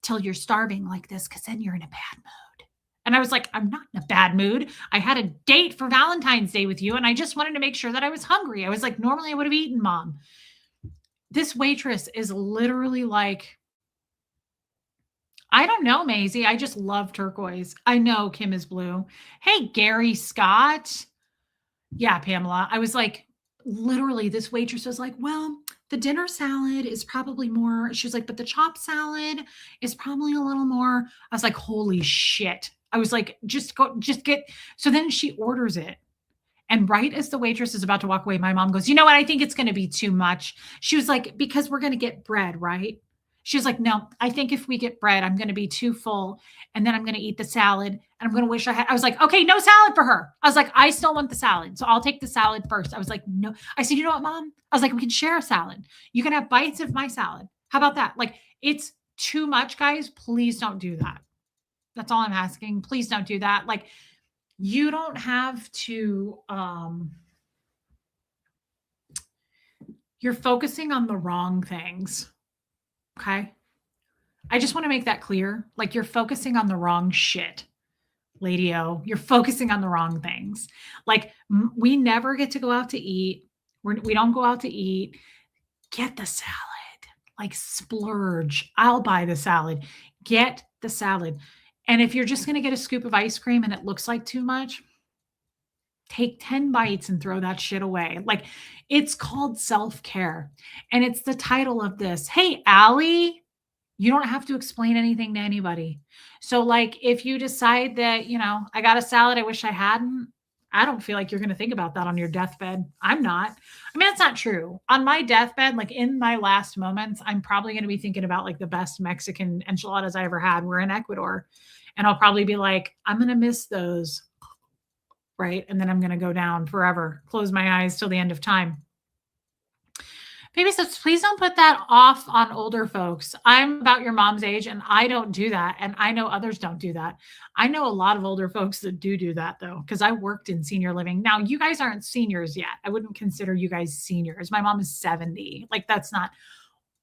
till you're starving like this because then you're in a bad mood." And I was like, "I'm not in a bad mood. I had a date for Valentine's Day with you, and I just wanted to make sure that I was hungry." I was like, "Normally I would have eaten, Mom." This waitress is literally like, I don't know, Maisie. I just love turquoise. I know Kim is blue. Hey, Gary Scott. Yeah, Pamela. I was like, literally, this waitress was like, "Well, the dinner salad is probably more." She was like, "But the chopped salad is probably a little more." I was like, "Holy shit." I was like, just get. So then she orders it. And right as the waitress is about to walk away, my mom goes, "You know what? I think it's going to be too much." She was like, "Because we're going to get bread, right?" She was like, "No, I think if we get bread, I'm going to be too full. And then I'm going to eat the salad. And I'm going to wish I had." I was like, "Okay, no salad for her." I was like, "I still want the salad. So I'll take the salad first." I was like, "No." I said, "You know what, Mom?" I was like, "We can share a salad. You can have bites of my salad. How about that?" Like, it's too much, guys. Please don't do that. That's all I'm asking. Please don't do that. Like, you don't have to, you're focusing on the wrong things. Okay. I just want to make that clear. Like, you're focusing on the wrong shit, Lady O. You're focusing on the wrong things. Like, we never get to go out to eat. We don't go out to eat. Get the salad. Like, splurge. I'll buy the salad. Get the salad. And if you're just going to get a scoop of ice cream and it looks like too much, take 10 bites and throw that shit away. Like, it's called self-care. And it's the title of this. Hey, Allie, you don't have to explain anything to anybody. So, like, if you decide that, I got a salad I wish I hadn't, I don't feel like you're going to think about that on your deathbed. I'm not. I mean, that's not true. On my deathbed, like in my last moments, I'm probably going to be thinking about like the best Mexican enchiladas I ever had. We're in Ecuador. And I'll probably be like, I'm going to miss those. Right. And then I'm going to go down forever, close my eyes till the end of time. Baby steps, please don't put that off on older folks. I'm about your mom's age and I don't do that. And I know others don't do that. I know a lot of older folks that do that though, because I worked in senior living. Now, you guys aren't seniors yet. I wouldn't consider you guys seniors. My mom is 70. Like, that's not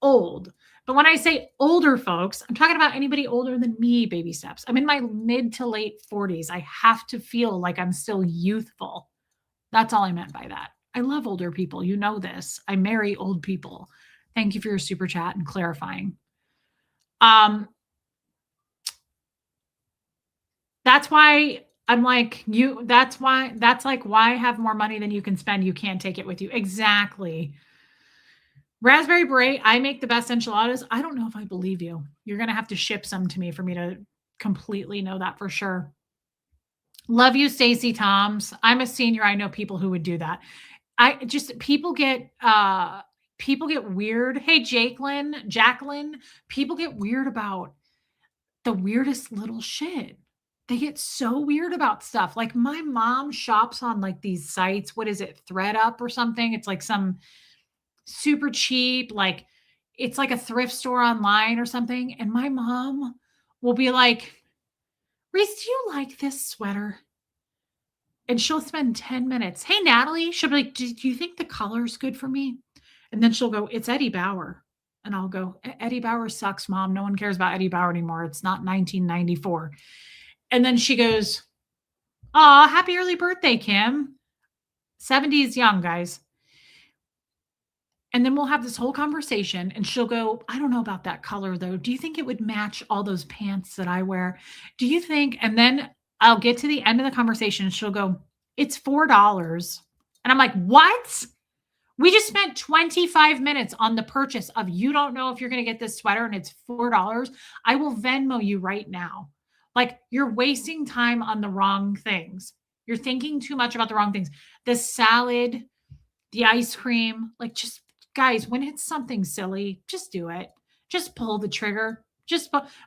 old. But when I say older folks, I'm talking about anybody older than me, baby steps. I'm in my mid to late 40s. I have to feel like I'm still youthful. That's all I meant by that. I love older people. You know this. I marry old people. Thank you for your super chat and clarifying. That's why I'm like, that's like, why have more money than you can spend? You can't take it with you. Exactly. Raspberry beret, I make the best enchiladas. I don't know if I believe you. You're going to have to ship some to me for me to completely know that for sure. Love you, Stacy Toms. I'm a senior. I know people who would do that. People get weird. Hey, Jacqueline, people get weird about the weirdest little shit. They get so weird about stuff. Like, my mom shops on like these sites. What is it? ThredUp or something? It's like some super cheap, like it's like a thrift store online or something. And my mom will be like, Reese, do you like this sweater? And she'll spend 10 minutes. Hey, Natalie. She'll be like, do you think the color's good for me? And then she'll go, it's Eddie Bauer. And I'll go, Eddie Bauer sucks, Mom. No one cares about Eddie Bauer anymore. It's not 1994. And then she goes, oh, happy early birthday, Kim. 70s young, guys. And then we'll have this whole conversation and she'll go, I don't know about that color though. Do you think it would match all those pants that I wear? Do you think? And then I'll get to the end of the conversation and she'll go, it's $4. And I'm like, what? We just spent 25 minutes on the purchase of, you don't know if you're going to get this sweater and it's $4. I will Venmo you right now. Like, you're wasting time on the wrong things. You're thinking too much about the wrong things. The salad, the ice cream, like, just guys, when it's something silly, just do it. Just pull the trigger.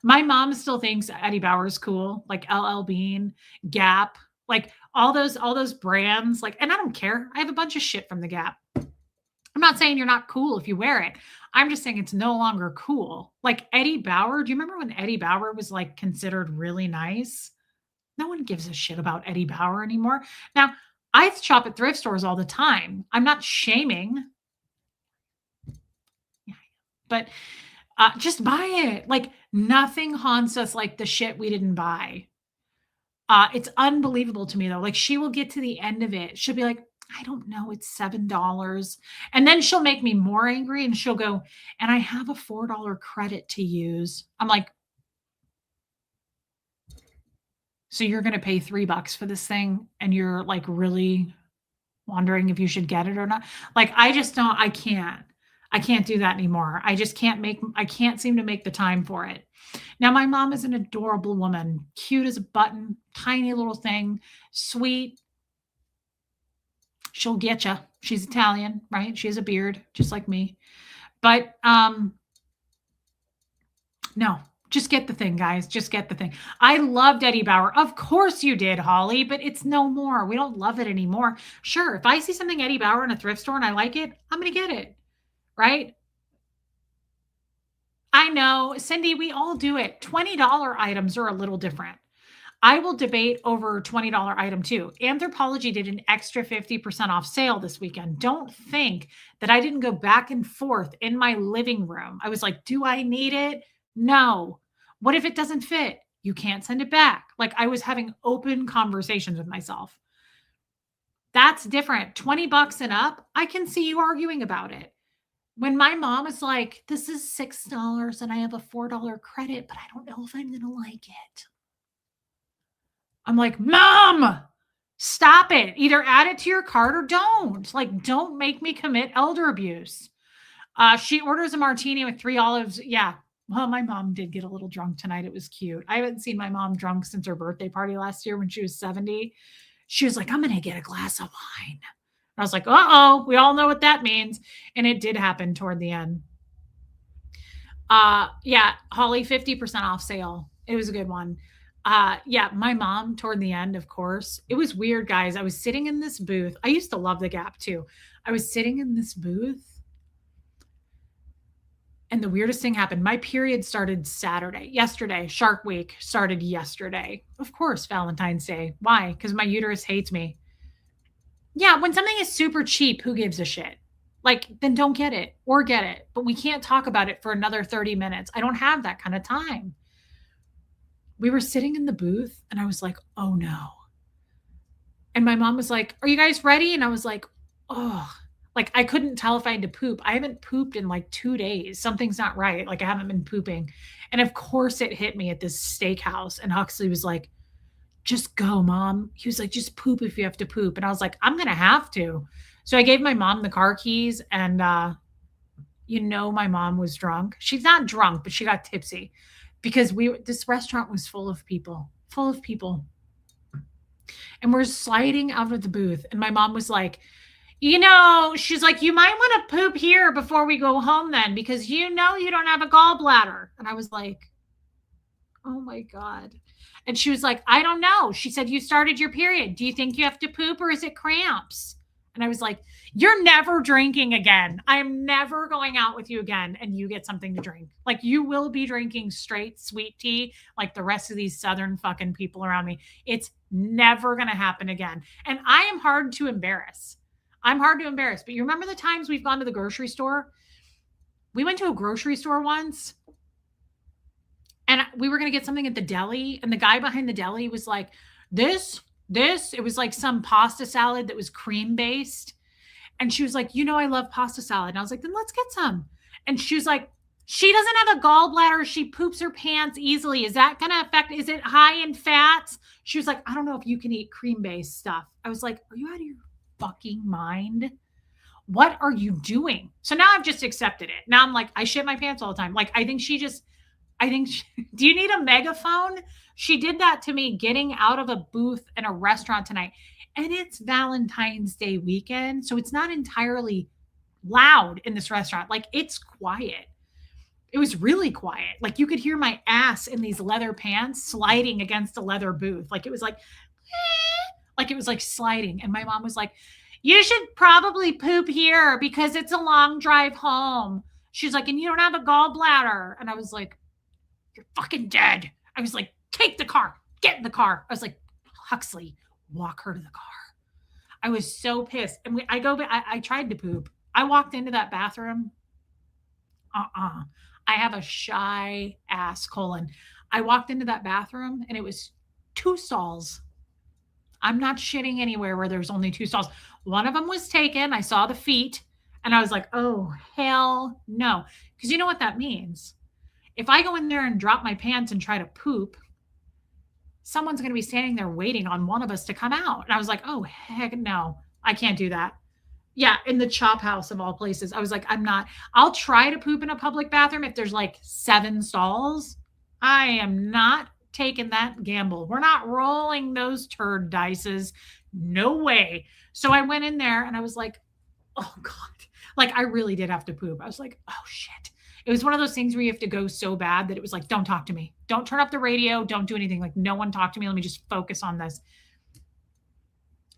My mom still thinks Eddie Bauer is cool, like LL Bean, Gap, like all those brands. Like, and I don't care. I have a bunch of shit from the Gap. I'm not saying you're not cool if you wear it. I'm just saying it's no longer cool. Like Eddie Bauer. Do you remember when Eddie Bauer was like considered really nice? No one gives a shit about Eddie Bauer anymore. Now, I shop at thrift stores all the time. I'm not shaming. But just buy it. Like, nothing haunts us like the shit we didn't buy. It's unbelievable to me though. Like, she will get to the end of it. She'll be like, I don't know, it's $7. And then she'll make me more angry and she'll go, and I have a $4 credit to use. I'm like, so you're going to pay $3 for this thing and you're like really wondering if you should get it or not? Like, I just don't, I can't do that anymore. I can't seem to make the time for it. Now, my mom is an adorable woman, cute as a button, tiny little thing, sweet. She'll get you. She's Italian, right? She has a beard, just like me. But no, just get the thing, guys. Just get the thing. I loved Eddie Bauer. Of course you did, Holly, but it's no more. We don't love it anymore. Sure, if I see something Eddie Bauer in a thrift store and I like it, I'm going to get it. Right? I know, Cindy, we all do it. $20 items are a little different. I will debate over $20 item too. Anthropology did an extra 50% off sale this weekend. Don't think that I didn't go back and forth in my living room. I was like, do I need it? No. What if it doesn't fit? You can't send it back. Like, I was having open conversations with myself. That's different. $20 and up, I can see you arguing about it. When my mom is like, this is $6 and I have a $4 credit, but I don't know if I'm going to like it. I'm like, Mom, Stop it. Either add it to your cart or don't. Like, don't make me commit elder abuse. She orders a martini with 3 olives. Yeah. Well, my mom did get a little drunk tonight. It was cute. I haven't seen my mom drunk since her birthday party last year when she was 70. She was like, I'm going to get a glass of wine. I was like, uh-oh, we all know what that means. And it did happen toward the end. Yeah, Holly, 50% off sale. It was a good one. Yeah, my mom toward the end, of course. It was weird, guys. I was sitting in this booth. I used to love the Gap too. I was sitting in this booth and the weirdest thing happened. My period started yesterday. Shark Week started yesterday. Of course, Valentine's Day. Why? Because my uterus hates me. Yeah, when something is super cheap, who gives a shit? Like, then don't get it or get it. But we can't talk about it for another 30 minutes. I don't have that kind of time. We were sitting in the booth and I was like, oh no. And my mom was like, are you guys ready? And I was like, oh, like I couldn't tell if I had to poop. I haven't pooped in like 2 days. Something's not right. Like I haven't been pooping. And of course it hit me at this steakhouse. And Huxley was like, just go, mom. He was like, just poop if you have to poop. And I was like, I'm going to have to. So I gave my mom the car keys and, my mom was drunk. She's not drunk, but she got tipsy because this restaurant was full of people. And we're sliding out of the booth. And my mom was like, she's like, you might want to poop here before we go home then, because you don't have a gallbladder. And I was like, oh my God. And she was like, I don't know. She said, you started your period. Do you think you have to poop or is it cramps? And I was like, you're never drinking again. I'm never going out with you again. And you get something to drink. Like you will be drinking straight sweet tea like the rest of these Southern fucking people around me. It's never going to happen again. And I am hard to embarrass. But you remember the times we've gone to the grocery store? We went to a grocery store once and we were going to get something at the deli. And the guy behind the deli was like, this, it was like some pasta salad that was cream based. And she was like, I love pasta salad. And I was like, then let's get some. And she was like, she doesn't have a gallbladder. She poops her pants easily. Is that going to affect, is it high in fats? She was like, I don't know if you can eat cream based stuff. I was like, are you out of your fucking mind? What are you doing? So now I've just accepted it. Now I'm like, I shit my pants all the time. Like, do you need a megaphone? She did that to me getting out of a booth in a restaurant tonight. And it's Valentine's Day weekend. So it's not entirely loud in this restaurant. Like it's quiet. It was really quiet. Like you could hear my ass in these leather pants sliding against a leather booth. Like it was like, like it was like sliding. And my mom was like, you should probably poop here because it's a long drive home. She's like, and you don't have a gallbladder. And I was like, you're fucking dead. I was like, take the car, get in the car. I was like, Huxley, walk her to the car. I was so pissed. And I tried to poop. I walked into that bathroom. I have a shy ass colon. I walked into that bathroom and it was 2 stalls. I'm not shitting anywhere where there's only 2 stalls. One of them was taken. I saw the feet and I was like, oh, hell no. Because you know what that means? If I go in there and drop my pants and try to poop, someone's going to be standing there waiting on one of us to come out. And I was like, oh, heck no, I can't do that. Yeah, in the Chop House of all places. I was like, I'll try to poop in a public bathroom if there's like 7 stalls. I am not taking that gamble. We're not rolling those turd dices. No way. So I went in there and I was like, oh God. Like I really did have to poop. I was like, oh shit. It was one of those things where you have to go so bad that it was like, don't talk to me. Don't turn up the radio. Don't do anything. Like no one talk to me. Let me just focus on this.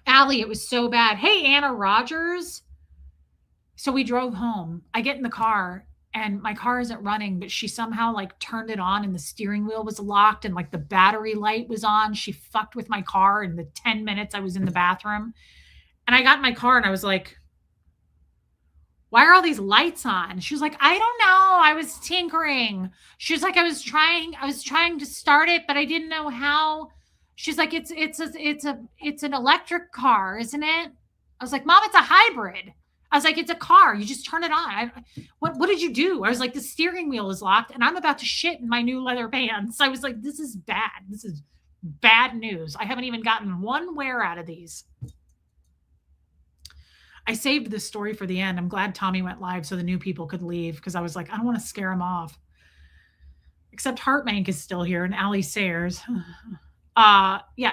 Allie, it was so bad. Hey, Anna Rogers. So we drove home. I get in the car and my car isn't running, but she somehow like turned it on and the steering wheel was locked and like the battery light was on. She fucked with my car in the 10 minutes I was in the bathroom. And I got in my car and I was like, why are all these lights on? She was like, I don't know. I was tinkering. She was like, I was trying to start it, but I didn't know how. She's like, it's an electric car, isn't it? I was like, Mom, it's a hybrid. I was like, it's a car. You just turn it on. What did you do? I was like, the steering wheel is locked and I'm about to shit in my new leather pants. I was like, this is bad. This is Bad news. I haven't even gotten one wear out of these. I saved this story for the end. I'm glad Tommy went live so the new people could leave because I was like, I don't want to scare them off. Except Heartmank is still here and Allie Sayers. Yeah,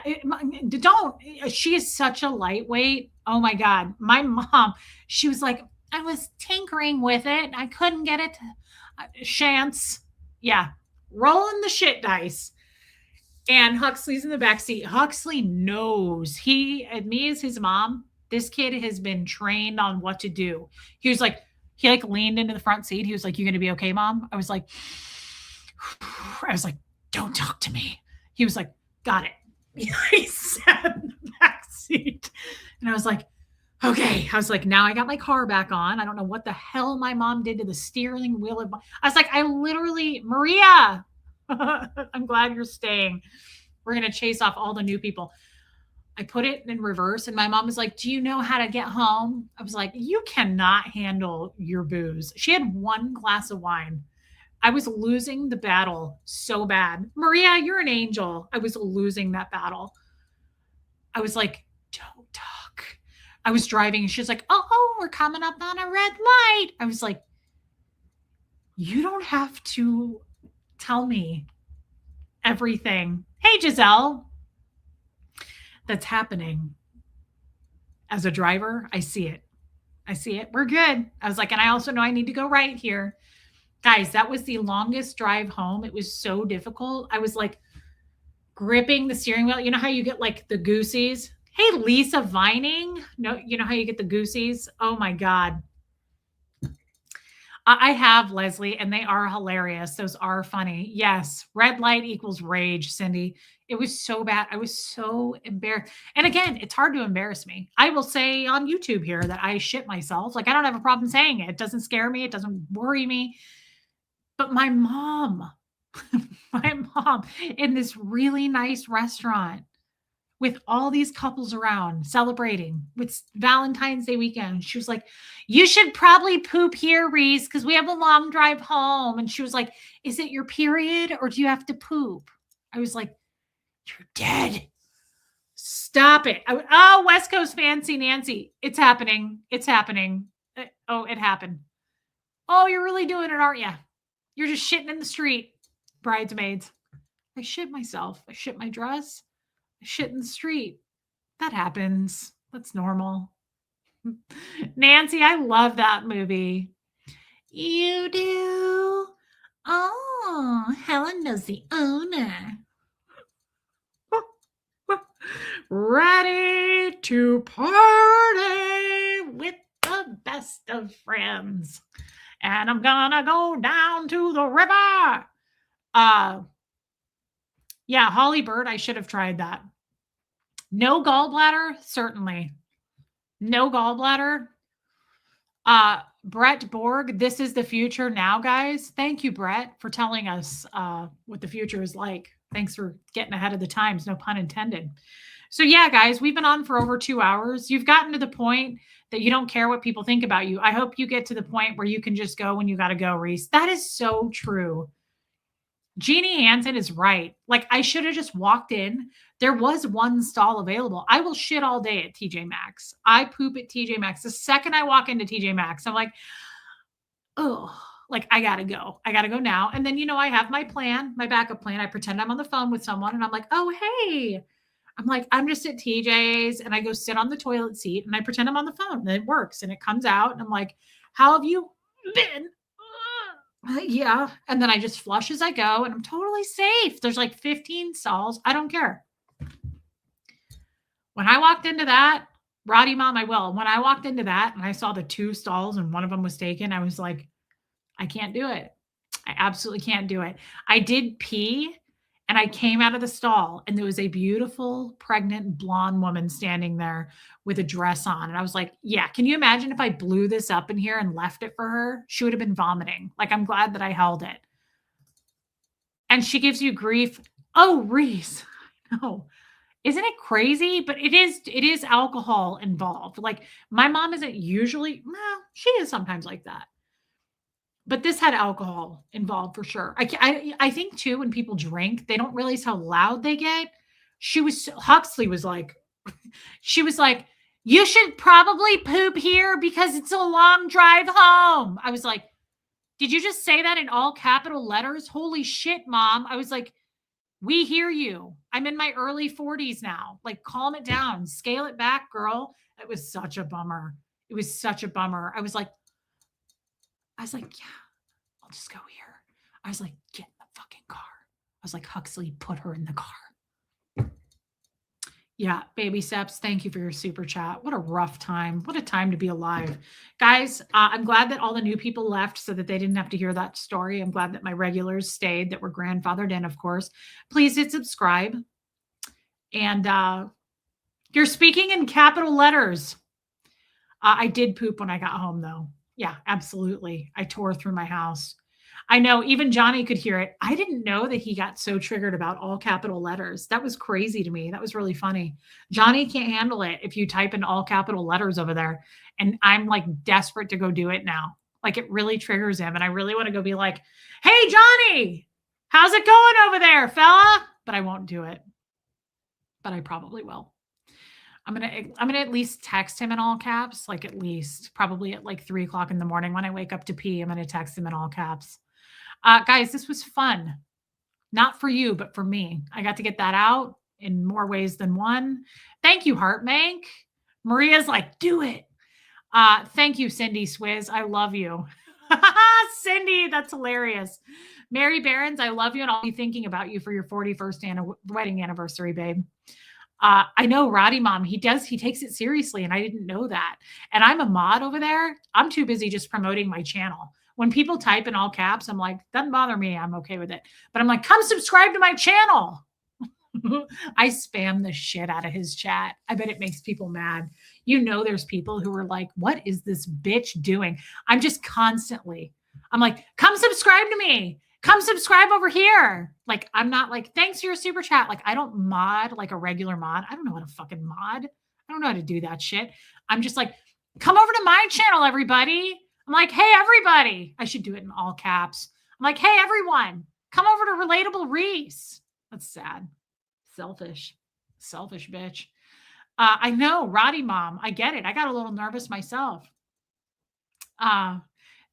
don't. She is such a lightweight. Oh my God. My mom, she was like, I was tinkering with it. I couldn't get it. Chance. Yeah. Rolling the shit dice. And Huxley's in the back seat. Huxley knows me as his mom. This kid has been trained on what to do. He leaned into the front seat. He was like, "You gonna be okay, Mom?" I was like, "Don't talk to me." He was like, "Got it." He sat in the back seat. And I was like, okay. I was like, now I got my car back on. I don't know what the hell my mom did to the steering wheel. I was like, Maria, I'm glad you're staying. We're going to chase off all the new people. I put it in reverse and my mom was like, do you know how to get home? I was like, you cannot handle your booze. She had one glass of wine. I was losing the battle so bad. Maria, you're an angel. I was losing that battle. I was like, don't talk. I was driving and she's like, oh, we're coming up on a red light. I was like, you don't have to tell me everything. Hey, Giselle. That's happening. As a driver, I see it. We're good. I was like, and I also know I need to go right here. Guys, that was the longest drive home. It was so difficult. I was like gripping the steering wheel. You know how you get like the goosies? Hey, Lisa Vining. No, you know how you get the goosies? Oh my God. I have, Leslie, and they are hilarious. Those are funny. Yes. Red light equals rage, Cindy. It was so bad. I was so embarrassed. And again, it's hard to embarrass me. I will say on YouTube here that I shit myself. Like, I don't have a problem saying it. It doesn't scare me. It doesn't worry me. But my mom in this really nice restaurant with all these couples around celebrating with Valentine's Day weekend. She was like, you should probably poop here, Reese, because we have a long drive home. And she was like, is it your period or do you have to poop? I was like, you're dead. Stop it. Oh, West Coast Fancy Nancy. It's happening. It happened. Oh, you're really doing it, aren't you? You're just shitting in the street. Bridesmaids. I shit myself. I shit my dress. I shit in the street. That happens. That's normal. Nancy, I love that movie. You do? Oh, Helen knows the owner. Ready to party with the best of friends. And I'm gonna go down to the river. Yeah, Holly Bird, I should have tried that. No gallbladder, certainly. No gallbladder. Brett Borg, this is the future now, guys. Thank you, Brett, for telling us what the future is like. Thanks for getting ahead of the times, no pun intended. So yeah, guys, we've been on for over 2 hours. You've gotten to the point that you don't care what people think about you. I hope you get to the point where you can just go when you got to go, Reese. That is so true. Jeannie Hansen is right. Like, I should have just walked in. There was one stall available. I will shit all day at TJ Maxx. I poop at TJ Maxx. The second I walk into TJ Maxx, I'm like, oh, like, I got to go. I got to go now. And then, I have my plan, my backup plan. I pretend I'm on the phone with someone and I'm like, oh, hey. I'm like, I'm just at TJ's and I go sit on the toilet seat and I pretend I'm on the phone and it works and it comes out and I'm like, how have you been? Yeah. And then I just flush as I go and I'm totally safe. There's like 15 stalls. I don't care. When I walked into that, Roddy Mom, I will. When I walked into that and I saw the 2 stalls and one of them was taken, I was like, I can't do it. I absolutely can't do it. I did pee and I came out of the stall and there was a beautiful pregnant blonde woman standing there with a dress on. And I was like, yeah, can you imagine if I blew this up in here and left it for her? She would have been vomiting. Like, I'm glad that I held it. And she gives you grief. Oh, Reese. No. Isn't it crazy? But it is alcohol involved. Like, my mom isn't usually, well, she is sometimes like that. But this had alcohol involved for sure. I think too, when people drink, they don't realize how loud they get. Huxley was like, she was like, you should probably poop here because it's a long drive home. I was like, did you just say that in all capital letters? Holy shit, Mom. I was like, we hear you. I'm in my early 40s now. Like, calm it down, scale it back, girl. It was such a bummer. It was such a bummer. I was like, yeah, I'll just go here. I was like, get in the fucking car. I was like, Huxley, put her in the car. Yeah, baby steps. Thank you for your super chat. What a rough time. What a time to be alive. Guys, I'm glad that all the new people left so that they didn't have to hear that story. I'm glad that my regulars stayed that were grandfathered in, of course. Please hit subscribe. And you're speaking in capital letters. I did poop when I got home, though. Yeah, absolutely. I tore through my house. I know even Johnny could hear it. I didn't know that he got so triggered about all capital letters. That was crazy to me. That was really funny. Johnny can't handle it if you type in all capital letters over there. And I'm like desperate to go do it now. Like, it really triggers him. And I really want to go be like, hey, Johnny, how's it going over there, fella? But I won't do it. But I probably will. I'm gonna at least text him in all caps, like at least probably at like 3 o'clock in the morning when I wake up to pee. I'm gonna text him in all caps. Guys, this was fun. Not for you, but for me. I got to get that out in more ways than one. Thank you, Heartmank. Maria's like, do it. Thank you, Cindy Swizz. I love you. Cindy, that's hilarious. Mary Barons, I love you, and I'll be thinking about you for your 41st wedding anniversary, babe. I know Roddy Mom, he takes it seriously, and I didn't know that. And I'm a mod over there. I'm too busy just promoting my channel. When people type in all caps, I'm like, doesn't bother me. I'm okay with it. But I'm like, come subscribe to my channel. I spam the shit out of his chat. I bet it makes people mad. You know, there's people who are like, what is this bitch doing? I'm just constantly, I'm like, come subscribe to me. Come subscribe over here. Like, I'm not like, thanks for your super chat. Like, I don't mod like a regular mod. I don't know how to fucking mod. I don't know how to do that shit. I'm just like, come over to my channel, everybody. I'm like, hey, everybody. I should do it in all caps. I'm like, hey, everyone, come over to Relatable Reese. That's sad. Selfish bitch. I know, Roddy Mom. I get it. I got a little nervous myself.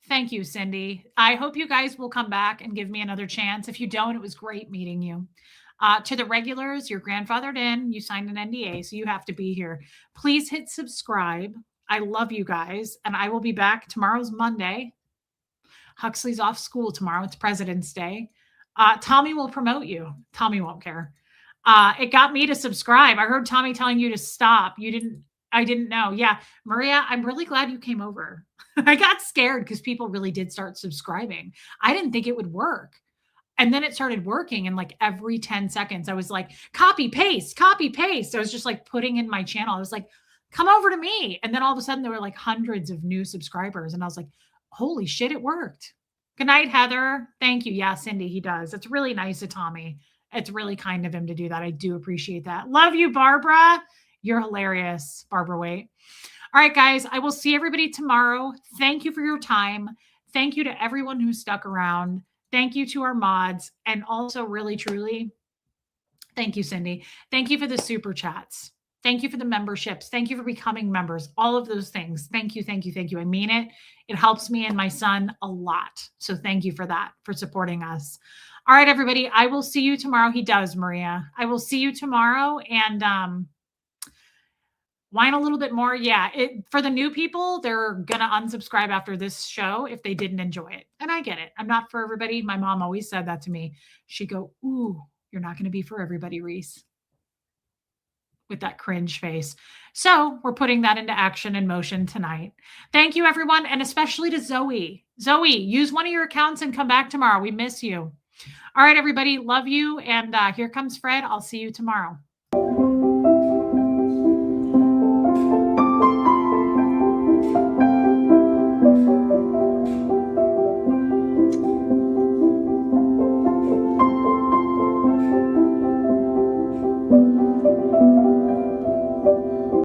Thank you, Cindy. I hope you guys will come back and give me another chance. If you don't, it was great meeting you. To the regulars, you're grandfathered in. You signed an NDA, so you have to be here. Please hit subscribe. I love you guys, and I will be back. Tomorrow's Monday. Huxley's off school tomorrow. It's President's Day. Tommy will promote you. Tommy won't care. It got me to subscribe. I heard Tommy telling you to stop. I didn't know. Yeah. Maria, I'm really glad you came over. I got scared because people really did start subscribing. I didn't think it would work. And then it started working. And like every 10 seconds, I was like, copy, paste, copy, paste. I was just like putting in my channel. I was like, come over to me. And then all of a sudden there were like hundreds of new subscribers. And I was like, holy shit, it worked. Good night, Heather. Thank you. Yeah, Cindy, he does. It's really nice of Tommy. It's really kind of him to do that. I do appreciate that. Love you, Barbara. You're hilarious, Barbara Waite. All right, guys, I will see everybody tomorrow. Thank you for your time. Thank you to everyone who stuck around. Thank you to our mods. And also, really, truly, thank you, Cindy. Thank you for the super chats. Thank you for the memberships. Thank you for becoming members. All of those things. Thank you, thank you, thank you. I mean it. It helps me and my son a lot. So thank you for that, for supporting us. All right, everybody. I will see you tomorrow. He does, Maria. I will see you tomorrow. And whine a little bit more. Yeah, for the new people, they're going to unsubscribe after this show if they didn't enjoy it. And I get it. I'm not for everybody. My mom always said that to me. She'd go, ooh, you're not going to be for everybody, Reese. With that cringe face. So we're putting that into action and motion tonight. Thank you, everyone. And especially to Zoe. Zoe, use one of your accounts and come back tomorrow. We miss you. All right, everybody. Love you. And here comes Fred. I'll see you tomorrow.